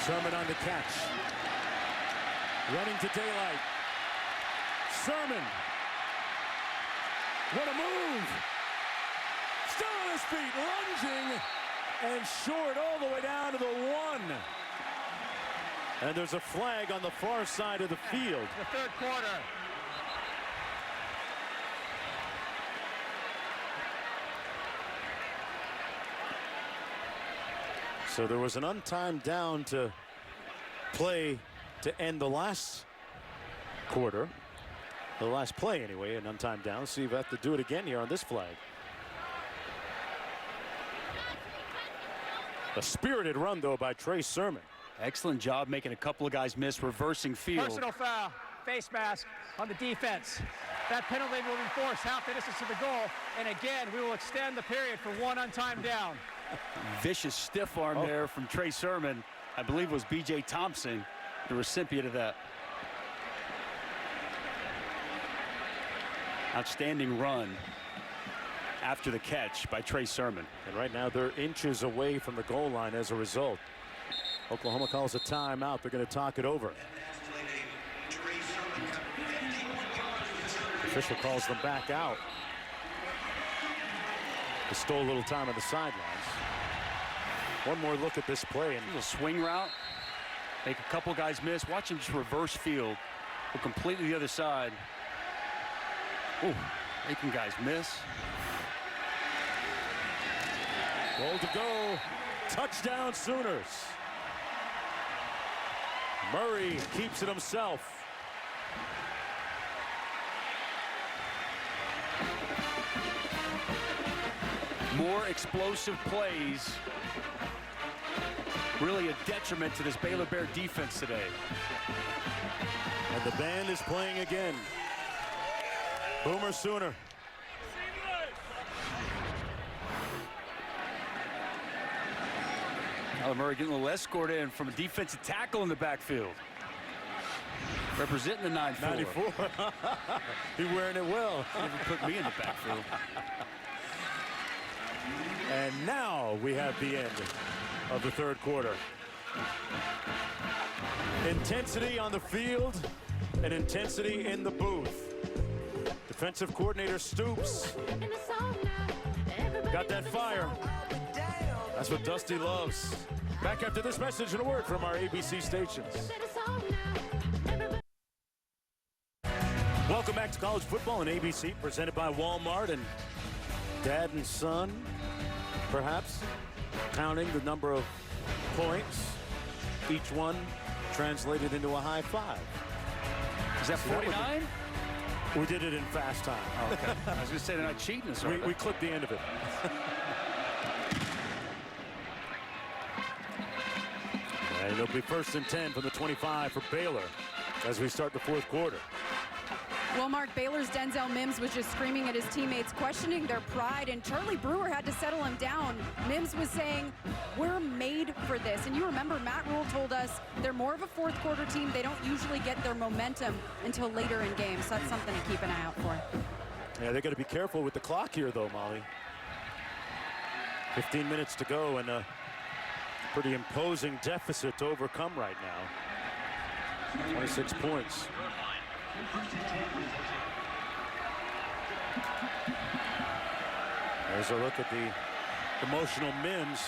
Sermon on the catch. Running to daylight. Sermon. What a move. Still on his feet, lunging and short all the way down to the 1. And there's a flag on the far side of the field. The third quarter. So there was an untimed down to play to end the last quarter. The last play anyway, an untimed down. See if we have to do it again here on this flag. A spirited run though by Trey Sermon. Excellent job making a couple of guys miss, reversing field. Personal foul, face mask on the defense. That penalty will be forced half the distance to the goal. And again, we will extend the period for one untimed down. Vicious stiff arm there from Trey Sermon. I believe it was B.J. Thompson, the recipient of that. Outstanding run after the catch by Trey Sermon. And right now they're inches away from the goal line as a result. Oklahoma calls a timeout. They're going to talk it over. The official calls them back out. They stole a little time on the sidelines. One more look at this play. And a swing route. Make a couple guys miss. Watch him just reverse field. Go completely the other side. Ooh, making guys miss. Goal to go. Touchdown Sooners. Murray keeps it himself. More explosive plays. Really a detriment to this Baylor Bear defense today. And the band is playing again. Boomer Sooner. Kyler Murray getting a little escort in from a defensive tackle in the backfield. Representing the 9-4. 94. He's wearing it well. Never put me in the backfield. And now we have the end of the third quarter. Intensity on the field and intensity in the booth. Defensive coordinator Stoops got that fire. That's what Dusty loves. Back after this message and a word from our ABC stations. Welcome back to College Football on ABC, presented by Walmart. And dad and son, perhaps, counting the number of points, each one translated into a high five. Is that 49? We did it in fast time. Oh, okay. I was going to say they're not cheating us. We clipped the end of it. And it'll be 1st and 10 from the 25 for Baylor as we start the fourth quarter. Well, Mark, Baylor's Denzel Mims was just screaming at his teammates, questioning their pride, and Charlie Brewer had to settle him down. Mims was saying, we're made for this. And you remember Matt Rule told us they're more of a fourth quarter team. They don't usually get their momentum until later in games. So that's something to keep an eye out for. Yeah, they got to be careful with the clock here, though, Molly. 15 minutes to go, and a pretty imposing deficit to overcome right now. 26 points. There's a look at the emotional Mims.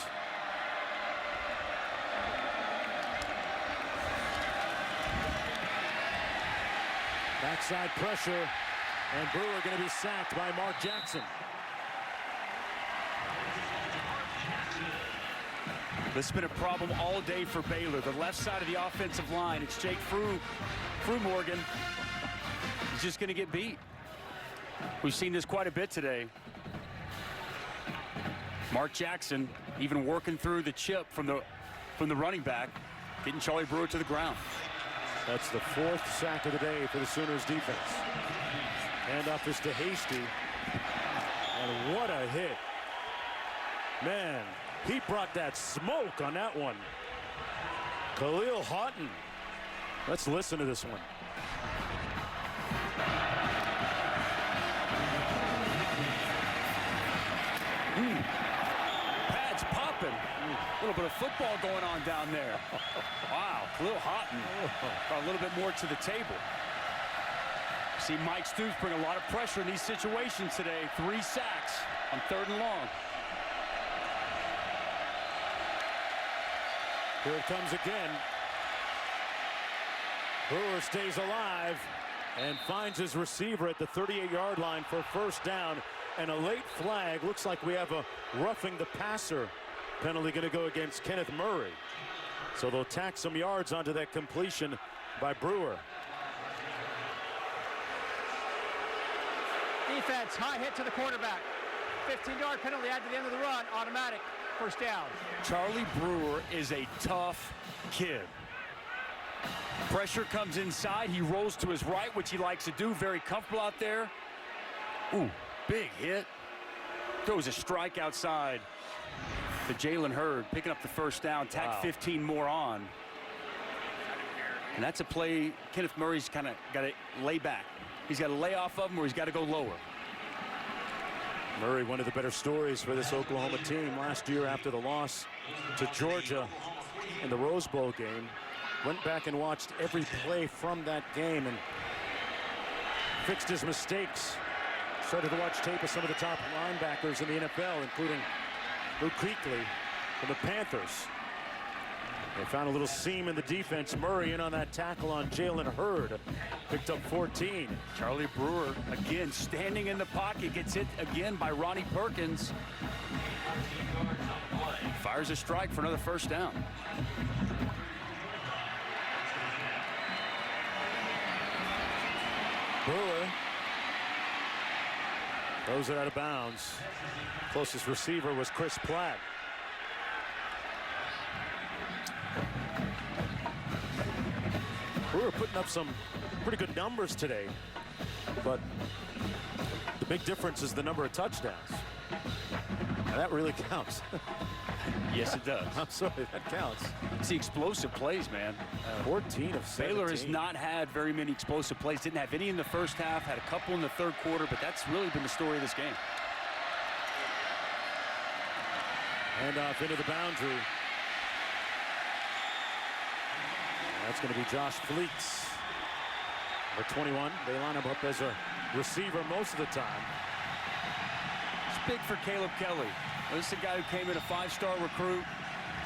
Backside pressure, and Brewer going to be sacked by Mark Jackson. This has been a problem all day for Baylor. The left side of the offensive line, it's Jake Morgan. He's just going to get beat. We've seen this quite a bit today. Mark Jackson even working through the chip from the running back, getting Charlie Brewer to the ground. That's the 4th sack of the day for the Sooners defense. Handoff is to Hasty. And what a hit. Man, he brought that smoke on that one. Khalil Houghton. Let's listen to this one. Pads popping. A little bit of football going on down there. Wow, Khalil Houghton brought a little bit more to the table. See Mike Stoops bring a lot of pressure in these situations today. 3 sacks on 3rd and long. Here it comes again. Brewer stays alive and finds his receiver at the 38-yard line for first down, and a late flag. Looks like we have a roughing the passer penalty going to go against Kenneth Murray. So they'll tack some yards onto that completion by Brewer. Defense, high hit to the quarterback. 15-yard penalty added to the end of the run, automatic, first down. Charlie Brewer is a tough kid. Pressure comes inside. He rolls to his right, which he likes to do. Very comfortable out there. Ooh, big hit. Throws a strike outside to Jalen Hurd, picking up the first down. Tack 15 more on. And that's a play Kenneth Murray's kind of got to lay back. He's got to lay off of him, or he's got to go lower. Murray, one of the better stories for this Oklahoma team last year after the loss to Georgia in the Rose Bowl game. Went back and watched every play from that game and fixed his mistakes. Started to watch tape of some of the top linebackers in the NFL, including Luke Kuechly from the Panthers. They found a little seam in the defense. Murray in on that tackle on Jalen Hurd. Picked up 14. Charlie Brewer, again, standing in the pocket, gets hit again by Ronnie Perkins. Fires a strike for another first down. Brewer throws it out of bounds. Closest receiver was Chris Platt. Brewer putting up some pretty good numbers today, but the big difference is the number of touchdowns. And that really counts. Yes, it does. I'm sorry, that counts. It's the explosive plays, man. 14 of 17. Baylor has not had very many explosive plays. Didn't have any in the first half, had a couple in the third quarter, but that's really been the story of this game. Handoff into the boundary. That's going to be Josh Fleets. Number 21. They line him up as a receiver most of the time. It's big for Caleb Kelly. This is a guy who came in a 5-star recruit.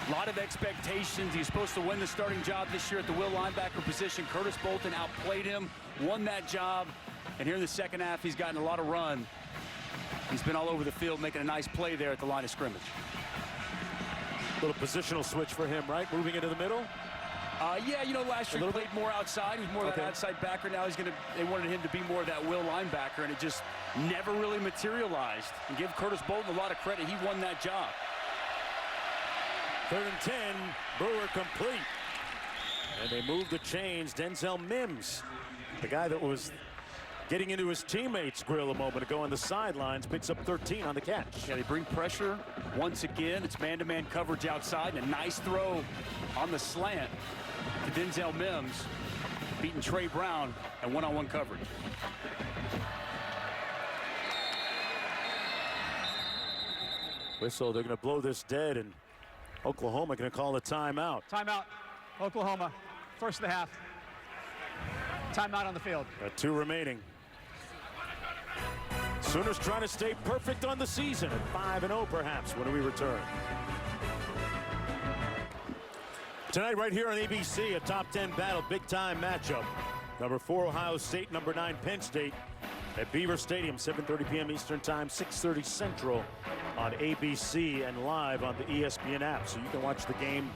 A lot of expectations. He's supposed to win the starting job this year at the will linebacker position. Curtis Bolton outplayed him, won that job. And here in the second half, he's gotten a lot of run. He's been all over the field, making a nice play there at the line of scrimmage. Little positional switch for him, right? Moving into the middle. Yeah, you know, last year he played more outside. He was more of that outside backer. Now they wanted him to be more of that will linebacker, and it just never really materialized. And give Curtis Bolton a lot of credit. He won that job. 3rd and 10, Brewer complete. And they move the chains. Denzel Mims, the guy that was getting into his teammates' grill a moment ago on the sidelines, picks up 13 on the catch. Yeah, they bring pressure once again. It's man-to-man coverage outside, and a nice throw on the slant to Denzel Mims, beating Trey Brown and one-on-one coverage. Whistle, they're going to blow this dead, and Oklahoma going to call a timeout. Timeout, Oklahoma, first of the half. Timeout on the field. Got 2 remaining. Sooners trying to stay perfect on the season at 5-0 perhaps when we return. Tonight right here on ABC, a top 10 battle, big time matchup. Number 4 Ohio State, number 9 Penn State at Beaver Stadium, 7:30 p.m. Eastern Time, 6:30 Central on ABC and live on the ESPN app, so you can watch the game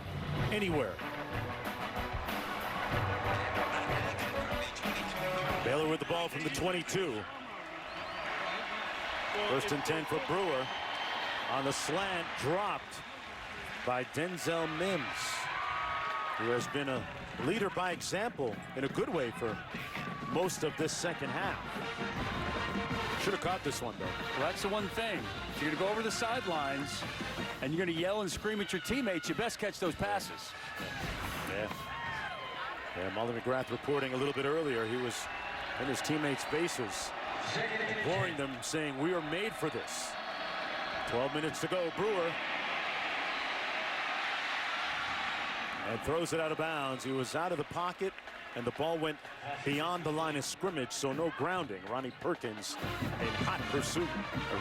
anywhere. Baylor with the ball from the 22. 1st and 10 for Brewer. On the slant, dropped by Denzel Mims, who has been a leader by example in a good way for most of this second half. Should have caught this one, though. Well, that's the one thing. If you're going to go over the sidelines and you're going to yell and scream at your teammates, you best catch those passes. Yeah, Mulder McGrath reporting a little bit earlier. He was in his teammates' faces, imploring them, saying, "We are made for this." 12 minutes to go. Brewer. And throws it out of bounds. He was out of the pocket and the ball went beyond the line of scrimmage, so no grounding. Ronnie Perkins in hot pursuit.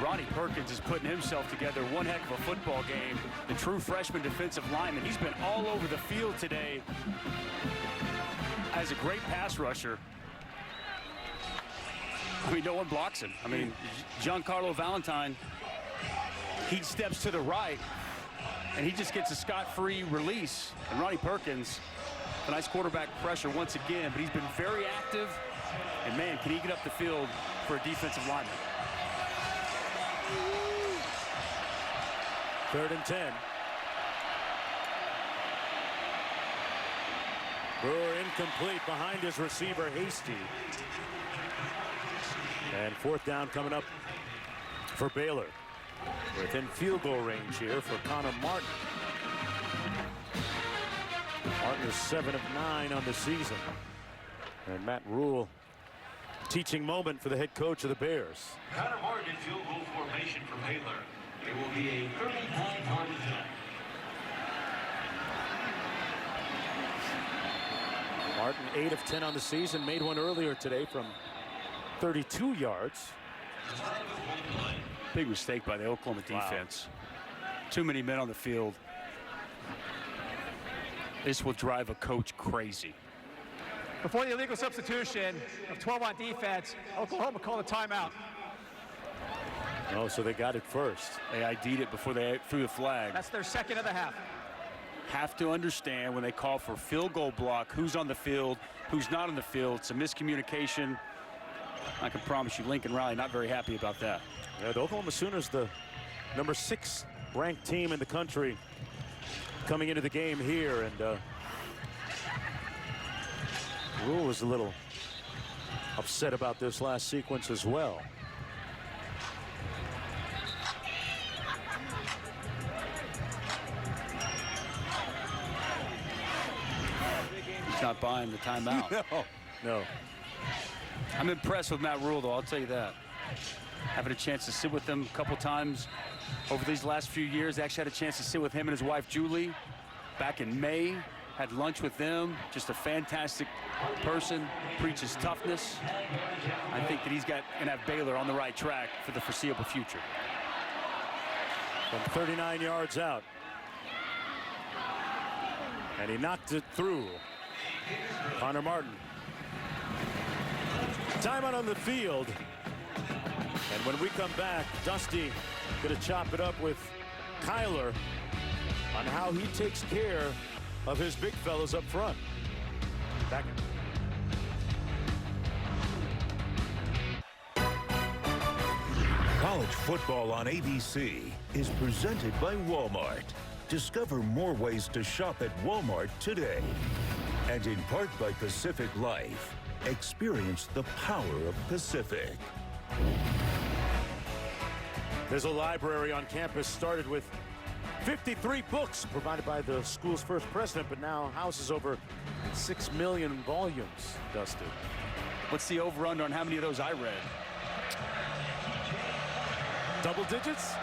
Ronnie Perkins is putting himself together one heck of a football game. The true freshman defensive lineman. He's been all over the field today as a great pass rusher. I mean, no one blocks him. I mean, Giancarlo Valentine, he steps to the right, and he just gets a scot-free release. And Ronnie Perkins, a nice quarterback pressure once again, but he's been very active. And, man, can he get up the field for a defensive lineman? 3rd and 10. Brewer incomplete behind his receiver, Hasty. And 4th down coming up for Baylor. Within field goal range here for Connor Martin. Martin is 7 of 9 on the season. And Matt Rule, teaching moment for the head coach of the Bears. Connor Martin in field goal formation for Baylor. It will be a 39-yard attempt. Martin 8 of 10 on the season, made one earlier today from 32 yards. Big mistake by the Oklahoma defense. Too many men on the field. This will drive a coach crazy. Before the illegal substitution of 12 on defense, Oklahoma called a timeout. Oh, so they got it first. They ID'd it before they threw the flag. That's their 2nd of the half. Have to understand when they call for field goal block, who's on the field, who's not on the field. It's a miscommunication. I can promise you Lincoln Riley not very happy about that. Yeah, the Oklahoma Sooners, the number 6 ranked team in the country, coming into the game here, and Rule was a little upset about this last sequence as well. He's not buying the timeout. No. I'm impressed with Matt Rule, though, I'll tell you that. Having a chance to sit with him a couple times over these last few years. Actually had a chance to sit with him and his wife, Julie, back in May. Had lunch with them. Just a fantastic person. Preaches toughness. I think that he's going to have Baylor on the right track for the foreseeable future. From 39 yards out. And he knocked it through. Connor Martin. Timeout on the field. And when we come back, Dusty going to chop it up with Kyler on how he takes care of his big fellows up front. Back. College football on ABC is presented by Walmart. Discover more ways to shop at Walmart today. And in part by Pacific Life. Experience the power of Pacific. There's a library on campus started with 53 books provided by the school's first president, but now houses over 6 million volumes, Dusty. What's the over-under on how many of those I read? Double digits?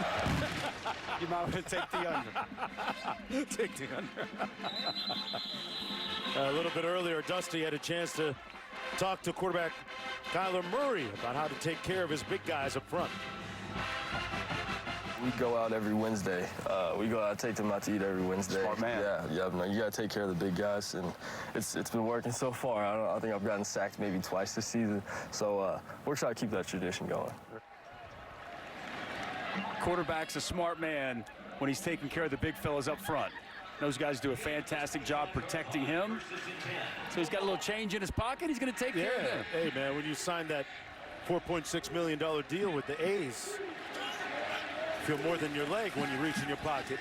You might want to take the under. Take the under. A little bit earlier, Dusty had a chance to talk to quarterback Kyler Murray about how to take care of his big guys up front. We go out every Wednesday. We go out, take them out to eat every Wednesday. Smart man. Yeah. No, you got to take care of the big guys, and it's been working so far. I think I've gotten sacked maybe twice this season, so we're trying to keep that tradition going. Quarterback's a smart man when he's taking care of the big fellas up front. Those guys do a fantastic job protecting him. So he's got a little change in his pocket. He's going to take care of them. Hey, man, when you signed that $4.6 million deal with the A's, feel more than your leg when you reach in your pocket.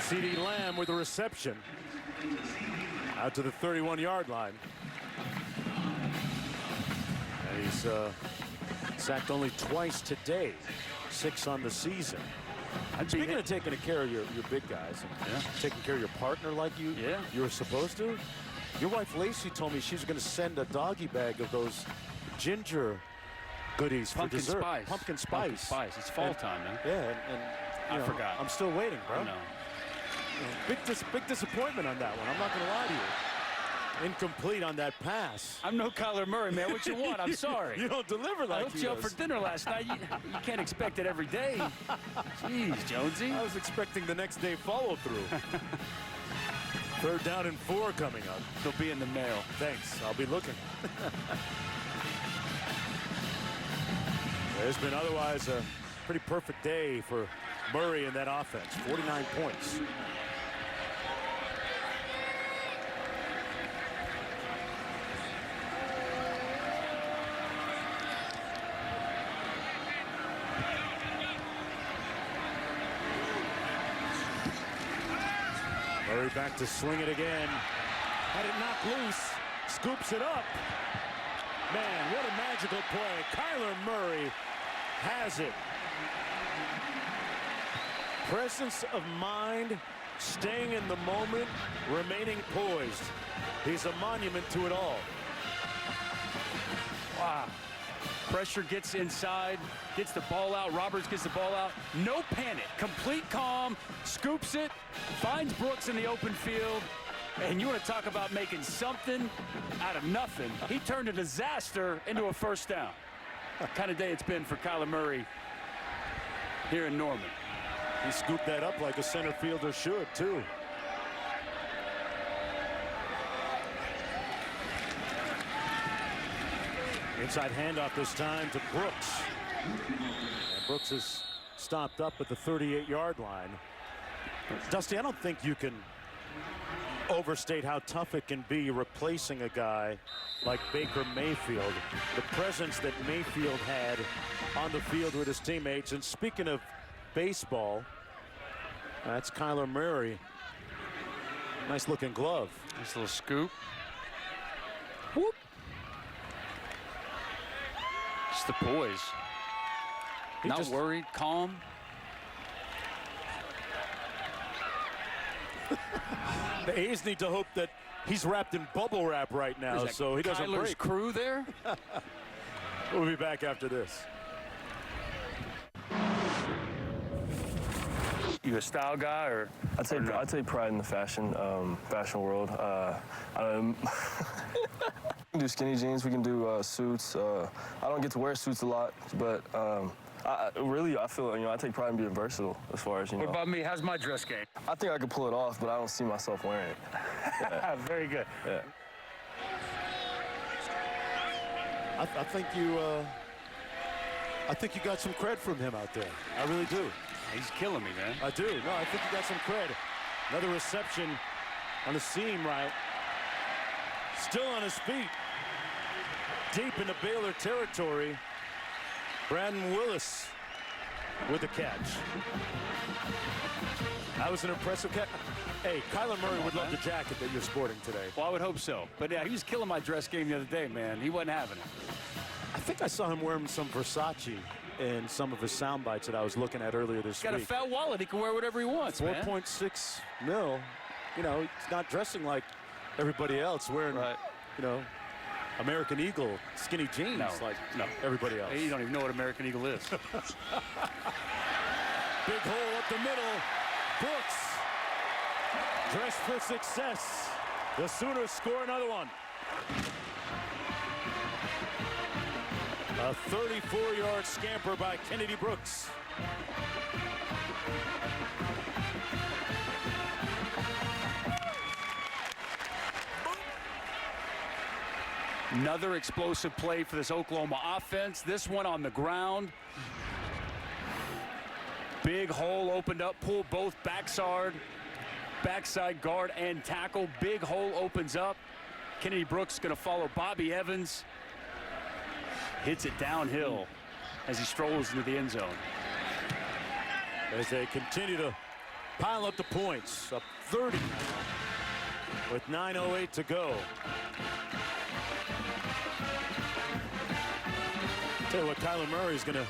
CeeDee Lamb with a reception out to the 31-yard line. And he's sacked only twice today, 6 on the season. Speaking of taking care of your big guys, and taking care of your partner like you were supposed to, your wife Lacey told me she's going to send a doggy bag of those ginger goodies for dessert. Pumpkin spice. It's fall time, man. Yeah, and I forgot. I'm still waiting, bro. I know. Big disappointment on that one. I'm not going to lie to you. incomplete on that pass. I'm no Kyler Murray, man. What you want? I'm sorry. You don't deliver like I hooked you up for dinner last night. You can't expect it every day. Jeez, Jonesy. I was expecting the next day follow-through. 3rd down and 4 coming up. They'll be in the mail. Thanks. I'll be looking. It's been otherwise a pretty perfect day for Murray in that offense. 49 points. Murray back to swing it again. Had it knocked loose. Scoops it up. Man, what a magical play. Kyler Murray has it. Presence of mind, staying in the moment, remaining poised. He's a monument to it all. Wow. Pressure gets inside, gets the ball out. Roberts gets the ball out. No panic. Complete calm. Scoops it. Finds Brooks in the open field. And you want to talk about making something out of nothing. He turned a disaster into a 1st down. Kind of day it's been for Kyler Murray here in Norman. He scooped that up like a center fielder should, too. Inside handoff this time to Brooks. And Brooks is stopped up at the 38-yard line. Dusty, I don't think you can overstate how tough it can be replacing a guy like Baker Mayfield. The presence that Mayfield had on the field with his teammates. And speaking of baseball, that's Kyler Murray. Nice looking glove. Nice little scoop. Whoop. Just the poise. Not worried, calm. The A's need to hope that he's wrapped in bubble wrap right now, so he doesn't Kyler's break. crew there? We'll be back after this. You a style guy, or? I'd say pride in the fashion world. I don't know. We can do skinny jeans. We can do suits. I don't get to wear suits a lot, but I feel I take pride in being versatile as far as What about me? How's my dress game? I think I could pull it off, but I don't see myself wearing it. Yeah. Very good. Yeah. I think you got some cred from him out there. I really do. He's killing me, man. I do. No, I think you got some cred. Another reception on the seam route. Still on his feet. Deep into Baylor territory. Brandon Willis with the catch. That was an impressive catch. Hey, Kyler Murray would love the jacket that you're sporting today. Well, I would hope so. But yeah, he was killing my dress game the other day, man. He wasn't having it. I think I saw him wearing some Versace in some of his sound bites that I was looking at earlier this week. He's got a fat wallet. He can wear whatever he wants, 4.6 mil. You know, he's not dressing like everybody else, wearing, American Eagle skinny jeans like everybody else. You don't even know what American Eagle is. Big hole up the middle. Brooks dressed for success. The Sooners score another one. A 34-yard scamper by Kennedy Brooks. Another explosive play for this Oklahoma offense. This one on the ground. Big hole opened up, pulled both backside guard and tackle. Big hole opens up. Kennedy Brooks going to follow Bobby Evans. Hits it downhill as he strolls into the end zone. As they continue to pile up the points. Up 30 with 9:08 to go. Tell you what, Kyler Murray is going to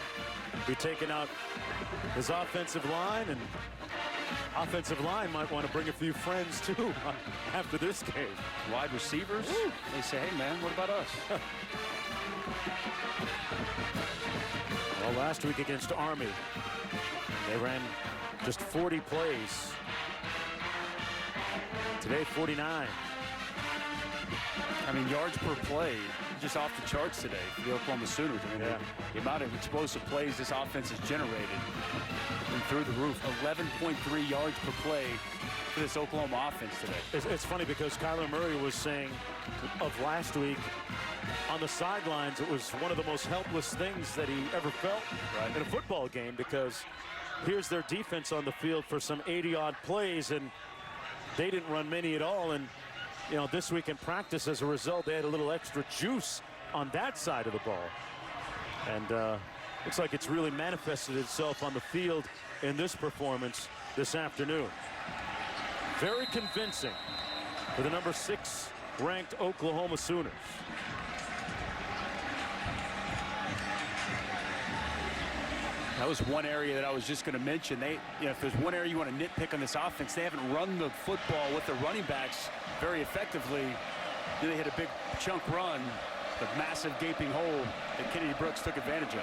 be taking out his offensive line, and offensive line might want to bring a few friends too after this game. Wide receivers, they say, hey man, what about us? Well, last week against Army, they ran just 40 plays. Today, 49. I mean, yards per play, just off the charts today for the Oklahoma Sooners. I mean, the amount of explosive plays this offense has generated been through the roof. 11.3 yards per play for this Oklahoma offense today. It's funny because Kyler Murray was saying of last week on the sidelines, it was one of the most helpless things that he ever felt in a football game, because here's their defense on the field for some 80-odd plays, and they didn't run many at all. And you know, this week in practice, as a result, they had a little extra juice on that side of the ball. And looks like it's really manifested itself on the field in this performance this afternoon. Very convincing for the number 6 ranked Oklahoma Sooners. That was one area that I was just going to mention. If there's one area you want to nitpick on this offense, they haven't run the football with the running backs very effectively. Then they hit a big chunk run, the massive gaping hole that Kennedy Brooks took advantage of.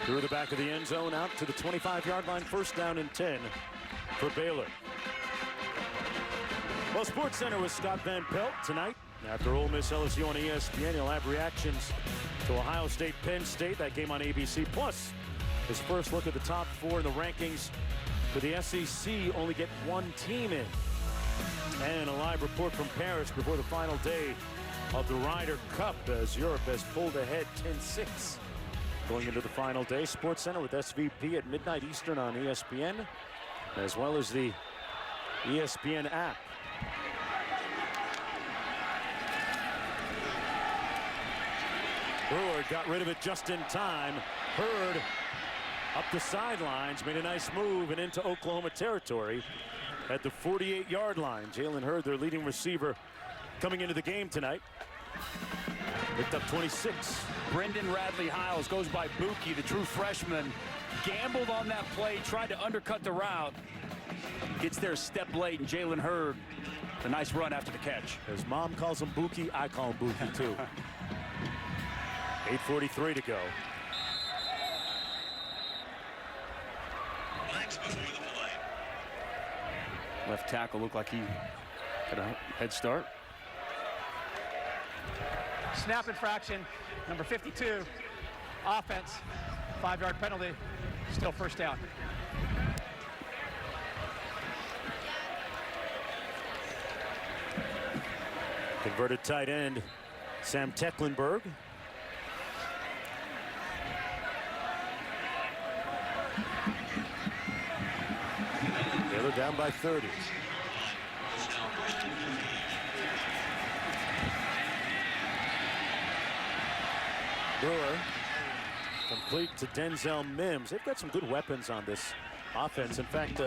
Through the back of the end zone, out to the 25-yard line, first down and 10 for Baylor. Well, Sports Center with Scott Van Pelt tonight. After Ole Miss LSU on ESPN, he'll have reactions to Ohio State, Penn State. That game on ABC. Plus, his first look at the top 4 in the rankings for the SEC. Only get one team in. And a live report from Paris before the final day of the Ryder Cup, as Europe has pulled ahead 10-6. Going into the final day, Sports Center with SVP at midnight Eastern on ESPN, as well as the ESPN app. Brewer got rid of it just in time. Hurd up the sidelines, made a nice move and into Oklahoma territory at the 48-yard line. Jalen Hurd, their leading receiver, coming into the game tonight. Picked up 26. Brendan Radley-Hiles goes by Buki, the true freshman. Gambled on that play, tried to undercut the route. Gets there a step late, and Jalen Hurd, a nice run after the catch. His mom calls him Buki, I call him Buki too. 8:43 to go. Left tackle looked like he got a head start. Snap infraction, number 52. Offense, 5-yard penalty, still first down. Converted tight end, Sam Tecklenburg. Baylor down by 30. Brewer complete to Denzel Mims. They've got some good weapons on this offense. In fact,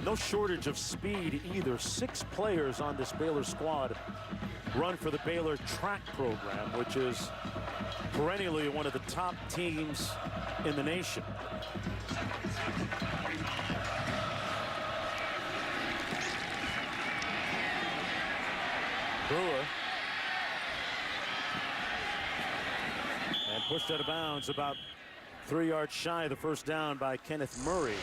no shortage of speed either. 6 players on this Baylor squad run for the Baylor track program, which is perennially one of the top teams in the nation. Brewer. And pushed out of bounds about 3 yards shy of the first down by Kenneth Murray.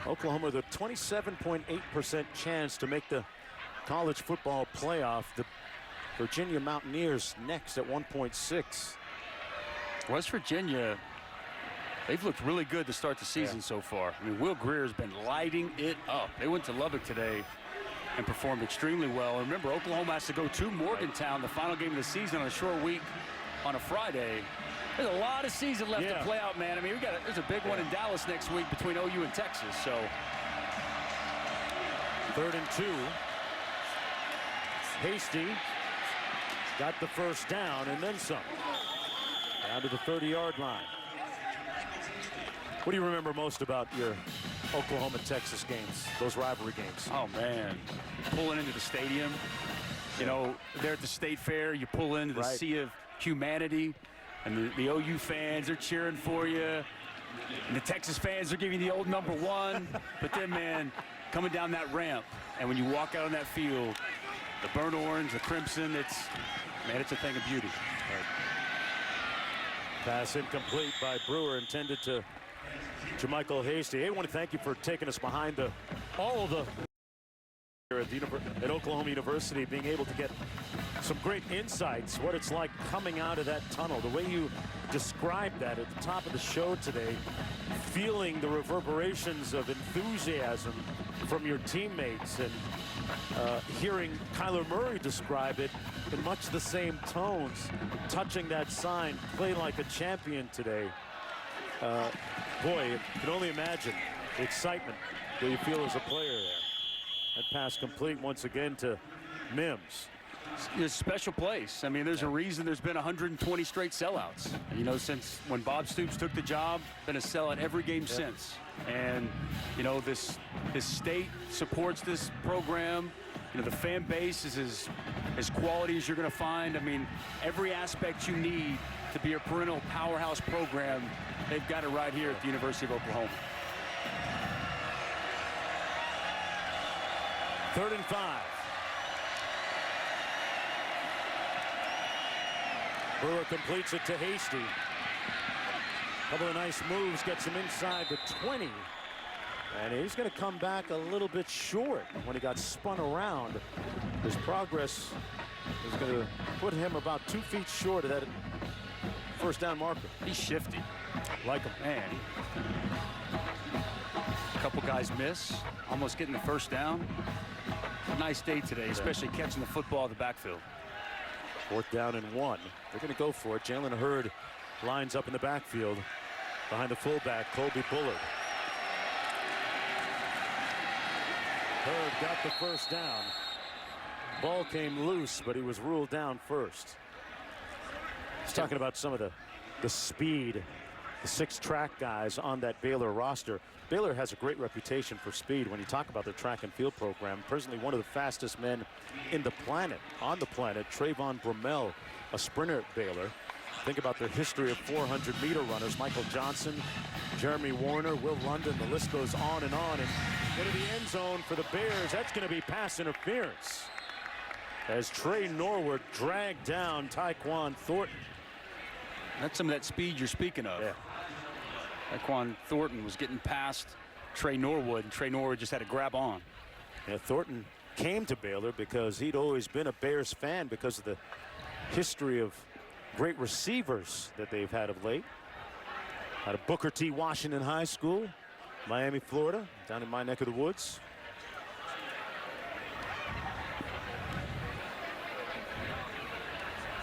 Oklahoma with a 27.8% chance to make the college football playoff. The Virginia Mountaineers next at 1.6. West Virginia, they've looked really good to start the season so far. I mean, Will Greer's been lighting it up. They went to Lubbock today and performed extremely well. And remember, Oklahoma has to go to Morgantown, the final game of the season, on a short week on a Friday. There's a lot of season left to play out, man. I mean, there's a big one in Dallas next week between OU and Texas. So 3rd and 2. Hasty got the first down and then some. Down to the 30-yard line. What do you remember most about your Oklahoma-Texas games, those rivalry games? Oh, man. Pulling into the stadium. You know, there at the State Fair, you pull into the sea of humanity. And the OU fans are cheering for you. And the Texas fans are giving you the old number 1. But then, man, coming down that ramp, and when you walk out on that field, the burnt orange, the crimson, it's a thing of beauty. Pass incomplete by Brewer, intended to Jermichael Hasty. Hey, I want to thank you for taking us behind all of the here at Oklahoma University, being able to get some great insights, what it's like coming out of that tunnel. The way you described that at the top of the show today, feeling the reverberations of enthusiasm from your teammates, and hearing Kyler Murray describe it in much the same tones, touching that sign, play like a champion today. Boy, you can only imagine the excitement that you feel as a player there. That pass complete once again to Mims. It's a special place. I mean, there's a reason there's been 120 straight sellouts. You know, since when Bob Stoops took the job, been a sellout every game since. And, you know, this state supports this program. You know, the fan base is as quality as you're going to find. I mean, every aspect you need to be a perennial powerhouse program, they've got it right here at the University of Oklahoma. 3rd and 5. Brewer completes it to Hasty. Couple of nice moves, gets him inside the 20. And he's going to come back a little bit short when he got spun around. His progress is going to put him about 2 feet short of that first down marker. He's shifty. Like him. Man. A couple guys miss, almost getting the first down. A nice day today, especially catching the football in the backfield. 4th down and 1. They're going to go for it. Jalen Hurd lines up in the backfield behind the fullback, Colby Bullard. Hurd got the first down. Ball came loose, but he was ruled down first. He's talking about some of the speed, the 6 track guys on that Baylor roster. Baylor has a great reputation for speed when you talk about their track and field program. Presently one of the fastest men in the planet, on the planet, Trayvon Bromell, a sprinter at Baylor. Think about their history of 400-meter runners. Michael Johnson, Jeremy Warner, Will London, the list goes on and on. And into the end zone for the Bears. That's going to be pass interference as Trey Norwood dragged down Tyquan Thornton. That's some of that speed you're speaking of. Yeah. Tyquan Thornton was getting past Trey Norwood, and Trey Norwood just had to grab on. Yeah, Thornton came to Baylor because he'd always been a Bears fan because of the history of great receivers that they've had of late. Out of Booker T. Washington High School, Miami, Florida, down in my neck of the woods.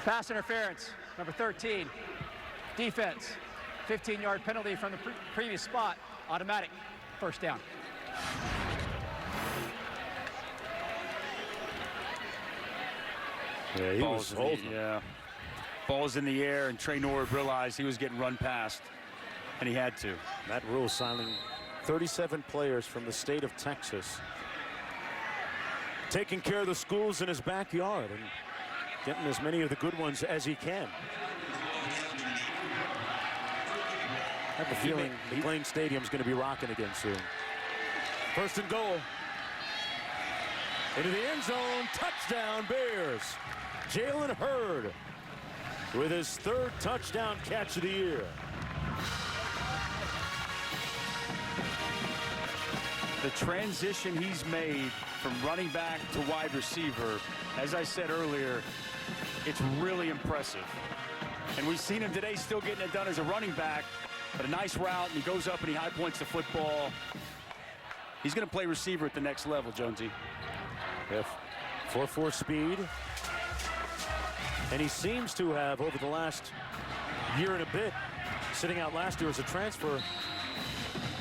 Pass interference, number 13. Defense, 15-yard penalty from the previous spot, automatic, first down. Yeah, he was holding. Yeah. Ball's in the air, and Trey Norwood realized he was getting run past, and he had to. Matt Rule signing 37 players from the state of Texas, taking care of the schools in his backyard and getting as many of the good ones as he can. I have a feeling McLean Stadium's going to be rocking again soon. 1st and goal. Into the end zone, touchdown Bears. Jalen Hurd with his 3rd touchdown catch of the year. The transition he's made from running back to wide receiver, as I said earlier, it's really impressive. And we've seen him today still getting it done as a running back, but a nice route, and he goes up and he high points the football. He's going to play receiver at the next level, Jonesy. Yeah, 4.4 speed. And he seems to have, over the last year and a bit, sitting out last year as a transfer,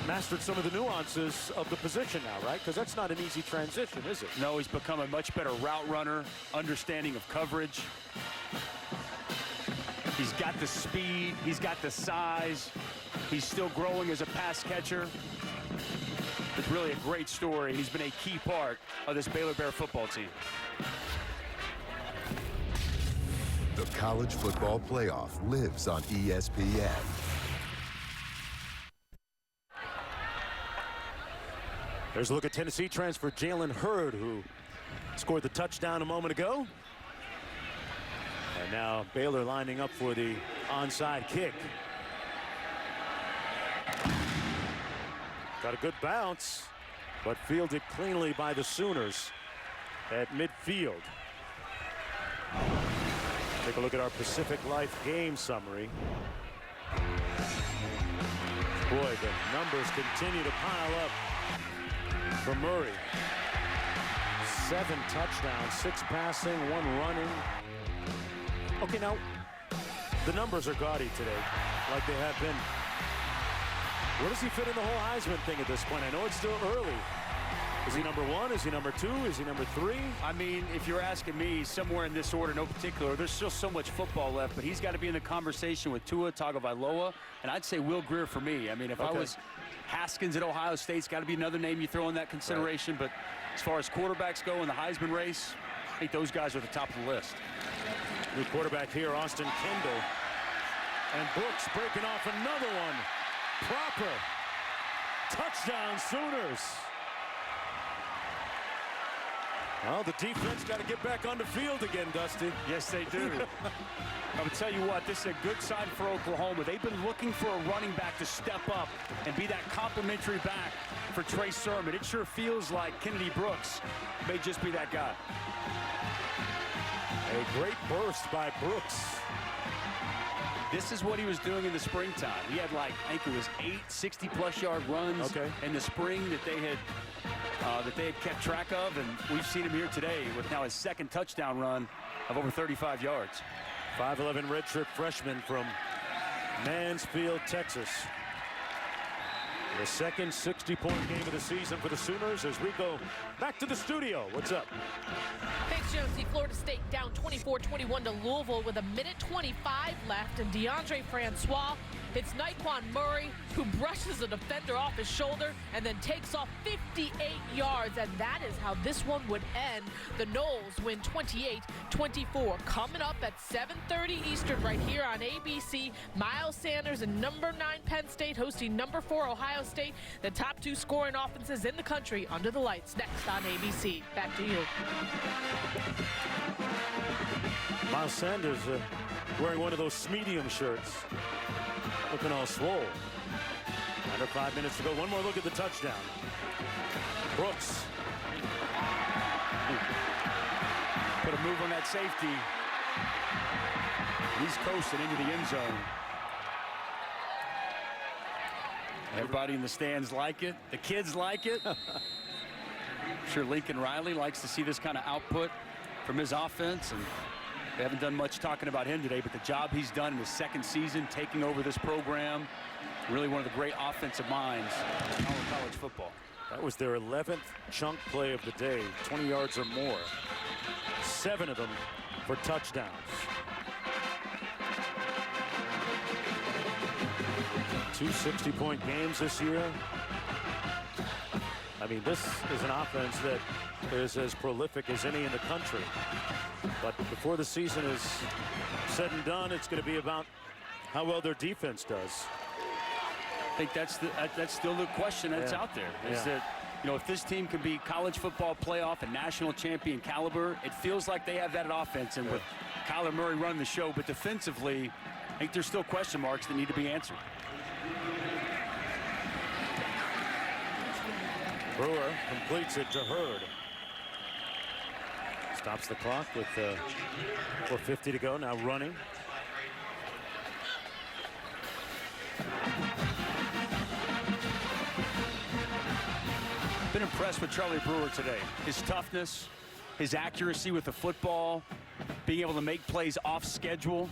mastered some of the nuances of the position now, right? Because that's not an easy transition, is it? No, he's become a much better route runner, understanding of coverage. He's got the speed, he's got the size. He's still growing as a pass catcher. It's really a great story. He's been a key part of this Baylor Bear football team. The college football playoff lives on ESPN. There's a look at Tennessee transfer Jalen Hurd, who scored the touchdown a moment ago. And now Baylor lining up for the onside kick. Got a good bounce, but fielded cleanly by the Sooners at midfield. Take a look at our Pacific Life game summary. Boy, the numbers continue to pile up for Murray. 7 touchdowns, 6 passing, 1 running. Okay, now, the numbers are gaudy today, like they have been. Where does he fit in the whole Heisman thing at this point? I know it's still early. Is he number 1? Is he number 2? Is he number 3? I mean, if you're asking me, somewhere in this order, no particular, there's still so much football left, but he's got to be in the conversation with Tua Tagovailoa, and I'd say Will Grier for me. I mean, if I was Haskins at Ohio State's got to be another name you throw in that consideration, but as far as quarterbacks go in the Heisman race, I think those guys are at the top of the list. New quarterback here, Austin Kendall. And Brooks breaking off another one. Proper. Touchdown, Sooners. Well, the defense got to get back on the field again, Dusty. Yes, they do. I would tell you what, this is a good sign for Oklahoma. They've been looking for a running back to step up and be that complimentary back for Trey Sermon. It sure feels like Kennedy Brooks may just be that guy. A great burst by Brooks. This is what he was doing in the springtime. He had, like, I think it was 8 60-plus yard runs in the spring that they had kept track of, and we've seen him here today with now his 2nd touchdown run of over 35 yards. 5'11" redshirt freshman from Mansfield, Texas. The second 60-point game of the season for the Sooners as we go back to the studio. What's up? Thanks, Jonesy. Florida State down 24-21 to Louisville with 1:25 left, and DeAndre Francois hits Naquan Murray, who brushes a defender off his shoulder and then takes off 58 yards, and that is how this one would end. The Noles win 28-24. Coming up at 7:30 Eastern right here on ABC, Miles Sanders and number 9 Penn State hosting number 4 Ohio State, the top 2 scoring offenses in the country under the lights. Next on ABC. Back to you. Miles Sanders wearing one of those medium shirts. Looking all swole. Under 5 minutes to go. One more look at the touchdown. Brooks. Put a move on that safety. He's coasting into the end zone. Everybody in the stands like it. The kids like it. I'm sure Lincoln Riley likes to see this kind of output from his offense, and we haven't done much talking about him today, but the job he's done in his 2nd season, taking over this program, really one of the great offensive minds in all of college football. That was their 11th chunk play of the day, 20 yards or more. 7 of them for touchdowns. Two 60-point games this year. I mean, this is an offense that is as prolific as any in the country. But before the season is said and done, it's going to be about how well their defense does. I think that's still the question that's out there. Is that, you know, if this team can be college football playoff and national champion caliber, it feels like they have that offense, and with Kyler Murray running the show. But defensively, I think there's still question marks that need to be answered. Brewer completes it to Hurd. Stops the clock with 4:50 to go. Now running. Been impressed with Charlie Brewer today. His toughness, his accuracy with the football, being able to make plays off schedule.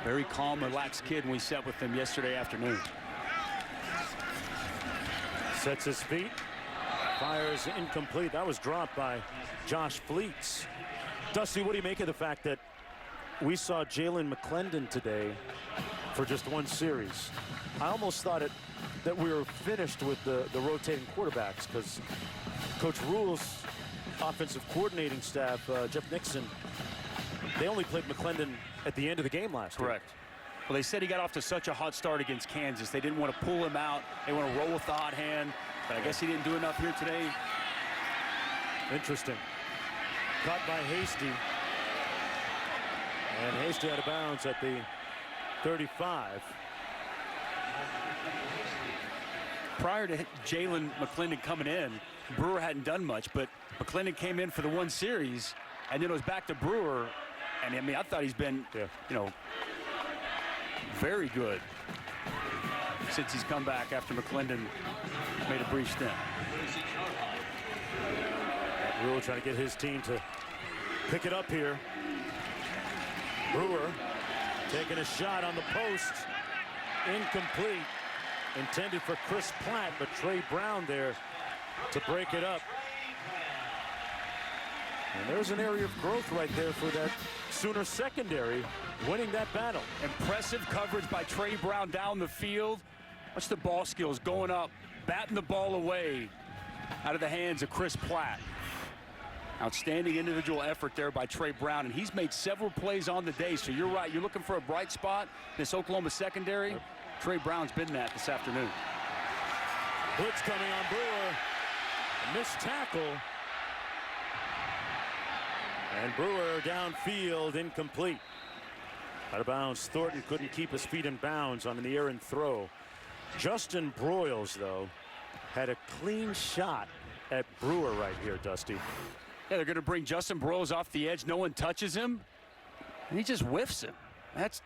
Very calm, relaxed kid when we sat with him yesterday afternoon. Sets his feet. Fires incomplete. That was dropped by Josh Fleets. Dusty, what do you make of the fact that we saw Jalen McClendon today for just 1 series? I almost thought that we were finished with the rotating quarterbacks, because Coach Rule's offensive coordinating staff, Jeff Nixon, they only played McClendon at the end of the game last week. Correct. Well, they said he got off to such a hot start against Kansas. They didn't want to pull him out. They want to roll with the hot hand. But I guess he didn't do enough here today. Interesting. Caught by Hasty. And Hasty out of bounds at the 35. Prior to Jalen McClendon coming in, Brewer hadn't done much, but McClendon came in for the one series, and then it was back to Brewer. And I mean, I thought he's been, you know, very good since he's come back after McClendon made a brief stint. Brewer trying to get his team to pick it up here. Brewer taking a shot on the post. Incomplete. Intended for Chris Platt, but Trey Brown there to break it up. And there's an area of growth right there for that Sooner secondary, winning that battle. Impressive coverage by Trey Brown down the field. Watch the ball skills going up, batting the ball away out of the hands of Chris Platt. Outstanding individual effort there by Trey Brown, and he's made several plays on the day. So you're right, you're looking for a bright spot. This Oklahoma secondary, Trey Brown's been that this afternoon. Blitz coming on Brewer. A missed tackle. And Brewer downfield, incomplete. Out of bounds. Thornton couldn't keep his feet in bounds on the errant throw. Justin Broyles, though, had a clean shot at Brewer right here, Dusty. Yeah, they're going to bring Justin Broyles off the edge. No one touches him, and he just whiffs him. That's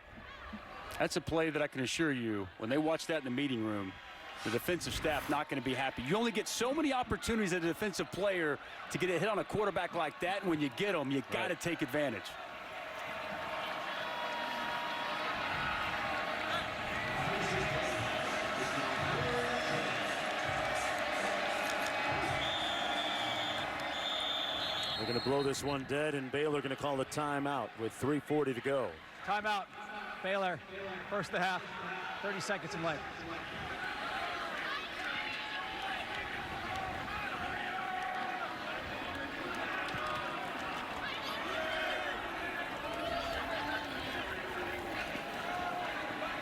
a play that I can assure you, when they watch that in the meeting room, the defensive staff not going to be happy. You only get so many opportunities as a defensive player to get a hit on a quarterback like that, and when you get them, you got to take advantage. They're going to blow this one dead, and Baylor going to call a timeout with 3:40 to go. Timeout. Baylor, first of the half, 30 seconds in length.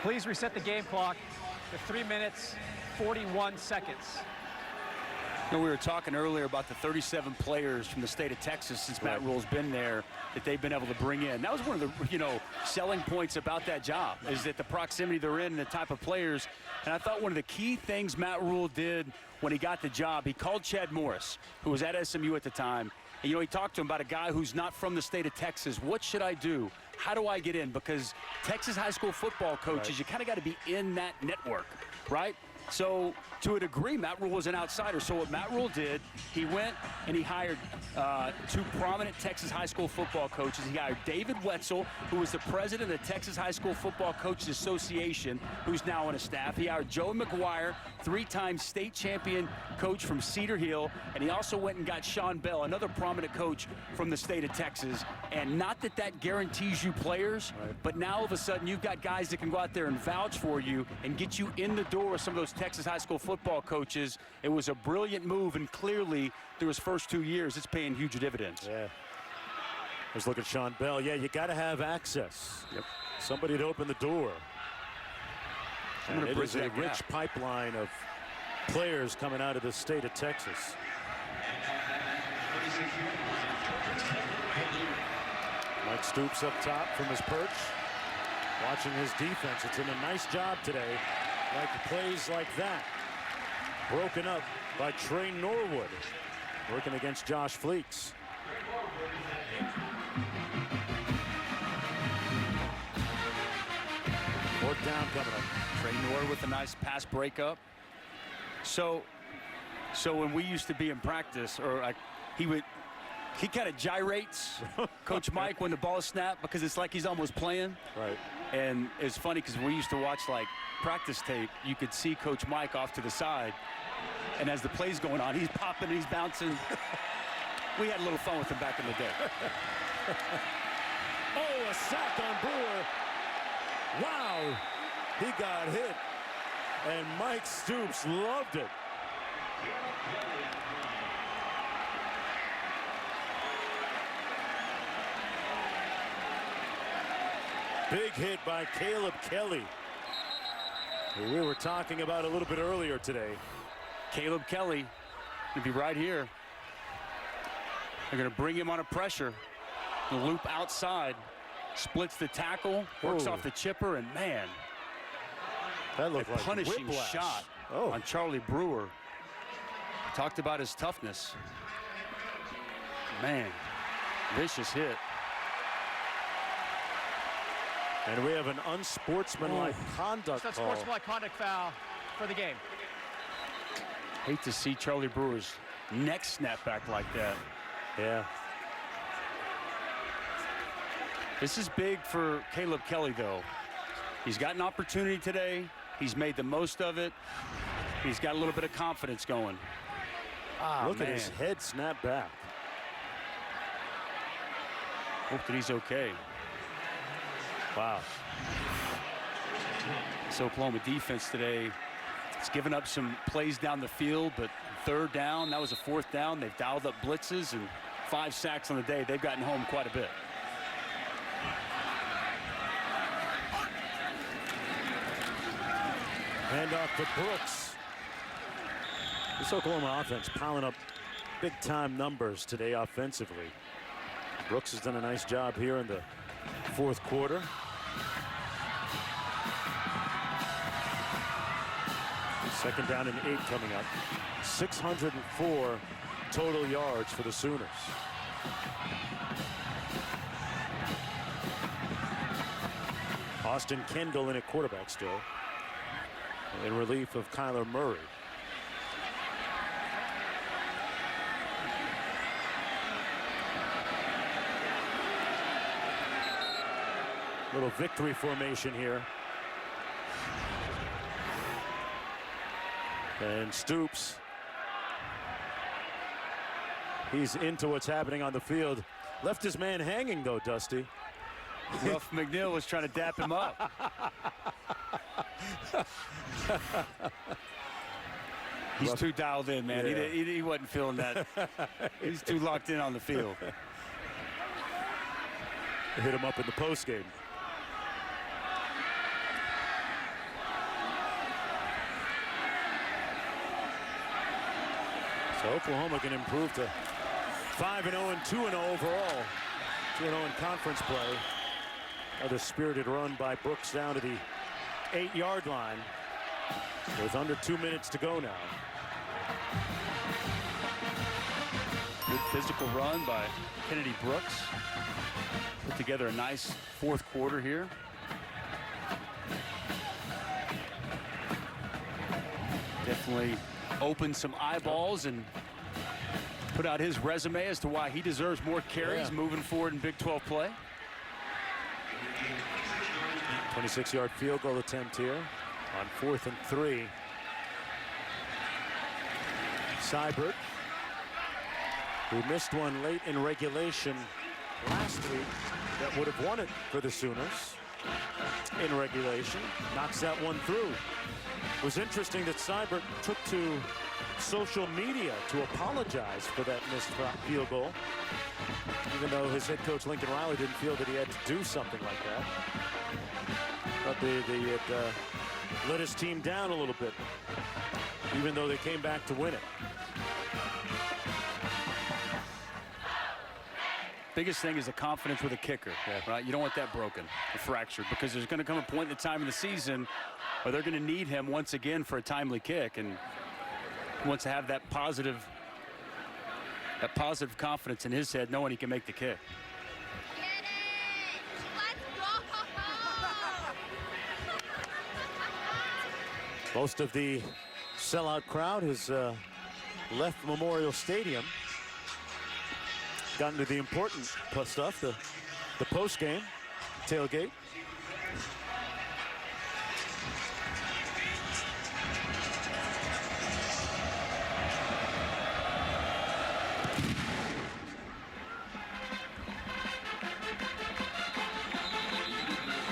Please reset the game clock to 3 minutes, 41 seconds. You know, we were talking earlier about the 37 players from the state of Texas since Matt Rule's been there that they've been able to bring in. That was one of the, selling points about that job, is that the proximity they're in and the type of players. And I thought one of the key things Matt Rule did when he got the job, he called Chad Morris, who was at SMU at the time. And, he talked to him about a guy who's not from the state of Texas. What should I do? How do I get in? Because Texas high school football coaches, you kind of got to be in that network, right? So, to a degree, Matt Rule was an outsider. So what Matt Rule did, he went and he hired two prominent Texas high school football coaches. He hired David Wetzel, who was the president of the Texas High School Football Coaches Association, who's now on his staff. He hired Joe McGuire, three-time state champion coach from Cedar Hill. And he also went and got Sean Bell, another prominent coach from the state of Texas. And not that that guarantees you players, but now all of a sudden you've got guys that can go out there and vouch for you and get you in the door with some of those Texas high school football coaches. It was a brilliant move, and clearly through his first 2 years, it's paying huge dividends. Yeah. Let's look at Sean Bell. Yeah, you got to have access. Yep. Somebody to open the door. And it is a rich pipeline of players coming out of the state of Texas. Mike Stoops up top from his perch, watching his defense. It's in a nice job today. Like plays like that. Broken up by Trey Norwood. Working against Josh Fleeks. Fourth down coming up. Trey Norwood with a nice pass breakup. So when we used to be in practice, or he kind of gyrates, Coach Mike, when the ball is snapped, because it's like he's almost playing. Right. And it's funny because we used to watch like practice tape. You could see Coach Mike off to the side, and as the play's going on, he's popping, he's bouncing. We had a little fun with him back in the day. Oh, a sack on Brewer. Wow, he got hit, and Mike Stoops loved it. Big hit by Caleb Kelly, who we were talking about a little bit earlier today. Caleb Kelly will be right here. They're going to bring him on a pressure. The loop outside, splits the tackle, works off the chipper, and man. That looked like punishing whiplash. shot on Charlie Brewer. Talked about his toughness. Man, vicious hit. And we have an unsportsmanlike conduct It's call. unsportsmanlike conduct foul for the game. Hate to see Charlie Brewer's neck snap back like that. Yeah. This is big for Caleb Kelly, though. He's got an opportunity today. He's made the most of it. He's got a little bit of confidence going. Look at his head snap back. Hope that he's okay. Wow. This Oklahoma defense today, it's given up some plays down the field, but third down, that was a fourth down. They've dialed up blitzes and 5 sacks on the day. They've gotten home quite a bit. Handoff to Brooks. This Oklahoma offense piling up big-time numbers today offensively. Brooks has done a nice job here in the fourth quarter. Second down and 8 coming up. 604 total yards for the Sooners. Austin Kendall in at quarterback still, in relief of Kyler Murray. Little victory formation here. And Stoops, he's into what's happening on the field. Left his man hanging though, Dusty. Ruff McNeil was trying to dap him up. He's too dialed in, man. Yeah. He wasn't feeling that. He's too locked in on the field. Hit him up in the postgame. So Oklahoma can improve to 5-0 and 2-0 overall. 2-0 in conference play. Another spirited run by Brooks down to the 8-yard line with under 2 minutes to go now. Good physical run by Kennedy Brooks. Put together a nice fourth quarter here. Definitely opened some eyeballs and put out his resume as to why he deserves more carries moving forward in Big 12 play. 26-yard field goal attempt here on 4th and 3. Seibert, who missed one late in regulation last week that would have won it for the Sooners in regulation, knocks that one through. It was interesting that Seibert took to social media to apologize for that missed field goal, even though his head coach Lincoln Riley didn't feel that he had to do something like that. But they had let his team down a little bit, even though they came back to win it. Biggest thing is the confidence with a kicker, right? You don't want that broken or fractured, because there's going to come a point in the time in the season where they're going to need him once again for a timely kick, and he wants to have that positive confidence in his head, knowing he can make the kick. Most of the sellout crowd has left Memorial Stadium. Gotten to the important stuff, the post game tailgate.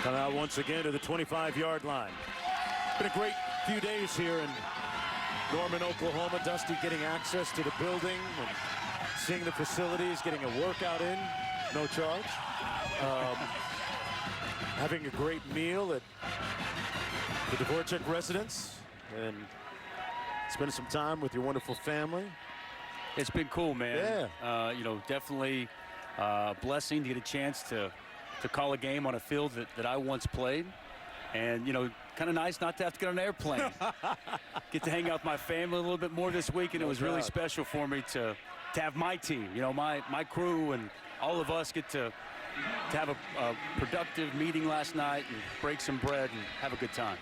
Come out once again to the 25-yard line. Been a great few days here in Norman, Oklahoma. Dusty getting access to the building and seeing the facilities, getting a workout in, no charge. Having a great meal at the Dvorak residence and spending some time with your wonderful family. It's been cool, man. Yeah. You know, definitely a blessing to get a chance to call a game on a field that I once played. And, you know, kind of nice not to have to get on an airplane. Get to hang out with my family a little bit more this week, and it was really special for me to have my team, you know, my crew and all of us get to have a productive meeting last night and break some bread and have a good time.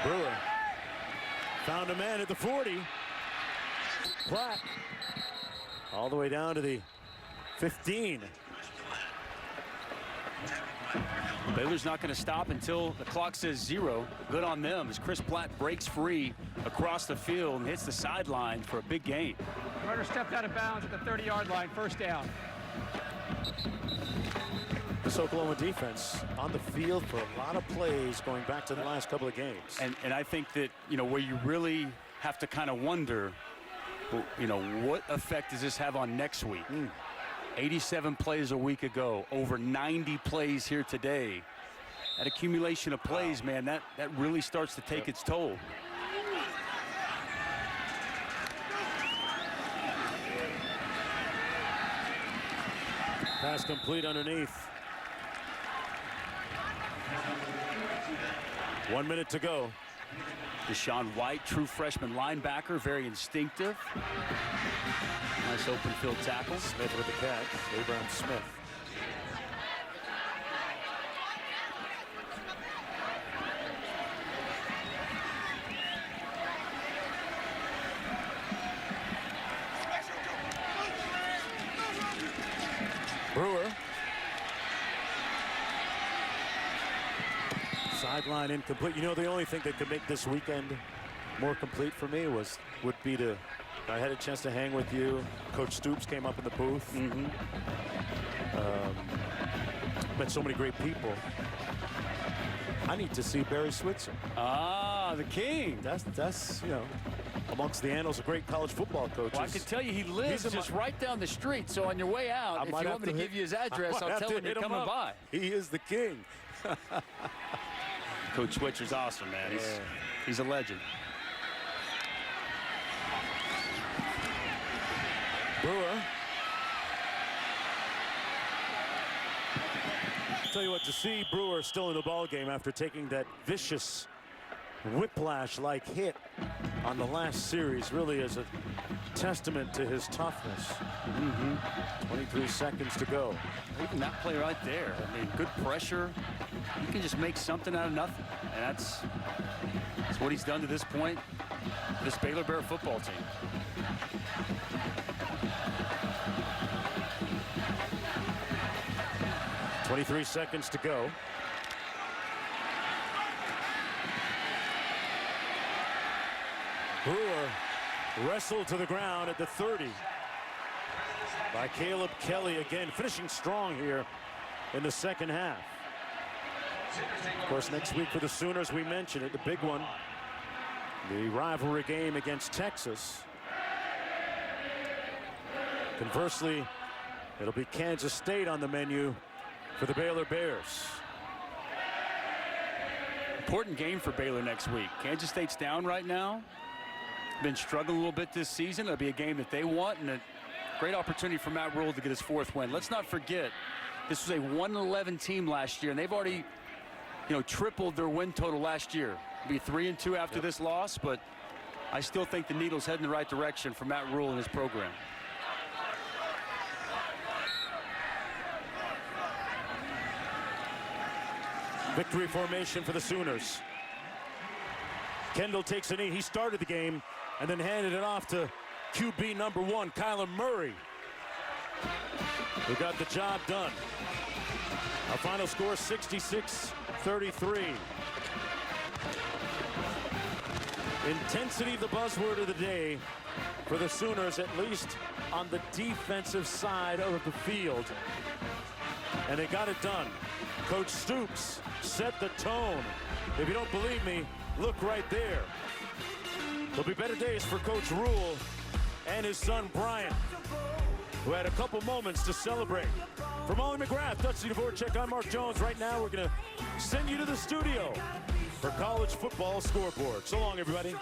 Brewer found a man at the 40. Platt all the way down to the 15. Baylor's not going to stop until the clock says 0. Good on them as Chris Platt breaks free across the field and hits the sideline for a big gain. Runner stepped out of bounds at the 30-yard line, first down. This Oklahoma defense on the field for a lot of plays going back to the last couple of games. And I think that, you know, where you really have to kind of wonder, you know, what effect does this have on next week? 87 plays a week ago, over 90 plays here today. That accumulation of plays, man, that really starts to take its toll. Pass complete underneath. 1 minute to go. Deshaun White, true freshman linebacker, very instinctive. Nice open field tackle. Smith with the catch. Abraham Smith. Brewer. Sideline incomplete. You know, the only thing that could make this weekend more complete for me would be to, I had a chance to hang with you. Coach Stoops came up in the booth. Met so many great people. I need to see Barry Switzer. Ah, the king. That's you know, amongst the annals of great college football coaches. Well, I can tell you he lives just right down the street. So on your way out, if you want me to give you his address, I'll tell him you're coming by. He is the king. Coach Switzer's awesome, man. He's a legend. Brewer. Tell you what, to see Brewer still in the ball game after taking that vicious whiplash-like hit on the last series really is a testament to his toughness. 23 seconds to go. Even that play right there, I mean, good pressure. You can just make something out of nothing, and that's what he's done to this point. This Baylor Bear football team. .23 seconds to go. Brewer wrestled to the ground at the 30 by Caleb Kelly, again finishing strong here in the second half. Of course, next week for the Sooners, we mentioned it, the big one, the rivalry game against Texas. Conversely, it'll be Kansas State on the menu for the Baylor Bears. Important game for Baylor next week. Kansas State's down right now. Been struggling a little bit this season. It'll be a game that they want, and a great opportunity for Matt Rhule to get his 4th win. Let's not forget, this was a 1-11 team last year, and they've already, you know, tripled their win total last year. It'll be 3-2 after this loss, but I still think the needle's heading in the right direction for Matt Rhule and his program. Victory formation for the Sooners. Kendall takes a knee. He started the game and then handed it off to QB number 1, Kyler Murray, who got the job done. Our final score, 66-33. Intensity, the buzzword of the day for the Sooners, at least on the defensive side of the field. And they got it done. Coach Stoops set the tone. If you don't believe me, look right there. There'll be better days for Coach Rhule and his son Brian, who had a couple moments to celebrate. For Molly McGrath, Dusty Dvorak, I'm Mark Jones. Right now, we're going to send you to the studio for College Football Scoreboard. So long, everybody.